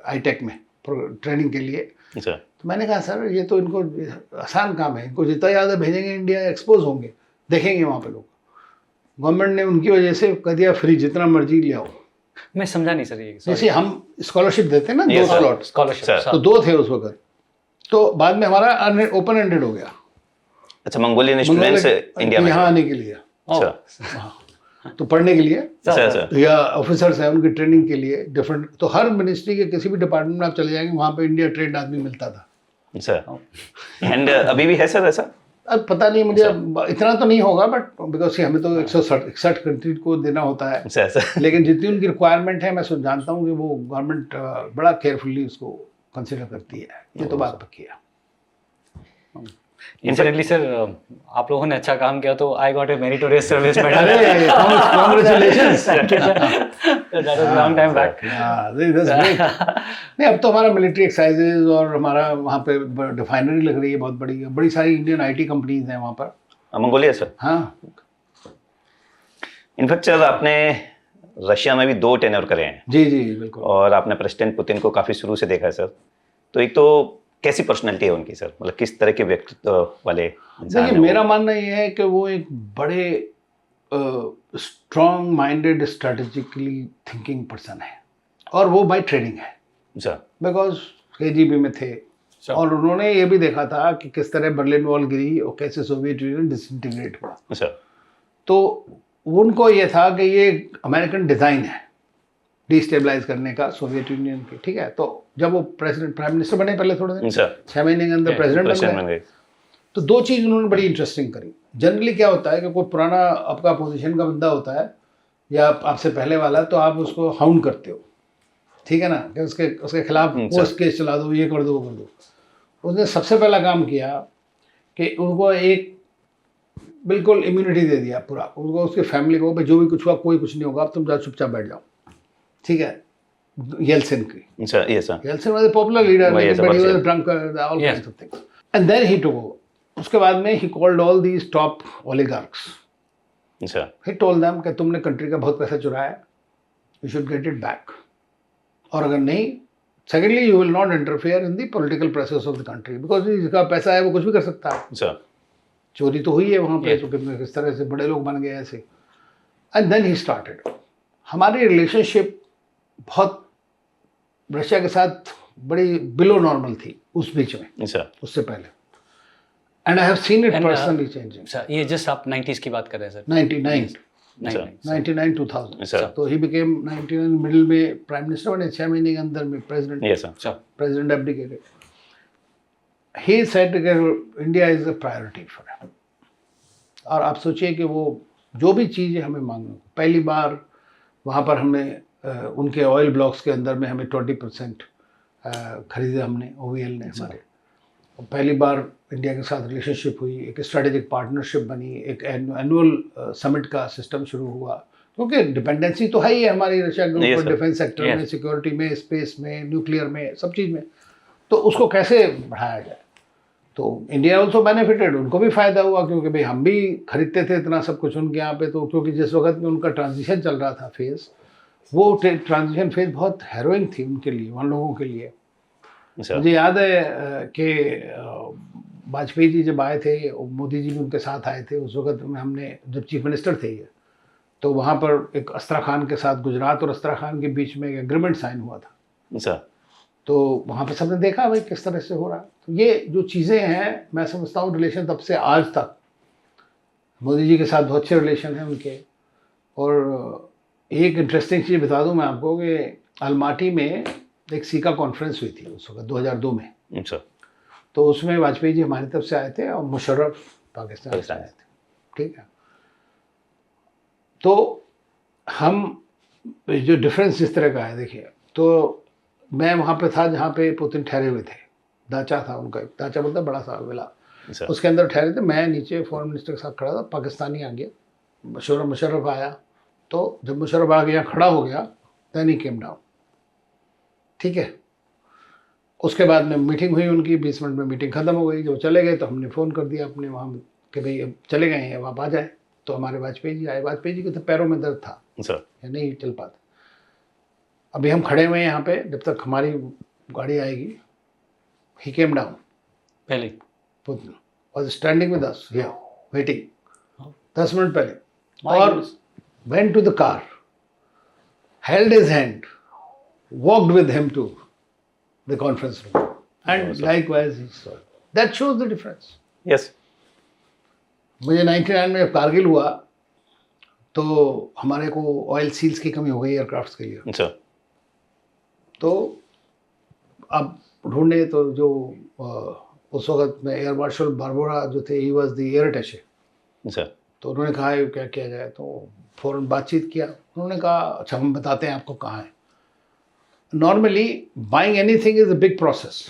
[SPEAKER 2] हाईटेक में ट्रेनिंग के लिए।
[SPEAKER 1] अच्छा।
[SPEAKER 2] तो मैंने कहा सर ये तो इनको आसान काम है, इनको जितना ज़्यादा भेजेंगे इंडिया एक्सपोज होंगे, देखेंगे वहाँ पे लोग। गवर्नमेंट ने उनकी वजह से कह दिया फ्री, जितना मर्जी ले आओ।
[SPEAKER 3] मैं समझा नहीं सर ये।
[SPEAKER 2] जैसे हम स्कॉलरशिप देते हैं ना,
[SPEAKER 1] Yes,
[SPEAKER 2] दो
[SPEAKER 1] sir.
[SPEAKER 2] Slot,
[SPEAKER 3] scholarship
[SPEAKER 1] Sir.
[SPEAKER 2] तो दो थे उस वक्त। तो बाद में हमारा ओपन एंडेड हो गया
[SPEAKER 1] अच्छा, मंगोलियन स्टूडेंट्स इंडिया में
[SPEAKER 2] यहाँ आने के लिए,
[SPEAKER 1] अच्छा।
[SPEAKER 2] हाँ, तो पढ़ने के लिए
[SPEAKER 1] अच्छा अच्छा।
[SPEAKER 2] या ऑफिसर्स हैं उनकी ट्रेनिंग के लिए डिफरेंट। तो हर मिनिस्ट्री के किसी भी डिपार्टमेंट में आप चले जाएंगे, वहाँ पे इंडिया ट्रेंड आदमी मिलता था।
[SPEAKER 1] अच्छा। एंड अभी भी है सर ऐसा?
[SPEAKER 2] अब पता नहीं मुझे, इतना तो नहीं होगा, बट बिकॉज हमें तो 161 कंट्री को देना होता है।
[SPEAKER 1] अच्छा ऐसा।
[SPEAKER 2] लेकिन जितनी उनकी रिक्वायरमेंट है, मैं जानता हूँ कि वो गवर्नमेंट बड़ा केयरफुली उसको कंसिडर करती है। ये तो बात पक्की है।
[SPEAKER 3] इंसिडेंटली सर, आप लोगों ने अच्छा काम किया तो I got a meritorious service medal.
[SPEAKER 2] अरे congratulations.
[SPEAKER 3] That was long time back.
[SPEAKER 2] नहीं, अब तो हमारा मिलिट्री एक्सरसाइजेज और हमारा वहाँ पे रिफाइनरी लग रही है बहुत बड़ी, बड़ी सारी इंडियन आईटी कंपनीज हैं वहाँ पर।
[SPEAKER 1] Mongolia sir.
[SPEAKER 2] हाँ,
[SPEAKER 1] इनफैक्ट सर आपने रशिया में भी 2 टेन्योर करे हैं
[SPEAKER 2] जी जी बिल्कुल।
[SPEAKER 1] और आपने प्रेसिडेंट पुतिन को काफ़ी शुरू से देखा है सर। तो एक तो कैसी पर्सनैलिटी है उनकी सर, मतलब किस तरह के व्यक्तित्व वाले इंसान
[SPEAKER 2] देखिए
[SPEAKER 1] हैं वो?
[SPEAKER 2] मेरा मानना ये है कि वो एक बड़े strong minded strategically thinking person है, और वो बाय ट्रेनिंग है,
[SPEAKER 1] अच्छा।
[SPEAKER 2] बिकॉज केजीबी में थे। और उन्होंने ये भी देखा था कि किस तरह बर्लिन वॉल गिरी और कैसे सोवियत यूनियन डिसइंटीग्रेट हुआ।
[SPEAKER 1] अच्छा।
[SPEAKER 2] तो उनको ये था कि ये अमेरिकन डिज़ाइन है डिस्टेबलाइज करने का सोवियत यूनियन की, ठीक है। तो जब वो प्रेसिडेंट प्राइम मिनिस्टर बने पहले थोड़े दिन,
[SPEAKER 1] अच्छा।
[SPEAKER 2] 6 महीने के अंदर प्रेसिडेंट
[SPEAKER 1] प्रेसिडेंट
[SPEAKER 2] बन
[SPEAKER 1] बन
[SPEAKER 2] गए।
[SPEAKER 1] गए।
[SPEAKER 2] तो 2 चीज़ उन्होंने बड़ी इंटरेस्टिंग करी। जनरली क्या होता है कि कोई पुराना आपका पोजीशन का बंदा होता है या आपसे पहले वाला, तो आप उसको हाउंड करते हो, ठीक है ना, कि उसके खिलाफ पोस्ट केस चला दो, ये कर दो, वो कर दो। उसने सबसे पहला काम किया कि उनको एक बिल्कुल इम्यूनिटी दे दिया पूरा, उनको उसकी फैमिली को, भाई जो भी कुछ हुआ कोई कुछ नहीं होगा, अब तुम जाओ चुपचाप बैठ जाओ, ठीक है। येल्सिन की,
[SPEAKER 1] अच्छा ये sir.
[SPEAKER 2] Yeltsin was a popular leader,
[SPEAKER 1] Yes,
[SPEAKER 2] but he
[SPEAKER 1] yes.
[SPEAKER 2] Was drunk, all kinds of things, and then he took over. उसके बाद में he called all these top oligarchs,
[SPEAKER 1] अच्छा।
[SPEAKER 2] ही टोल्ड देम कि तुमने country का बहुत पैसा चुराया, you should get it back, और अगर नहीं, secondly you will not interfere in the political process of the country, because जिसका पैसा है वो कुछ भी कर सकता है।
[SPEAKER 1] अच्छा।
[SPEAKER 2] चोरी तो हुई है वहाँ पे, तो किस तरह से बड़े लोग बन गए ऐसे। And then he started. हमारी रिलेशनशिप बहुत रशिया के साथ बड़ी बिलो नॉर्मल थी उस बीच में,
[SPEAKER 1] अच्छा।
[SPEAKER 2] उससे पहले। And I have seen it
[SPEAKER 3] And,
[SPEAKER 2] personally changing.
[SPEAKER 3] Sir ये जस्ट आप 90s की बात कर रहे हैं सर?
[SPEAKER 2] 99
[SPEAKER 1] अच्छा।
[SPEAKER 2] 99 2000।
[SPEAKER 1] अच्छा।
[SPEAKER 2] तो ही बिकेम 99 मिडिल में प्राइम मिनिस्टर बने, 6 महीने के अंदर में प्रेसिडेंट,
[SPEAKER 1] ये सर।
[SPEAKER 3] अच्छा।
[SPEAKER 2] president abdicated. He said that India is a priority for him. और आप सोचिए कि वो जो भी चीज़ें हमें मांगना, पहली बार वहाँ पर हमने उनके ऑयल ब्लॉक्स के अंदर में हमें 20% खरीदे हमने, OVL ने हमारे। पहली बार इंडिया के साथ रिलेशनशिप हुई, एक स्ट्रेटेजिक पार्टनरशिप बनी, एक एनुअल समिट का सिस्टम शुरू हुआ, क्योंकि डिपेंडेंसी तो है ही है हमारी रशिया के
[SPEAKER 1] Yes,
[SPEAKER 2] ऊपर,
[SPEAKER 1] sir.
[SPEAKER 2] डिफेंस सेक्टर में,
[SPEAKER 3] Yes.
[SPEAKER 2] सिक्योरिटी में, स्पेस में, न्यूक्लियर में, सब चीज़ में। तो उसको कैसे बढ़ाया जाए। तो इंडिया ऑल्सो बेनिफिटेड, उनको भी फ़ायदा हुआ, क्योंकि भाई हम भी खरीदते थे इतना सब कुछ उनके यहाँ पे। तो क्योंकि जिस वक्त में उनका ट्रांजिशन चल रहा था फेज़, वो ट्रांजिशन फेज़ बहुत हैरोइंग थी उनके लिए, उन लोगों के लिए।
[SPEAKER 1] अच्छा।
[SPEAKER 2] मुझे याद है कि वाजपेयी जी जब आए थे, मोदी जी भी उनके साथ आए थे, उस वक्त में हमने, जब चीफ मिनिस्टर थे ये, तो वहाँ पर एक अस्त्राखान के साथ, गुजरात और अस्त्राखान के बीच में एक एग्रीमेंट साइन हुआ था।
[SPEAKER 1] अच्छा।
[SPEAKER 2] तो वहाँ पर सबने देखा भाई किस तरह से हो रहा है। तो ये जो चीज़ें हैं, मैं समझता हूँ रिलेशन तब से आज तक, मोदी जी के साथ बहुत अच्छे रिलेशन हैं उनके। और एक इंटरेस्टिंग चीज़ बता दूँ मैं आपको कि अलमाटी में एक सीका कॉन्फ्रेंस हुई थी उस वक्त 2002 में।
[SPEAKER 1] अच्छा।
[SPEAKER 2] तो उसमें वाजपेयी जी हमारी तरफ से आए थे और मुशर्रफ पाकिस्तान से आए थे, ठीक है। तो हम जो डिफरेंस जिस तरह का है, देखिए, तो मैं वहाँ पे था जहाँ पे पुतिन ठहरे हुए थे, दाचा था उनका, दाचा बोलता बड़ा सा विला,
[SPEAKER 1] अच्छा,
[SPEAKER 2] उसके अंदर ठहरे थे। मैं नीचे फॉरेन मिनिस्टर के साथ खड़ा था, पाकिस्तानी आ गया, मुशर्रफ आया, तो जब मुशर्रफ आ गया खड़ा हो गया, देन ही केम डाउन, ठीक है। उसके बाद में मीटिंग हुई उनकी, 20 मिनट में मीटिंग ख़त्म हो गई। जब चले गए तो हमने फ़ोन कर दिया अपने वहाँ कि भाई अब चले गए हैं, अब आप आ जाए। तो हमारे वाजपेयी जी आए। वाजपेयी जी के तो पैरों में दर्द था,
[SPEAKER 1] अच्छा,
[SPEAKER 2] या नहीं चल पाते। अभी हम खड़े हुए हैं यहाँ पे, जब तक हमारी गाड़ी आएगी, ही केम डाउन,
[SPEAKER 3] पहले
[SPEAKER 2] Putin was standing with us here waiting, 10 minute पहले,
[SPEAKER 3] My
[SPEAKER 2] और
[SPEAKER 3] goodness.
[SPEAKER 2] went to the car, held his hand, walked with him to the conference room, and likewise he saw. That shows the difference.
[SPEAKER 1] Yes,
[SPEAKER 2] मुझे 99 में जब कारगिल हुआ तो हमारे को oil seals की कमी हो गई एयरक्राफ्ट्स के लिए।
[SPEAKER 1] अच्छा,
[SPEAKER 2] तो अब ढूंढे तो जो उस वक्त में एयर मार्शल बारबोरा जो थे, ही वॉज द एयर अटैचे।
[SPEAKER 1] अच्छा,
[SPEAKER 2] तो उन्होंने कहा ये क्या किया जाए, तो फ़ौरन बातचीत किया। उन्होंने कहा अच्छा हम बताते हैं आपको कहाँ है। Normally buying anything is a big process,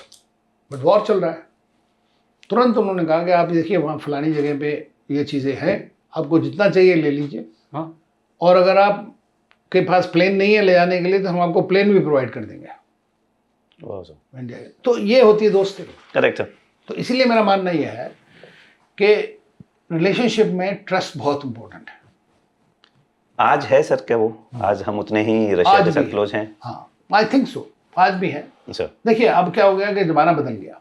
[SPEAKER 2] but war चल रहा है। तुरंत उन्होंने कहा कि आप देखिए वहाँ फलानी जगह पे ये चीज़ें हैं, आपको जितना चाहिए ले लीजिए,
[SPEAKER 3] हाँ,
[SPEAKER 2] और अगर आपके पास प्लेन नहीं है ले जाने के लिए तो हम आपको प्लेन भी प्रोवाइड कर देंगे इंडिया के। तो ये होती है दोस्ती।
[SPEAKER 1] करेक्ट है।
[SPEAKER 2] तो इसीलिए मेरा मानना यह है कि रिलेशनशिप में ट्रस्ट बहुत इंपॉर्टेंट है।
[SPEAKER 1] आज है सर क्या वो? आज हम उतने ही रशिया
[SPEAKER 2] आज
[SPEAKER 1] के साथ
[SPEAKER 2] भी।
[SPEAKER 1] क्लोज हैं?
[SPEAKER 2] हाँ, आई थिंक सो, आज भी है।
[SPEAKER 1] अच्छा,
[SPEAKER 2] देखिए अब क्या हो गया कि ज़माना बदल गया।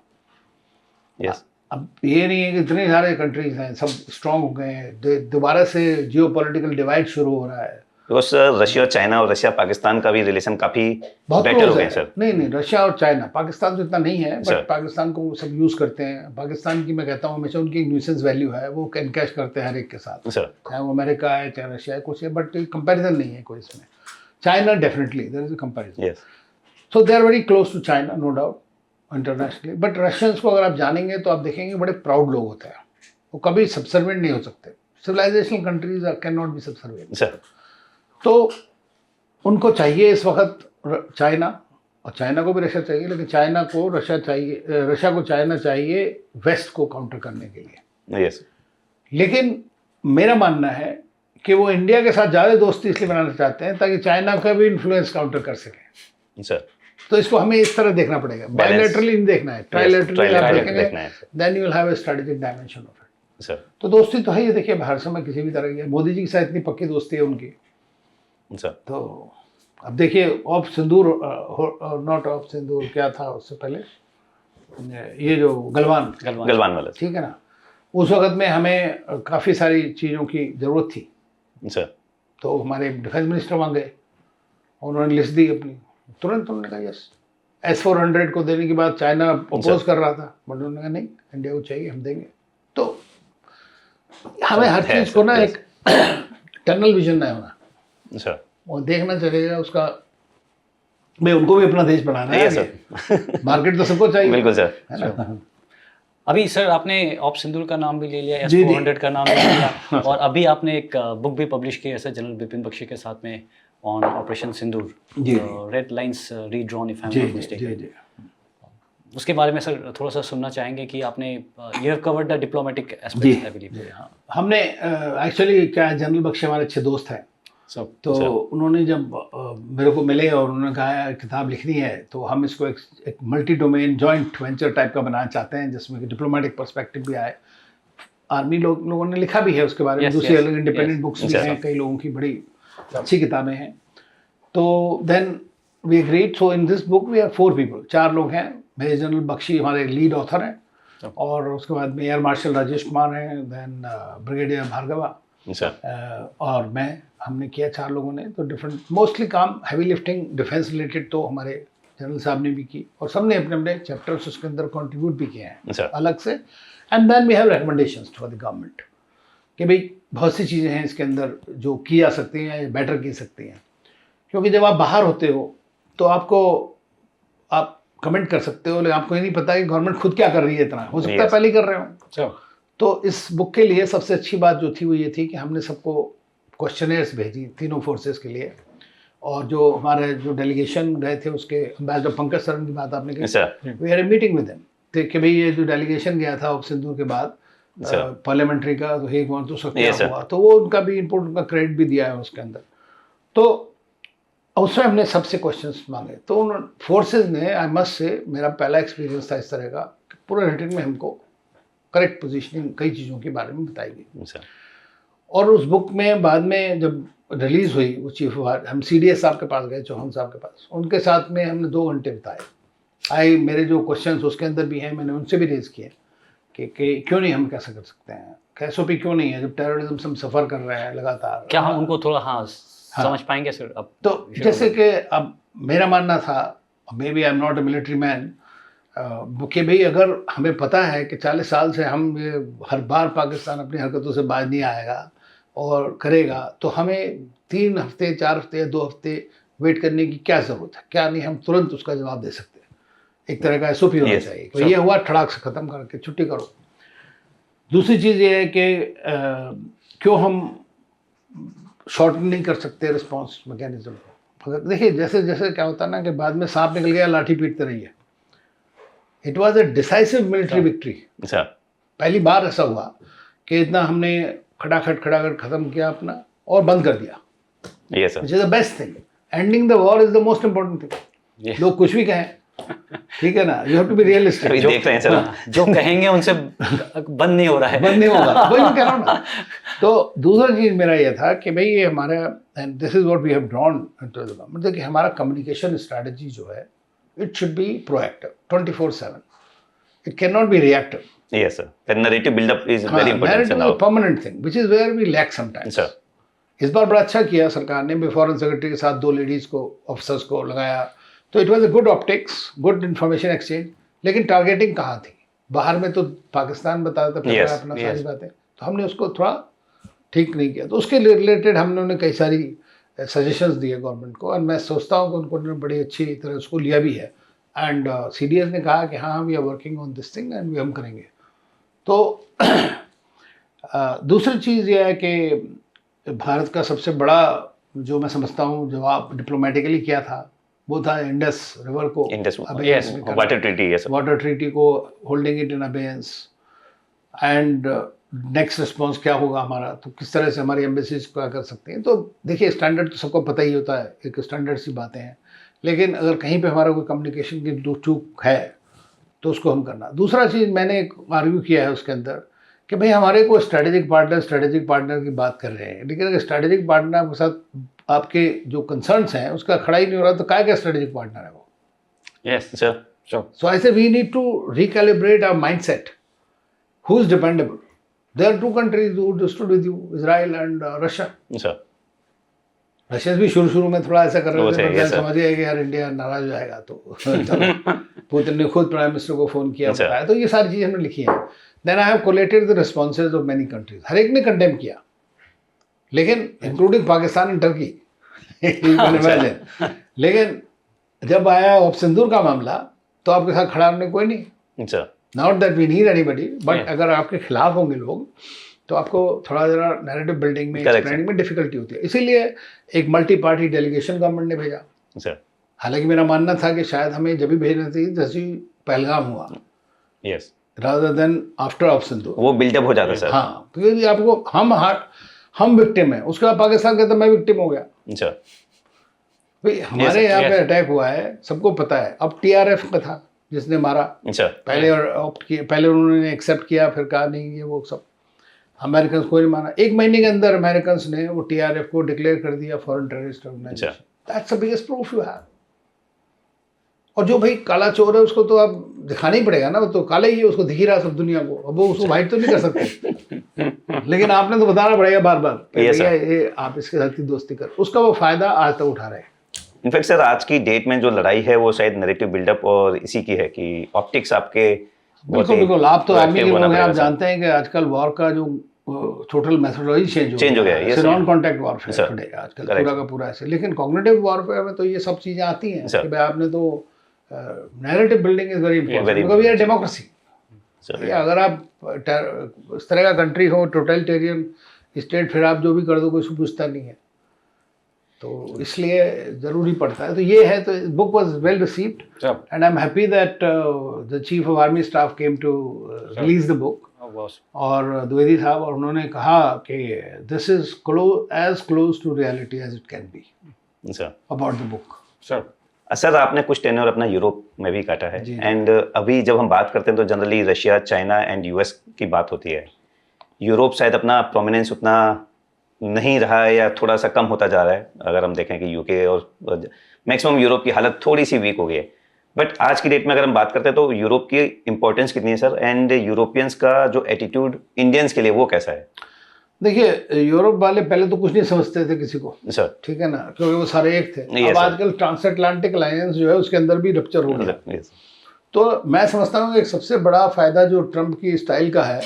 [SPEAKER 1] यस,
[SPEAKER 2] अब ये नहीं है कि इतने सारे कंट्रीज हैं सब स्ट्रांग हो गए हैं, दोबारा से जियोपॉलिटिकल डिवाइड शुरू हो रहा है।
[SPEAKER 1] बिकॉज सर रशिया और चाइना और रशिया पाकिस्तान का भी रिलेशन काफी
[SPEAKER 2] बहुत
[SPEAKER 1] बेटर
[SPEAKER 2] क्लोज
[SPEAKER 1] हो गए
[SPEAKER 2] है
[SPEAKER 1] हैं सर।
[SPEAKER 2] नहीं नहीं, रशिया और चाइना, पाकिस्तान तो इतना नहीं है,
[SPEAKER 1] सर।
[SPEAKER 2] बट पाकिस्तान को सब यूज़ करते हैं। पाकिस्तान की मैं कहता हूँ हमेशा उनकी न्यूसेंस वैल्यू है, वो कैश करते हैं हर एक के साथ,
[SPEAKER 1] सर,
[SPEAKER 2] चाहे वो अमेरिका है चाहे रशिया है, कुछ है, बट कंपेरिजन नहीं है कोई इसमें। China definitely there is a comparison,
[SPEAKER 1] yes,
[SPEAKER 2] so they are very close to China, no doubt, internationally. But Russians को अगर आप जानेंगे तो आप देखेंगे बड़े प्राउड लोग होते हैं, वो कभी सबसर्वेंट नहीं हो सकते। Civilisational countries can not be subservient.
[SPEAKER 1] Sir,
[SPEAKER 2] तो उनको चाहिए इस वक्त चाइना, और चाइना को भी रशिया चाहिए, लेकिन चाइना को रशिया चाहिए, रशिया को चाइना चाहिए वेस्ट को काउंटर करने के लिए।
[SPEAKER 1] यस,
[SPEAKER 2] लेकिन मेरा मानना है कि वो इंडिया के साथ ज़्यादा दोस्ती इसलिए बनाना चाहते हैं ताकि चाइना का भी इन्फ्लुएंस काउंटर कर सकें।
[SPEAKER 1] सर,
[SPEAKER 2] तो इसको हमें इस तरह देखना पड़ेगा, बायलैटरली नहीं देखना है, ट्राइलैटरली आप
[SPEAKER 1] trilateral
[SPEAKER 2] देखेंगे,
[SPEAKER 1] देखना है।
[SPEAKER 2] Then you will have a strategic dimension of it.
[SPEAKER 1] Sir,
[SPEAKER 2] तो दोस्ती तो है ये, देखिए हर समय किसी भी तरह की है। मोदी जी के साथ इतनी पक्की दोस्ती है उनकी।
[SPEAKER 1] सर,
[SPEAKER 2] तो अब देखिए ऑफ सिंदूर, नॉट ऑफ सिंदूर, क्या था उससे पहले, ये जो गलवान,
[SPEAKER 1] गलवान वाला।
[SPEAKER 2] ठीक है ना, उस वक्त में हमें काफ़ी सारी चीज़ों की ज़रूरत थी।
[SPEAKER 1] सर,
[SPEAKER 2] तो हमारे डिफेंस मिनिस्टर वहाँ गए, उन्होंने लिस्ट दी अपनी, तुरंत उन्होंने कहा यस। S-400 को देने के बाद चाइना अपोज कर रहा था, बट उन्होंने कहा नहीं, इंडिया को चाहिए, हम देंगे। तो हमें हर
[SPEAKER 1] है,
[SPEAKER 2] चीज़ को ना
[SPEAKER 1] सर,
[SPEAKER 2] एक टनल विजन नहीं होना,
[SPEAKER 1] सर,
[SPEAKER 2] वो देखना चलेगा उसका, भाई उनको भी अपना देश बनाना है,
[SPEAKER 1] यस सर,
[SPEAKER 2] मार्केट तो सबको चाहिए,
[SPEAKER 1] बिल्कुल सर।
[SPEAKER 2] है ना।
[SPEAKER 3] अभी सर आपने ऑप सिंदूर का नाम भी ले लिया,
[SPEAKER 2] जी, जी।
[SPEAKER 3] S-400 का नाम भी ले लिया, और अभी आपने एक बुक भी पब्लिश की है सर जनरल बिपिन बख्शी के साथ में ऑन ऑपरेशन सिंदूर,
[SPEAKER 2] जी।
[SPEAKER 3] Red lines redrawn if I
[SPEAKER 2] जी
[SPEAKER 3] एम नॉट
[SPEAKER 2] जी
[SPEAKER 3] मिस्टेकन।
[SPEAKER 2] जी।
[SPEAKER 3] उसके बारे में सर थोड़ा सा सुनना चाहेंगे कि आपने you have covered the diplomatic
[SPEAKER 2] जी,
[SPEAKER 3] एस्पेक्ट्स आई बिलीव।
[SPEAKER 2] हाँ। हमने एक्चुअली क्या है, जनरल बख्शी हमारे अच्छे दोस्त हैं,
[SPEAKER 3] सब
[SPEAKER 2] तो उन्होंने जब मेरे को मिले और उन्होंने कहा किताब लिखनी है, तो हम इसको एक multi domain joint venture type का बनाना चाहते हैं जिसमें कि डिप्लोमेटिक पर्सपेक्टिव भी आए। आर्मी लोगों ने लिखा भी है उसके बारे में,
[SPEAKER 3] Yes,
[SPEAKER 2] दूसरी
[SPEAKER 3] yes,
[SPEAKER 2] अलग इंडिपेंडेंट
[SPEAKER 3] yes.
[SPEAKER 2] बुक्स भी
[SPEAKER 1] Yes,
[SPEAKER 2] हैं,
[SPEAKER 1] sir.
[SPEAKER 2] कई लोगों की बड़ी अच्छी किताबें हैं। तो then we agreed, so in this book we have 4 people, 4 लोग हैं। मेजर जनरल बख्शी हमारे लीड ऑथर हैं, और उसके बाद में एयर मार्शल राजेश कुमार हैं, देन ब्रिगेडियर भार्गवा,
[SPEAKER 1] सर,
[SPEAKER 2] और मैं, हमने किया 4 लोगों ने। तो डिफरेंट मोस्टली काम हैवी लिफ्टिंग डिफेंस रिलेटेड तो हमारे जनरल साहब ने भी की, और सबने अपने अपने चैप्टर्स उसके अंदर कंट्रीब्यूट भी किए हैं
[SPEAKER 1] सर,
[SPEAKER 2] अलग से। And then we have recommendations for the government कि भाई बहुत सी चीज़ें हैं इसके अंदर जो की जा सकती हैं या बेटर की सकती हैं, क्योंकि जब आप बाहर होते हो तो आप कमेंट कर सकते हो, लेकिन आपको ये नहीं पता कि गवर्नमेंट खुद क्या कर रही है, इतना हो सकता है
[SPEAKER 1] Yes.
[SPEAKER 2] पहले ही कर रहे हो।
[SPEAKER 3] सब
[SPEAKER 2] तो इस बुक के लिए सबसे अच्छी बात जो थी वो ये थी कि हमने सबको क्वेश्चनर्स भेजी तीनों फोर्सेस के लिए, और जो हमारे जो डेलीगेशन गए थे उसके एम्बेसडर पंकज सरन की बात आपने
[SPEAKER 1] अच्छा।
[SPEAKER 2] कही, we had a meeting with him कि भाई ये जो डेलीगेशन गया था सिंधु के बाद पार्लियामेंट्री का, तो हेग वहाँ तो सब क्या हुआ, तो वो उनका भी इनपुट, उनका क्रेडिट भी दिया है उसके अंदर। तो उसमें हमने सबसे क्वेश्चंस मांगे, तो उन फोर्सेस ने, आई मस्ट से, मेरा पहला एक्सपीरियंस था इस तरह का, पूरा रिटर्न में हमको करेक्ट पोजीशनिंग कई चीज़ों के बारे में बताई गई। और उस बुक में बाद में जब रिलीज़ हुई वो चीफ हम CDS साहब के पास गए, चौहान साहब के पास, उनके साथ में हमने 2 घंटे बिताए। मेरे जो क्वेश्चंस उसके अंदर भी हैं, मैंने उनसे भी रेज किए कि क्यों नहीं हम कैसे कर सकते हैं, SOP क्यों नहीं है, जब टेररिज्म से हम सफ़र कर रहे हैं लगातार।
[SPEAKER 3] क्या हम उनको थोड़ा समझ पाएंगे सर अब?
[SPEAKER 2] तो जैसे कि अब मेरा मानना था, maybe I am not a military man, कि भाई अगर हमें पता है कि 40 साल से हम ये हर बार पाकिस्तान अपनी हरकतों से बाज नहीं आएगा और करेगा, तो हमें 3 हफ्ते 4 हफ्ते या 2 हफ्ते वेट करने की क्या ज़रूरत है? क्या नहीं हम तुरंत उसका जवाब दे सकते हैं? एक तरह का SOP होना चाहिए, तो ये हुआ ठड़ाक से ख़त्म करके छुट्टी करो। दूसरी चीज़ ये है कि क्यों हम शॉर्टन नहीं कर सकते रिस्पॉन्स मैकेनिज्म को? देखिए जैसे जैसे क्या होता है ना कि बाद में सांप निकल गया लाठी पीटते रहिए। It was a decisive military victory. पहली बार ऐसा हुआ कि इतना हमने खटाखट खत्म किया अपना और बंद कर दिया, which is the best thing. Ending the war is the most important thing. लोग कुछ भी कहें, ठीक है ना, you have to be realistic.
[SPEAKER 1] देख रहे हैं सर,
[SPEAKER 3] जो कहेंगे उनसे बंद नहीं हो रहा है,
[SPEAKER 2] बंद नहीं होगा, वही मैं कह रहा हूँ ना। तो दूसरा चीज़ मेरा ये था कि भाई ये हमारा, and this is what we have drawn into the government, देखिए हमारा कम्युनिकेशन स्ट्रेटजी जो है, it should be proactive 24/7, it can not be reactive.
[SPEAKER 1] Yes, sir. The narrative build-up is very important.
[SPEAKER 2] Narrative is a permanent thing, which is where we lack sometimes.
[SPEAKER 1] Sir.
[SPEAKER 2] इस बार बड़ा अच्छा किया सरकार ने, foreign secretary के साथ 2 ladies को, officers को लगाया, तो it was a good optics, good information exchange. लेकिन टारगेटिंग कहाँ थी? बाहर में तो पाकिस्तान बताता था अपना सारी बातें, तो हमने उसको थोड़ा ठीक नहीं किया। तो उसके रिलेटेड हमने उन्हें कई सारी सजेशंस दिए गवर्नमेंट को, और मैं सोचता हूँ कि उनको बड़ी अच्छी तरह उसको लिया भी है। एंड CDS ने कहा कि हाँ we are working on this thing and हम करेंगे। तो दूसरी चीज़ यह है कि भारत का सबसे बड़ा जो मैं समझता हूँ जवाब डिप्लोमेटिकली किया था, वो था इंडस रिवर को, वाटर ट्रीटी को holding it in abeyance, and next response क्या होगा हमारा, तो किस तरह से हमारी एम्बेसीज क्या कर सकते हैं। तो देखिए स्टैंडर्ड तो सबको पता ही होता है, एक स्टैंडर्ड सी बातें हैं, लेकिन अगर कहीं पे हमारा कोई कम्युनिकेशन की चूक है तो उसको हम करना। दूसरा चीज़ मैंने एक आर्ग्यू किया है उसके अंदर कि भाई हमारे को स्ट्रेटेजिक पार्टनर की बात कर रहे हैं, लेकिन अगर स्ट्रेटेजिक पार्टनर के साथ आपके जो कंसर्न्स हैं उसका खड़ा ही नहीं हो रहा, तो क्या स्ट्रेटेजिक पार्टनर है वो?
[SPEAKER 1] Yes, sure.
[SPEAKER 2] So I say we need to recalibrate our mindset. Who is dependable? There are 2 countries who stood with you, Israel and Russia.
[SPEAKER 1] Sure.
[SPEAKER 2] Russians भी शुरू में थोड़ा ऐसा कर रहे थे, पर समझ गए कि यार इंडिया नाराज हो जाएगा, तो पुतिन ने खुद प्राइम मिनिस्टर को फ़ोन किया, बताया। तो ये सारी चीज़ें हमने लिखी हैं। Then I have collated the responses of many countries, हर एक ने कंडेम किया, लेकिन इंक्लूडिंग पाकिस्तान एंड टर्की। लेकिन जब आया ऑफ सिंदूर का मामला, तो आपके साथ खड़ा होने कोई नहीं। Not that we need anybody, but अगर आपके खिलाफ होंगे लोग तो आपको थोड़ा जरा नैरेटिव बिल्डिंग में, एक्सप्लेनिंग में डिफिकल्टी होती है। इसीलिए एक मल्टी पार्टी डेलीगेशन गवर्नमेंट ने भेजा। हालांकि मेरा मानना था कि शायद हमें जब भी भेजना चाहिए जैसे पहलगाम हुआ, rather than after of Sindhu, वो
[SPEAKER 1] बिल्डअप हो जाता सर।
[SPEAKER 2] हाँ, क्योंकि आपको हम विक्टिम हैं, उसके बाद पाकिस्तान कहता मैं विक्टिम हो गया। भाई हमारे यहाँ पे अटैक हुआ है, सबको पता है। अब TRF का था जिसने मारा, पहले ऑप्ट किया, पहले उन्होंने एक्सेप्ट किया, फिर कहा नहीं ये वो सब। अमेरिकन को नहीं माना, 1 महीने के अंदर अमेरिकन ने वो TRF को डिक्लेयर कर दिया foreign terrorist organisation. That's the biggest proof you have. और जो भाई काला चोर है उसको तो अब दिखाना ही पड़ेगा ना, वो तो काला ही है, उसको दिख ही रहा सब दुनिया को, अब वो उसको वाइट तो नहीं कर सकते। लेकिन आपने तो बताना पड़ेगा बार बार, भैया ये आप इसके साथ की दोस्ती कर, उसका वो फायदा आज तक उठा रहे हैं।
[SPEAKER 1] इनफैक्ट सर आज की डेट में जो लड़ाई है वो शायद नैरेटिव बिल्डअप और इसी की है कि ऑप्टिक्स आपके
[SPEAKER 2] बिल्कुल आप तो आर्मी के लोग हैं, आप जानते हैं कि आजकल वॉर का जो टोटल मेथोडोलॉजी चेंज हो गया है। ये नॉन कॉन्टैक्ट वॉरफेयर टुडे आजकल पूरा का पूरा ऐसे, लेकिन कॉग्निटिव वॉरफेयर में तो ये सब चीज़ें आती हैं कि भाई आपने तो narrative building is very important, because we are democracy. अगर आप इस तरह का कंट्री हो, टोटलिटेरियन स्टेट, फिर आप जो भी कर दो कोई पूछता नहीं है। तो इसलिए ज़रूरी पड़ता है। तो ये है, तो book was well received
[SPEAKER 3] Sure.
[SPEAKER 2] And I am happy that the chief of army staff came to release the book,
[SPEAKER 3] Oh, boss.
[SPEAKER 2] और द्विवेदी साहब, और उन्होंने कहा कि this is as close to reality as it can be
[SPEAKER 1] sir
[SPEAKER 2] about the book.
[SPEAKER 3] Sure.
[SPEAKER 1] सर आपने कुछ tenure अपना यूरोप में भी काटा है,
[SPEAKER 2] जी।
[SPEAKER 1] एंड अभी जब हम बात करते हैं तो generally Russia, China and US की बात होती है। यूरोप शायद अपना प्रोमिनेंस उतना नहीं रहा है या थोड़ा सा कम होता जा रहा है। अगर हम देखें कि यूके और मैक्सिमम यूरोप की हालत थोड़ी सी वीक हो गई है, बट आज की डेट में अगर हम बात करते हैं तो यूरोप की इंपॉर्टेंस कितनी है सर, एंड यूरोपियंस का जो एटीट्यूड इंडियंस के लिए वो कैसा है?
[SPEAKER 2] देखिए, यूरोप वाले पहले तो कुछ नहीं समझते थे किसी को,
[SPEAKER 1] सर
[SPEAKER 2] ठीक है ना, क्योंकि वो सारे एक थे।
[SPEAKER 1] Yes,
[SPEAKER 2] अब
[SPEAKER 1] sir.
[SPEAKER 2] आजकल ट्रांसएटलांटिक अलायंस जो है उसके अंदर भी रप्चर हो गया।
[SPEAKER 1] Yes.
[SPEAKER 2] तो मैं समझता हूँ कि एक सबसे बड़ा फायदा जो ट्रम्प की स्टाइल का है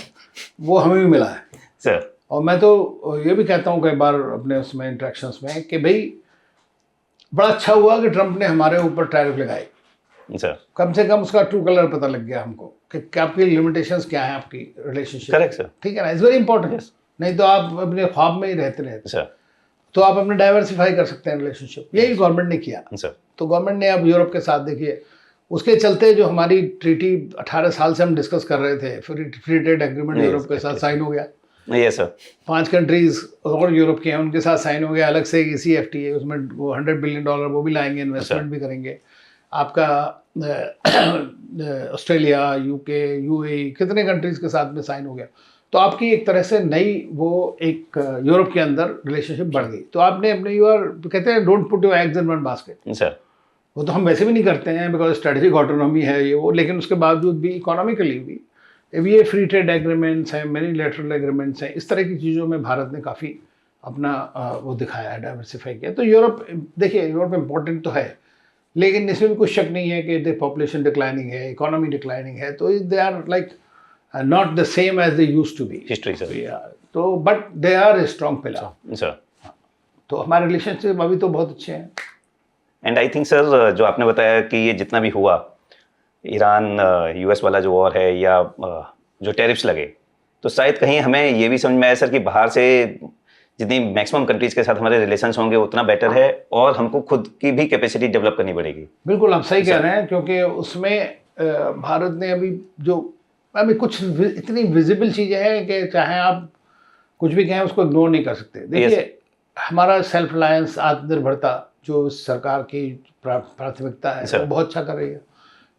[SPEAKER 2] वो हमें भी मिला है।
[SPEAKER 1] सर
[SPEAKER 2] और मैं तो ये भी कहता हूँ कई बार अपने उसमें इंट्रैक्शंस में कि भाई बड़ा अच्छा हुआ कि ट्रम्प ने हमारे ऊपर टैरिफ लगाई।
[SPEAKER 1] सर
[SPEAKER 2] कम से कम उसका ट्रू कलर पता लग गया हमको कि आपकी लिमिटेशंस क्या है आपकी रिलेशनशिप।
[SPEAKER 1] Correct sir.
[SPEAKER 2] ठीक है ना, इट्स वेरी इंपॉर्टेंट। नहीं तो आप अपने ख्वाब में ही रहते
[SPEAKER 1] सर
[SPEAKER 2] तो आप अपने डाइवर्सिफाई कर सकते हैं रिलेशनशिप। यही गवर्नमेंट ने किया।
[SPEAKER 1] सर
[SPEAKER 2] तो गवर्नमेंट ने अब यूरोप के साथ देखिए, उसके चलते जो हमारी ट्रीटी 18 साल से हम डिस्कस कर रहे थे, free trade agreement
[SPEAKER 1] Yes,
[SPEAKER 2] Europe के साथ साइन हो गया।
[SPEAKER 1] यस सर
[SPEAKER 2] 5 कंट्रीज और यूरोप के हैं, उनके साथ साइन हो गया। अलग से ECFTA है, उसमें वो $100 बिलियन वो भी लाएंगे, इन्वेस्टमेंट भी करेंगे। आपका ऑस्ट्रेलिया, यूके, UAE कितने कंट्रीज के साथ में साइन हो गया। तो आपकी एक तरह से नई वो एक यूरोप के अंदर रिलेशनशिप बढ़ गई। तो आपने अपने कहते हैं don't put your eggs in one basket.
[SPEAKER 1] Sir
[SPEAKER 2] वो तो हम वैसे भी नहीं करते हैं बिकॉज स्ट्रेटेजिक ऑटोनॉमी है ये वो, लेकिन उसके बावजूद भी इकोनॉमिकली भी ये फ्री ट्रेड एग्रीमेंट्स हैं, मैनीलैटरल एग्रीमेंट्स हैं, इस तरह की चीज़ों में भारत ने काफ़ी अपना वो दिखाया है, डाइवर्सिफाई किया। तो यूरोप, देखिए यूरोप इम्पोर्टेंट तो है, लेकिन इसमें भी कुछ शक नहीं है कि पॉपुलेशन डिक्लाइनिंग है, इकोनॉमी डिक्लाइनिंग है, तो they are like not the same as they used to be
[SPEAKER 1] history sir.
[SPEAKER 2] तो but they are a strong pillar.
[SPEAKER 1] Sir
[SPEAKER 2] तो हमारे रिलेशनशिप अभी तो बहुत अच्छे हैं।
[SPEAKER 1] एंड आई थिंक सर जो आपने बताया कि ये जितना भी हुआ, ईरान US वाला जो वॉर है या जो टैरिफ्स लगे, तो शायद कहीं हमें ये भी समझ में आया सर कि बाहर से जितनी मैक्सिमम कंट्रीज़ के साथ हमारे रिलेशंस होंगे उतना बेटर है, और हमको खुद की भी कैपेसिटी डेवलप करनी पड़ेगी।
[SPEAKER 2] बिल्कुल आप सही कह रहे हैं, क्योंकि उसमें भारत ने अभी कुछ इतनी विजिबल चीज़ें हैं कि चाहे आप कुछ भी कहें उसको इग्नोर नहीं कर सकते। देखिए हमारा सेल्फ रिलायंस, आत्मनिर्भरता जो सरकार की प्राथमिकता है वो बहुत अच्छा कर रही है।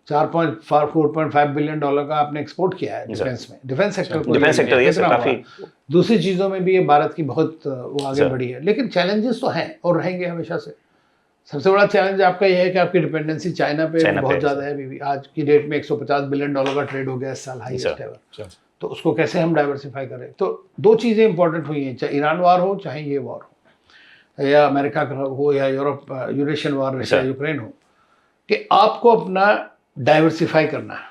[SPEAKER 2] $4.5 बिलियन का आपने एक्सपोर्ट किया है डिफेंस में, डिफेंस सेक्टर
[SPEAKER 1] ये काफ़ी।
[SPEAKER 2] दूसरी चीज़ों में भी ये भारत की बहुत वो आगे बढ़ी है, लेकिन चैलेंजेस तो हैं और रहेंगे हमेशा से। सबसे बड़ा चैलेंज आपका ये है कि आपकी डिपेंडेंसी चाइना पे बहुत ज़्यादा है अभी भी। आज की डेट में $150 बिलियन का ट्रेड हो गया इस साल, हाईएस्ट एवर। तो उसको कैसे हम डाइवर्सिफाई करें। तो दो चीज़ें इंपॉर्टेंट हुई हैं, चाहे ईरान वार हो, चाहे ये वार हो, या अमेरिका का हो, या यूरोप यूरेशियन वार, रशिया यूक्रेन हो, कि आपको अपना डाइवर्सिफाई करना है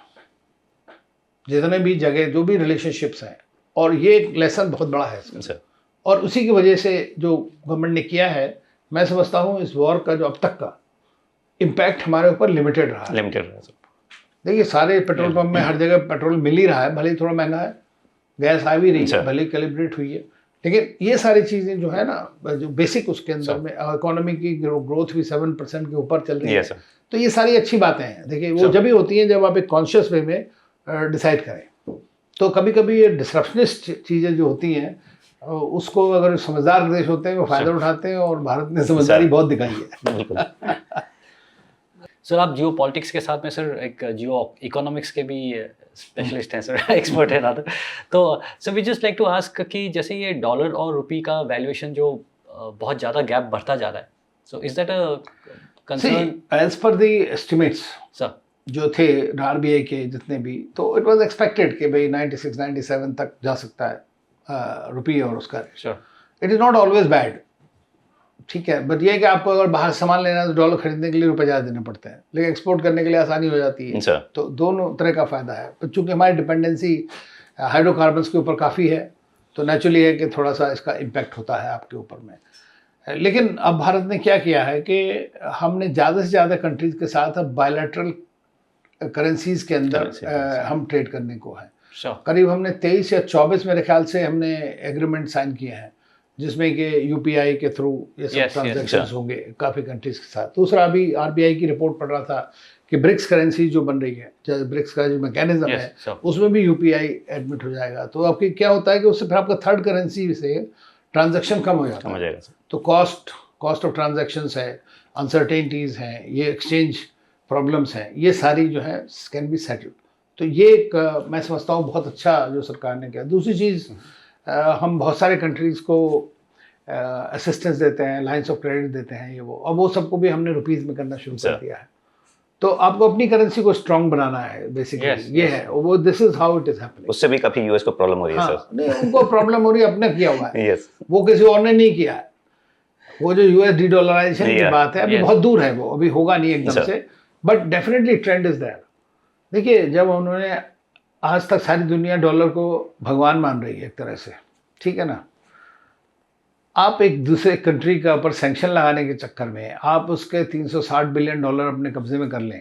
[SPEAKER 2] जितने भी जगह जो भी रिलेशनशिप्स हैं। और ये एक लेसन बहुत बड़ा है इसका। और उसी की वजह से जो गवर्नमेंट ने किया है, मैं समझता हूँ इस वॉर का जो अब तक का इम्पैक्ट हमारे ऊपर लिमिटेड रहा है। देखिए सारे पेट्रोल पंप में हर जगह पेट्रोल मिल ही रहा है, भले ही थोड़ा महंगा है, गैस आ भी रही है, भले ही कैलिब्रेट हुई है, लेकिन ये सारी चीज़ें जो है ना, जो बेसिक उसके अंदर में इकोनॉमी की ग्रोथ भी 7% के ऊपर चल रही है। तो ये सारी अच्छी बातें हैं। देखिए वो जब भी होती हैं जब आप एक कॉन्शियस वे में डिसाइड करें। तो कभी कभी ये डिसरप्शनिस्ट चीज़ें जो होती हैं उसको अगर समझदार देश होते हैं वो फ़ायदा उठाते हैं, और भारत ने समझदारी बहुत दिखाई है।
[SPEAKER 3] सर आप जियो पॉलिटिक्स के साथ में सर एक जियो इकोनॉमिक्स के भी स्पेशलिस्ट हैं सर, एक्सपर्ट है रादर। तो sir we just like to ask कि जैसे ये डॉलर और रुपी का वैल्यूएशन जो बहुत ज़्यादा गैप बढ़ता जा रहा है, so is that a concern?
[SPEAKER 2] As per the estimates
[SPEAKER 3] sir
[SPEAKER 2] जो थे RBI के जितने भी, तो इट वाज एक्सपेक्टेड कि भाई 96-97 तक जा सकता है रुपी और उसका rate.
[SPEAKER 3] Sure
[SPEAKER 2] it is not always bad, ठीक है, बट ये है कि आपको अगर बाहर सामान लेना है तो डॉलर खरीदने के लिए रुपये ज़्यादा देने पड़ते हैं, लेकिन एक्सपोर्ट करने के लिए आसानी हो जाती है। तो दोनों तरह का फ़ायदा है। चूँकि हमारी डिपेंडेंसी हाइड्रोकार्बन्स के ऊपर काफ़ी है, तो नेचुरली है कि थोड़ा सा इसका इम्पैक्ट होता है आपके ऊपर में। लेकिन अब भारत ने क्या किया है कि हमने ज़्यादा से ज़्यादा कंट्रीज़ के साथ अब बायलैटरल करेंसीज़ के अंदर हम ट्रेड करने को है। करीब हमने 23 या 24 मेरे ख्याल से हमने एग्रीमेंट साइन किए हैं जिसमें कि यूपीआई के थ्रू ये सब
[SPEAKER 3] Yes, yes,
[SPEAKER 2] ट्रांजैक्शंस होंगे काफ़ी कंट्रीज के साथ। दूसरा अभी आरबीआई की रिपोर्ट पढ़ रहा था कि ब्रिक्स करेंसी जो बन रही है, ब्रिक्स का जो मैकेनिज्म
[SPEAKER 3] Yes,
[SPEAKER 2] है
[SPEAKER 3] sure.
[SPEAKER 2] उसमें भी यूपीआई एडमिट हो जाएगा। तो आपकी क्या होता है कि उससे फिर आपका थर्ड करेंसी से ट्रांजैक्शन कम हो जाता
[SPEAKER 1] समझ
[SPEAKER 2] है।
[SPEAKER 1] जाएगा सर।
[SPEAKER 2] तो कॉस्ट ऑफ ट्रांजैक्शंस है, अनसर्टेनिटीज़ हैं, ये एक्सचेंज प्रॉब्लम्स हैं, ये सारी जो है कैन बी सेटल्ड। तो ये एक मैं समझता हूँ बहुत अच्छा जो सरकार ने किया। दूसरी चीज़ हम बहुत सारे कंट्रीज़ को असिस्टेंस देते हैं, लाइन्स ऑफ क्रेडिट देते हैं, ये वो, अब वो सबको भी हमने रुपीज़ में करना शुरू कर
[SPEAKER 1] सर।
[SPEAKER 2] दिया है। तो आपको अपनी करेंसी को स्ट्रांग बनाना है बेसिकली।
[SPEAKER 3] Yes,
[SPEAKER 2] ये है वो, this is how it is happening.
[SPEAKER 1] उससे भी काफी यूएस को प्रॉब्लम हो रही है
[SPEAKER 2] हाँ,
[SPEAKER 1] सर।
[SPEAKER 2] नहीं उनको प्रॉब्लम हो रही है, अपने किया हुआ है,
[SPEAKER 1] यस
[SPEAKER 2] वो किसी और ने नहीं किया है। वो जो यूएस डी डॉलराइजेशन की
[SPEAKER 1] Yeah,
[SPEAKER 2] बात है अभी
[SPEAKER 3] yes.
[SPEAKER 2] बहुत दूर है, वो अभी होगा नहीं एकदम
[SPEAKER 1] Sir.
[SPEAKER 2] से, but definitely trend is there. देखिए जब उन्होंने आज तक सारी दुनिया डॉलर को भगवान मान रही है एक तरह से, ठीक है ना, आप एक दूसरे कंट्री का ऊपर सैंक्शन लगाने के चक्कर में आप उसके 360 बिलियन डॉलर अपने कब्जे में कर लें,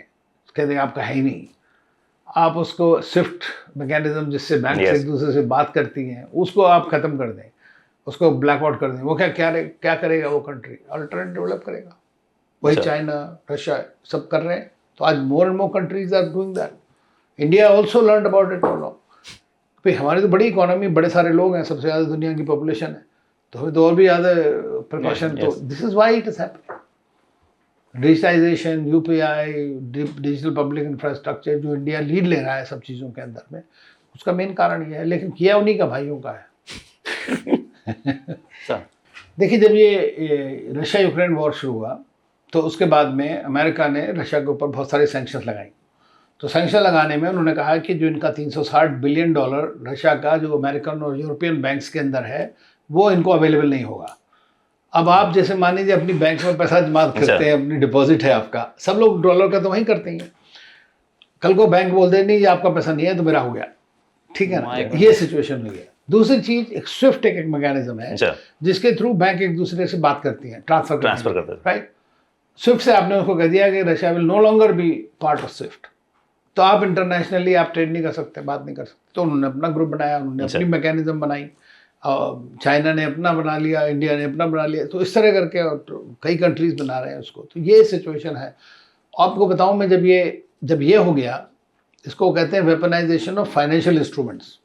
[SPEAKER 2] कहते हैं आपका है ही नहीं। आप उसको स्विफ्ट मैकेनिज्म जिससे बैंक
[SPEAKER 1] Yes.
[SPEAKER 2] एक दूसरे से बात करती हैं उसको आप ख़त्म कर दें, उसको ब्लैकआउट कर दें, वो क्या करेगा वो कंट्री? अल्टरनेट डेवलप करेगा। वही
[SPEAKER 1] Sure.
[SPEAKER 2] चाइना, रशिया सब कर रहे हैं। तो आज more and more countries are doing that. India also learn about it all. भाई हमारी तो बड़ी इकोनॉमी, बड़े सारे लोग हैं, सबसे ज़्यादा दुनिया की पॉपुलेशन है, तो हमें तो और भी ज़्यादा प्रिकॉशन। तो this is why it is happening. Digitisation, UPI, digital public infrastructure जो इंडिया लीड ले रहा है सब चीज़ों के अंदर में, उसका मेन कारण ये है, लेकिन किया उन्हीं का भाइयों का है।
[SPEAKER 1] सर।
[SPEAKER 2] देखिए जब ये रशिया यूक्रेन वॉर शुरू हुआ तो उसके बाद में अमेरिका ने रशिया के ऊपर बहुत सारे सैंक्शंस लगाई। तो सैंक्शन लगाने में उन्होंने कहा कि जो इनका 360 बिलियन डॉलर रशिया का जो अमेरिकन और यूरोपियन बैंक्स के अंदर है वो इनको अवेलेबल नहीं होगा। अब आप जैसे मान लीजिए अपनी बैंक में पैसा जमा करते हैं, अपनी डिपॉजिट है आपका, सब लोग डॉलर का तो वहीं करते हैं। कल को बैंक बोल दे नहीं ये आपका पैसा नहीं है तो मेरा हो गया, ठीक है ना, ये सिचुएशन हुई है। दूसरी चीज एक स्विफ्ट एक मैकेनिज्म है जिसके थ्रू बैंक एक दूसरे से बात करती हैं, ट्रांसफर करते हैं, राइट। स्विफ्ट से आपने उसको कह दिया कि Russia will no longer be part of SWIFT, तो आप इंटरनेशनली आप ट्रेड नहीं कर सकते, बात नहीं कर सकते। तो उन्होंने अपना ग्रुप बनाया, उन्होंने अपनी मैकेनिज्म बनाई, चाइना ने अपना बना लिया, इंडिया ने अपना बना लिया, तो इस तरह करके कई कंट्रीज बना रहे हैं उसको। तो ये सिचुएशन है। आपको बताऊं मैं, जब ये हो गया, इसको कहते हैं वेपनाइजेशन ऑफ फाइनेंशियल इंस्ट्रूमेंट्स।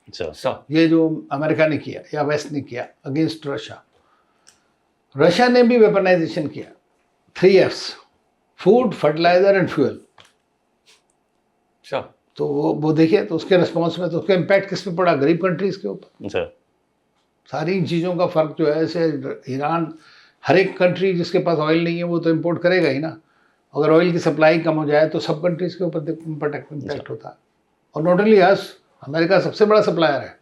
[SPEAKER 2] ये जो अमेरिका ने किया या वेस्ट ने किया अगेंस्ट रशिया, रशिया ने भी वेपनाइजेशन किया। 3 F's, food, fertiliser and fuel. तो वो देखिए, तो उसके रिस्पॉन्स में तो उसका इम्पैक्ट किस पे पड़ा? गरीब कंट्रीज के ऊपर। सारी इन चीज़ों का फ़र्क जो है, ऐसे ईरान, हर एक कंट्री जिसके पास ऑयल नहीं है वो तो इंपोर्ट करेगा ही ना। अगर ऑयल की सप्लाई कम हो जाए तो सब कंट्रीज के ऊपर इम्पैक्ट होता है। और नॉट ओनली अस, अमेरिका सबसे बड़ा सप्लायर है,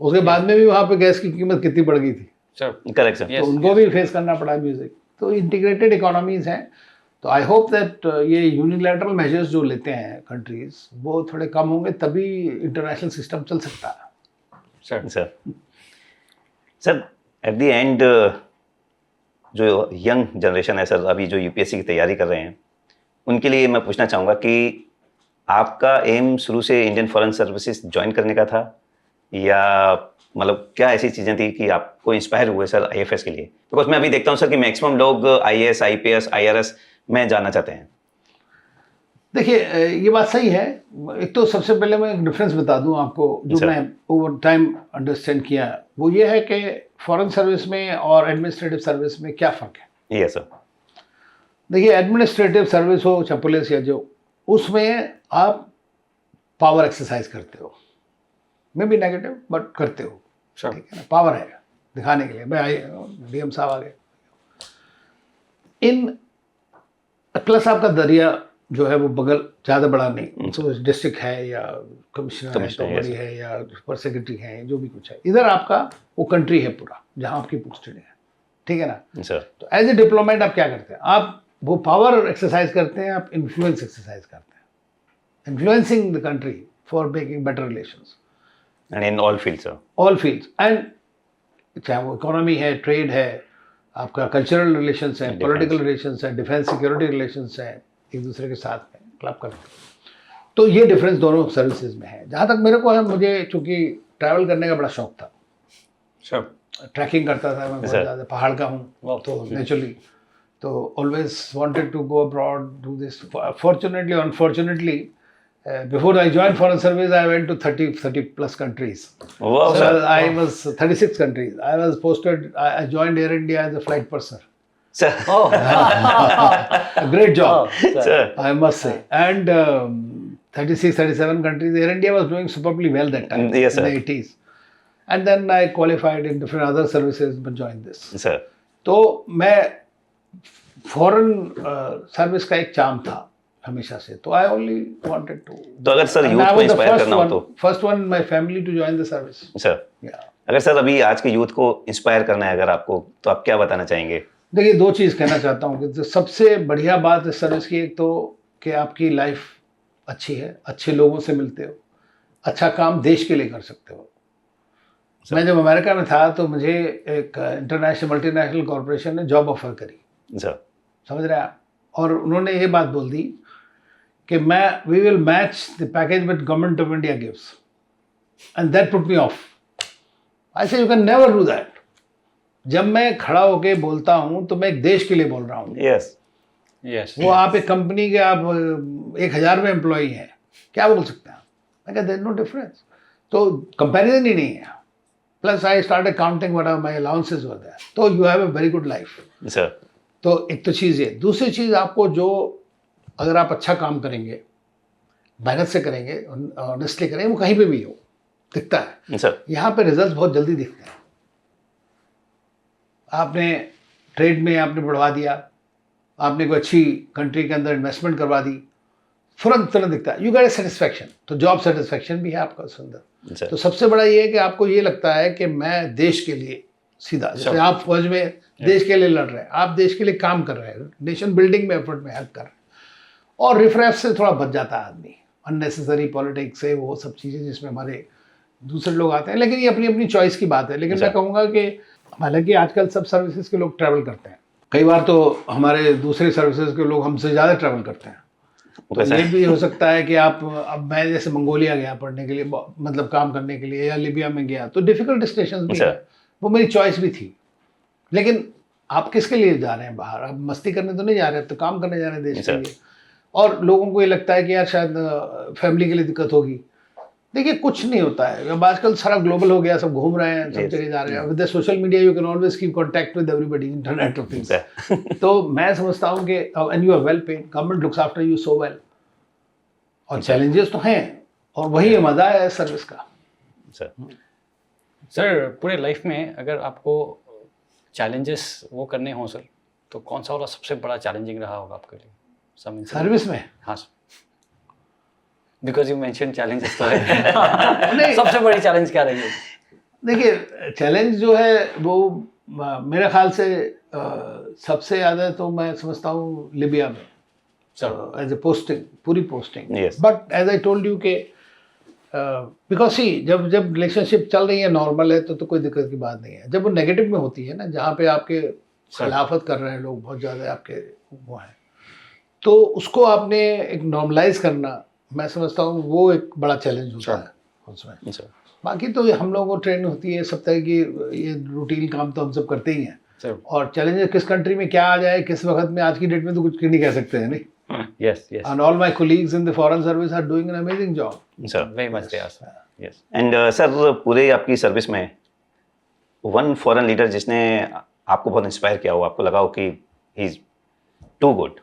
[SPEAKER 2] उसके बाद में भी वहाँ पे गैस की कीमत कितनी बढ़ गई थी,
[SPEAKER 1] करेक्ट सर।
[SPEAKER 2] तो उनको भी फेस करना पड़ा म्यूजिक। तो इंटीग्रेटेड इकोनॉमीज हैं। तो आई होप दैट ये यूनिलैटरल मेजर्स जो लेते हैं कंट्रीज वो थोड़े कम होंगे, तभी इंटरनेशनल सिस्टम चल सकता है।
[SPEAKER 1] सर एट द एंड जो यंग जनरेशन है सर, अभी जो यूपीएससी की तैयारी कर रहे हैं, उनके लिए मैं पूछना चाहूँगा कि आपका एम शुरू से इंडियन फॉरेन सर्विसेज ज्वाइन करने का था, या मतलब क्या ऐसी चीज़ें थी कि आपको इंस्पायर हुए सर आईएफएस के लिए? बिकॉज मैं अभी देखता हूँ सर कि मैक्सिमम लोग आईएएस, आईपीएस, आईआरएस में जाना चाहते हैं।
[SPEAKER 2] देखिए ये बात सही है। एक तो सबसे पहले मैं एक डिफरेंस बता दूं आपको, जो मैं ओवर टाइम अंडरस्टैंड किया, वो ये है कि फॉरेन सर्विस में और एडमिनिस्ट्रेटिव सर्विस में क्या फ़र्क है।
[SPEAKER 1] Yes sir.
[SPEAKER 2] देखिए एडमिनिस्ट्रेटिव सर्विस हो चाहे पुलिस या जो, उसमें आप पावर एक्सरसाइज करते हो, मे बी नेगेटिव बट करते हो, ठीक है ना, पावर है दिखाने के लिए, मैं डीएम साहब आ गए। इन प्लस आपका दरिया जो है वो बगल ज़्यादा बड़ा नहीं, तो डिस्ट्रिक्ट है या कमिश्नर है तो बड़ी है या सुपर सेक्रेटरी है, जो भी कुछ है, इधर आपका वो कंट्री है पूरा जहाँ आपकी पोस्टेड है, ठीक है ना
[SPEAKER 1] सर।
[SPEAKER 2] तो एज ए डिप्लोमेट आप क्या करते हैं? आप वो पावर एक्सरसाइज करते हैं, आप इन्फ्लुएंस एक्सरसाइज करते हैं, influencing the country for making better relations
[SPEAKER 1] and in all fields sir, all
[SPEAKER 2] fields. And चाहे वो इकोनॉमी है, ट्रेड है, आपका कल्चरल रिलेशंस है, पॉलिटिकल रिलेशंस है, डिफेंस सिक्योरिटी रिलेशंस है, एक दूसरे के साथ में क्लब करते हैं। तो ये डिफरेंस दोनों सर्विसेज में है। जहाँ तक मेरे को है, मुझे चूँकि ट्रैवल करने का बड़ा शौक था, ट्रैकिंग करता था, मैं बहुत
[SPEAKER 1] Sir.
[SPEAKER 2] ज़्यादा पहाड़ का हूँ तो नेचुरली तो always wanted to go abroad do this. Fortunately unfortunately before I joined foreign service I went to 30 plus countries.
[SPEAKER 1] Wow,
[SPEAKER 2] So
[SPEAKER 1] sir.
[SPEAKER 2] I was 36 countries. I was posted, I joined Air India as a flight purser.
[SPEAKER 1] Sir.
[SPEAKER 3] Oh,
[SPEAKER 2] A great job,
[SPEAKER 1] Sir.
[SPEAKER 2] I must say. And 36, 37 countries. Air India was doing superbly well that time,
[SPEAKER 1] Yes,
[SPEAKER 2] in
[SPEAKER 1] sir.
[SPEAKER 2] the 80s. And then I qualified in different other services but joined this.
[SPEAKER 1] Sir.
[SPEAKER 2] तो मैं foreign service का एक charm था हमेशा से, तो I only wanted to.
[SPEAKER 1] तो अगर सर यूथ को इंस्पायर करना हो तो
[SPEAKER 2] first one my family to join the service.
[SPEAKER 1] Sir,
[SPEAKER 2] या
[SPEAKER 1] अगर सर अभी आज के यूथ को इंस्पायर करना है अगर आपको, तो आप क्या बताना चाहेंगे?
[SPEAKER 2] देखिए, दो चीज़ कहना चाहता हूँ कि जो सबसे बढ़िया बात इस सर्विस की, एक तो कि आपकी लाइफ अच्छी है, अच्छे लोगों से मिलते हो, अच्छा काम देश के लिए कर सकते हो. मैं जब अमेरिका में था तो मुझे एक इंटरनेशनल मल्टीनेशनल कॉरपोरेशन ने जॉब ऑफर करी,
[SPEAKER 1] सर.
[SPEAKER 2] समझ रहे हैं आप, और उन्होंने ये बात बोल दी कि we will match the package with government of India gives, and that put me off. I say you can never do that. जब मैं खड़ा होके बोलता हूँ तो मैं एक देश के लिए बोल रहा हूँ.
[SPEAKER 1] यस.
[SPEAKER 3] yes.
[SPEAKER 2] वो आप एक कंपनी के आप 1000 में एम्प्लॉई हैं, क्या बोल सकते हैं? मैं कहता देयर नो डिफरेंस. तो कंपैरिजन ही नहीं है. Plus I started counting what are my allowances were there. तो you have a very good life.
[SPEAKER 1] Sir.
[SPEAKER 2] तो एक तो चीज़ ये. दूसरी चीज़, आपको जो अगर आप अच्छा काम करेंगे, मेहनत से करेंगे, ऑनेस्टली करेंगे, वो कहीं पे भी हो दिखता है.
[SPEAKER 1] सर.
[SPEAKER 2] यहाँ पे रिजल्ट बहुत जल्दी दिखते हैं. आपने ट्रेड में आपने बढ़वा दिया, आपने कोई अच्छी कंट्री के अंदर इन्वेस्टमेंट करवा दी, तुरंत दिखता है. You get A satisfaction. तो जॉब सेटिस्फैक्शन भी है आपका सुंदर.
[SPEAKER 1] सर.
[SPEAKER 2] तो सबसे बड़ा ये है कि आपको ये लगता है कि मैं देश के लिए सीधा, जैसे आप फौज में देश के लिए लड़ रहे हैं, आप देश के लिए काम कर रहे हैं, नेशन बिल्डिंग में एफर्ट में हेल्प कर रहे हैं, और रिफ्रेश से थोड़ा बच जाता है आदमी, अननेसेसरी पॉलिटिक्स से, वो सब चीज़ें जिसमें हमारे दूसरे लोग आते हैं. लेकिन ये अपनी अपनी चॉइस की बात है. लेकिन मैं कहूँगा कि हालांकि आजकल सब सर्विसेज के लोग ट्रैवल करते हैं, कई बार तो हमारे दूसरे सर्विसेज के लोग हमसे ज़्यादा ट्रैवल करते हैं. तो ये भी हो सकता है कि आप, अब मैं जैसे मंगोलिया गया पढ़ने के लिए, मतलब काम करने के लिए, या लिबिया में गया, तो डिफिकल्ट डेस्टिनेशन भी है, वो मेरी चॉइस भी थी. लेकिन आप किसके लिए जा रहे हैं बाहर? आप मस्ती करने तो नहीं जा रहे, तो काम करने जा रहे हैं देश के लिए. और लोगों को ये लगता है कि यार शायद फैमिली के लिए दिक्कत होगी. देखिए, कुछ नहीं होता है. अब आजकल सारा ग्लोबल हो गया, सब घूम रहे हैं, सब जगह जा रहे हैं. With the social media you can always keep contact with everybody, internet of things. तो मैं समझता हूँ कि and you are well paid, government looks after you so well. और चैलेंजेस तो हैं, और वही मज़ा है सर्विस का.
[SPEAKER 1] सर.
[SPEAKER 3] सर, पूरे लाइफ में अगर आपको चैलेंजेस वो करने हों सर, तो कौन सा वाला सबसे बड़ा चैलेंजिंग रहा होगा आपके लिए
[SPEAKER 2] सर्विस में?
[SPEAKER 3] हाँ sir, because you mention challenges तो है. सबसे बड़ी चैलेंज क्या रही है?
[SPEAKER 2] देखिए, चैलेंज जो है वो मेरे ख्याल से सबसे ज़्यादा तो मैं समझता हूँ लिबिया में, एज ए पोस्टिंग, पूरी पोस्टिंग. But as I told you के बिकॉज सी, जब रिलेशनशिप चल रही है, नॉर्मल है, तो कोई दिक्कत की बात नहीं है. जब वो नेगेटिव में होती है ना, जहाँ पे आपके खिलाफत कर रहे हैं लोग बहुत ज़्यादा, आपके वो हैं, तो उसको आपने एक नॉर्मलाइज करना, मैं समझता हूँ वो एक बड़ा चैलेंज होता है उसमें. बाकी तो हम लोगों को ट्रेन होती है सब तरह की, ये रूटीन काम तो हम सब करते ही हैं. और चैलेंजेस किस कंट्री में क्या आ जाए किस वक्त में, आज की डेट में तो कुछ नहीं कह सकते हैं. नहीं.
[SPEAKER 3] Yes, yes.
[SPEAKER 2] And all my colleagues in the foreign service are doing an amazing job.
[SPEAKER 1] Sir.
[SPEAKER 3] Very much they are, sir. Yes.
[SPEAKER 1] And sir, पूरे आपकी सर्विस में वन फॉरेन लीडर जिसने आपको बहुत इंस्पायर किया हो, आपको लगा हो कि ही इज टू गुड?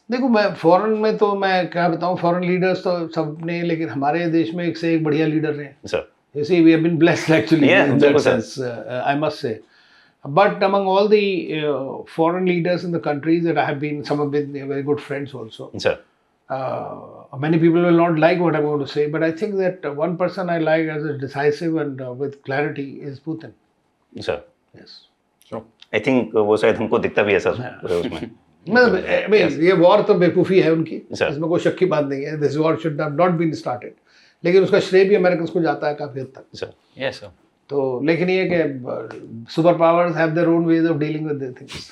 [SPEAKER 2] देखो, मैं फॉरेन में तो मैं क्या बताऊं, फॉरेन लीडर्स तो सब ने, लेकिन हमारे देश में एक से एक बढ़िया लीडर हैं.
[SPEAKER 1] Sir.
[SPEAKER 2] You see, we have been blessed actually in that sense, I must say. But among all the foreign leaders in the countries that I have been, some have been very good friends also.
[SPEAKER 1] Sir.
[SPEAKER 2] Many people will not like what I'm going to say, but I think that one person I like as a decisive and with clarity is Putin.
[SPEAKER 1] Sir.
[SPEAKER 2] Yes.
[SPEAKER 3] Sure.
[SPEAKER 1] I think वो शायद हमको दिखता भी है sir पूरे उसमें.
[SPEAKER 2] मतलब ये वॉर तो बेवकूफ़ी है उनकी,
[SPEAKER 1] Sir.
[SPEAKER 2] इसमें कोई शक की बात नहीं है. This war should have not been started, लेकिन उसका श्रेय भी अमेरिकन को जाता है काफ़ी हद तक.
[SPEAKER 1] Sir.
[SPEAKER 3] Yes, sir.
[SPEAKER 2] तो लेकिन ये कि super powers have their own ways of dealing with their things.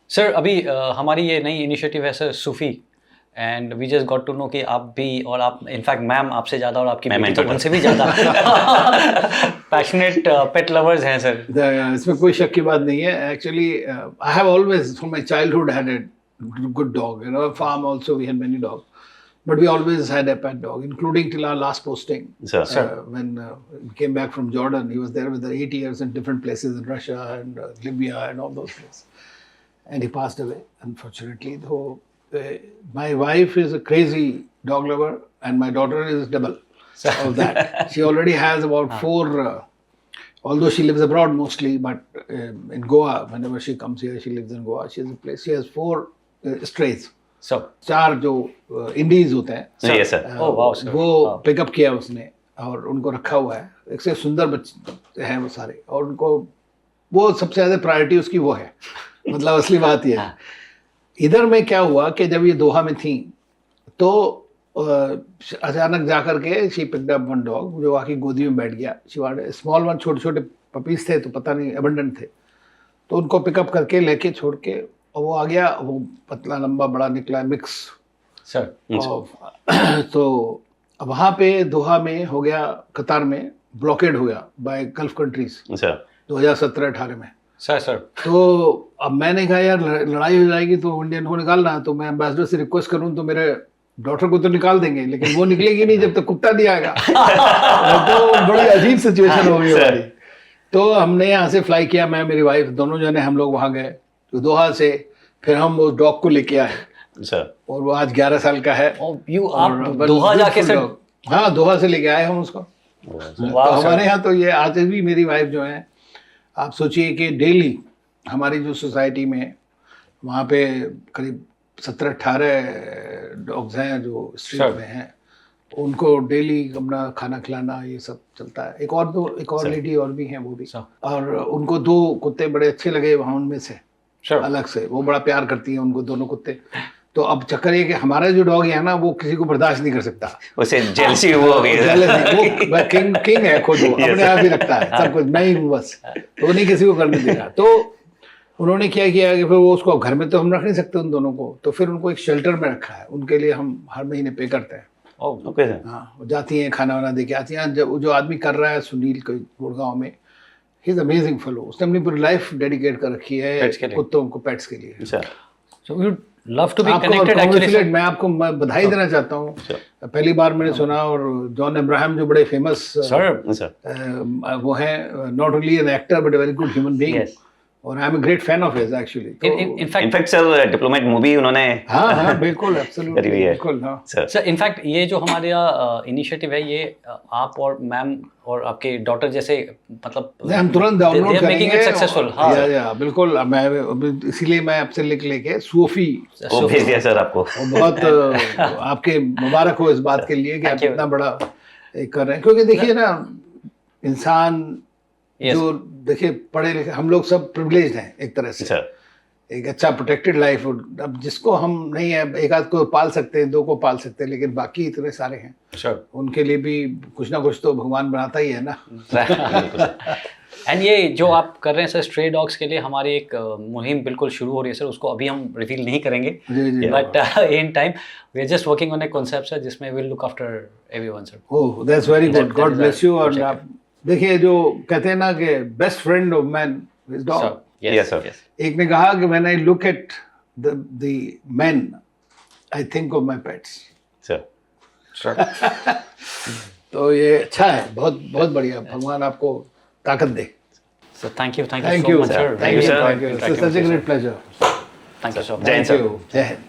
[SPEAKER 3] Sir, अभी हमारी ये नई इनिशिएटिव है sir, Sufi, and we just got to know कि आप भी और आप इनफैक्ट मैम आपसे ज़्यादा और आपकी
[SPEAKER 1] मैं
[SPEAKER 3] बेटी तो
[SPEAKER 1] mentor
[SPEAKER 3] उनसे भी ज़्यादा पैशनेट पेट लवर्स हैं सर.
[SPEAKER 2] इसमें कोई शक की बात नहीं है. Actually I have always from my childhood had a good dog. You know, farm also we had many dogs, but we always had a pet dog, including till our last posting.
[SPEAKER 1] Sir.
[SPEAKER 2] When we came back from Jordan, he was there with the 8 years in different places in Russia and Libya and all those places. And he passed away, unfortunately. Though my wife is a crazy dog lover, and my daughter is double of that. She already has about 4. Although she lives abroad mostly, but in Goa, whenever she comes here, she lives in Goa. She has a place. She has 4 strays.
[SPEAKER 3] So
[SPEAKER 2] 4 जो Indies होते हैं.
[SPEAKER 1] Yes, sir.
[SPEAKER 3] Oh, wow, sir.
[SPEAKER 2] वो
[SPEAKER 3] Wow.
[SPEAKER 2] Pickup किया उसने और उनको रखा हुआ है. एक से सुंदर बच्चे हैं वो सारे, और उनको वो सबसे ज़्यादा प्रायोरिटी उसकी वो है. मतलब असली बात ये है. इधर में क्या हुआ कि जब ये दोहा में थी तो अचानक जा करके she picked up one dog जो आके गोदी में बैठ गया. शी वांटेड स्मॉल वन, छोटे छोटे पपीज थे तो पता नहीं अबंडेंट थे, तो उनको पिकअप करके लेके छोड़ के और वो आ गया. वो पतला लंबा बड़ा निकला मिक्स.
[SPEAKER 3] सर
[SPEAKER 2] तो वहाँ पे दोहा में हो गया, कतार में ब्लॉकेड हो गया बाय गल्फ कंट्रीज
[SPEAKER 1] अच्छा
[SPEAKER 2] 2017-18 में.
[SPEAKER 3] सर
[SPEAKER 2] तो अब मैंने कहा यार लड़ाई हो जाएगी तो इंडियन को निकालना है, तो मैं एम्बेसडर से रिक्वेस्ट करूं तो मेरे डॉक्टर को तो निकाल देंगे, लेकिन वो निकलेगी नहीं जब तक कुत्ता नहीं आएगा. तो बड़ी अजीब सिचुएशन हो गई हमारी. तो हमने यहाँ से फ्लाई किया, मैं मेरी वाइफ दोनों जने हम लोग वहाँ गए तो दोहा से. फिर हम वो डॉग को लेके आए
[SPEAKER 1] अच्छा
[SPEAKER 2] और वो आज 11 साल का है.
[SPEAKER 3] यू
[SPEAKER 2] और
[SPEAKER 3] आप
[SPEAKER 2] बस
[SPEAKER 3] दोहा जाके
[SPEAKER 2] beautiful
[SPEAKER 3] सर.
[SPEAKER 2] dog. हाँ, दोहा से लेके आए हम उसको. तो
[SPEAKER 3] वाह सर.
[SPEAKER 2] हमारे यहाँ तो ये आज भी मेरी वाइफ जो है, आप सोचिए कि डेली हमारी जो सोसाइटी में वहाँ पे करीब 17-18 डॉग्स हैं जो स्ट्रीट
[SPEAKER 3] Sure.
[SPEAKER 2] में हैं. उनको डेली अपना खाना खिलाना ये सब चलता है. एक और लेडी और भी हैं वो भी.
[SPEAKER 3] Sure.
[SPEAKER 2] और उनको 2 कुत्ते बड़े अच्छे लगे वहाँ उनमें से
[SPEAKER 3] Sure.
[SPEAKER 2] अलग से. वो बड़ा प्यार करती हैं उनको दोनों कुत्ते. तो अब चक्कर ये कि हमारा जो डॉग है ना वो किसी को बर्दाश्त नहीं कर सकता.
[SPEAKER 1] उसे जेलसी वो हो गई
[SPEAKER 2] Jealousy, वो किंग है खुद. वो अपने आप ही रखता है सब कुछ, मैं ही हूँ बस. तो वो नहीं किसी को करने देगा. तो उन्होंने क्या किया कि फिर वो उसको घर में तो हम रख नहीं सकते उन दोनों को, तो फिर उनको एक शेल्टर में रखा है. उनके लिए हम हर महीने पे करते हैं.
[SPEAKER 1] ओके सर
[SPEAKER 2] हाँ, वो जाती हैं खाना वाना दे के आती हैं. जब जो आदमी कर रहा है सुनील गुड़गांव में, ही इज अमेजिंग फेलो. उसने अपनी पूरी लाइफ डेडिकेट कर रखी है
[SPEAKER 3] Pets के लिए.
[SPEAKER 2] कुत्तों को, पेट्स के लिए.
[SPEAKER 1] अच्छा
[SPEAKER 3] So you love to be
[SPEAKER 2] आपको
[SPEAKER 3] connected actually.
[SPEAKER 2] congratulate, मैं आपको बधाई देना चाहता हूँ. पहली बार मैंने सुना. और जॉन अब्राहम जो बड़े फेमस
[SPEAKER 3] Sir.
[SPEAKER 1] अच्छा
[SPEAKER 2] वो हैं, not only an actor but a very good human being.
[SPEAKER 3] Yes.
[SPEAKER 2] और I am a great fan of his actually.
[SPEAKER 3] In fact,
[SPEAKER 1] in fact sir diplomat movie उन्होंने
[SPEAKER 2] हाँ बिल्कुल, एब्सोल्युटली
[SPEAKER 1] करी हुई है.
[SPEAKER 2] बिल्कुल. हाँ
[SPEAKER 1] सर
[SPEAKER 3] सर इनफैक्ट ये जो हमारे इनिशिएटिव है ये आप और मैम और आपके डॉटर जैसे मतलब
[SPEAKER 2] नहीं, हम तुरंत डाउनलोड
[SPEAKER 3] they are making
[SPEAKER 2] करेंगे.
[SPEAKER 3] it successful. हाँ
[SPEAKER 2] या बिल्कुल. मैं इसीलिए मैं आपसे लिख लेके सूफी
[SPEAKER 1] वो भेज दिया सर आपको.
[SPEAKER 2] और बहुत आपके मुबारक हो इस बात के लिए कि आप
[SPEAKER 3] Thank you.
[SPEAKER 2] इतना बड़ा एक कर रहे हैं. क्योंकि देखिए ना, इंसान
[SPEAKER 3] Yes.
[SPEAKER 2] जो देखिए पढ़े लिखे हम लोग सब प्रिविलेज्ड हैं एक तरह से.
[SPEAKER 1] सर
[SPEAKER 2] एक अच्छा प्रोटेक्टेड लाइफ. अब जिसको हम नहीं है, एक आध को पाल सकते हैं, 2 को पाल सकते हैं, लेकिन बाकी इतने सारे हैं,
[SPEAKER 3] Sure.
[SPEAKER 2] उनके लिए भी कुछ ना कुछ तो भगवान बनाता ही है ना.
[SPEAKER 3] एंड ये जो आप कर रहे हैं सर स्ट्रे डॉग्स के लिए, हमारी एक मुहिम बिल्कुल शुरू हो रही है सर. उसको अभी हम रिवील नहीं करेंगे,
[SPEAKER 2] जी जी.
[SPEAKER 3] But in time we are just working on a concept sir जिसमें will look after everyone sir.
[SPEAKER 2] Oh that's very good.
[SPEAKER 3] that
[SPEAKER 2] God
[SPEAKER 3] is
[SPEAKER 2] bless
[SPEAKER 3] our
[SPEAKER 2] you. और
[SPEAKER 3] project.
[SPEAKER 2] आप देखिए जो कहते हैं ना कि best friend of man is dog.
[SPEAKER 3] Sir,
[SPEAKER 1] Yes, sir.
[SPEAKER 2] एक ने कहा कि when I look at the men I think of my pets.
[SPEAKER 1] Sir
[SPEAKER 2] तो ये अच्छा है, बहुत बहुत बढ़िया. भगवान आपको ताकत दे.
[SPEAKER 3] So thank you
[SPEAKER 2] thank
[SPEAKER 3] so
[SPEAKER 2] you
[SPEAKER 3] much sir.
[SPEAKER 2] Thank you
[SPEAKER 1] sir.
[SPEAKER 2] Thank you. It's such a great pleasure.
[SPEAKER 3] Thank you so much.
[SPEAKER 1] जय हिंद
[SPEAKER 2] थैंक
[SPEAKER 1] सर.
[SPEAKER 2] यू. जय हिंद.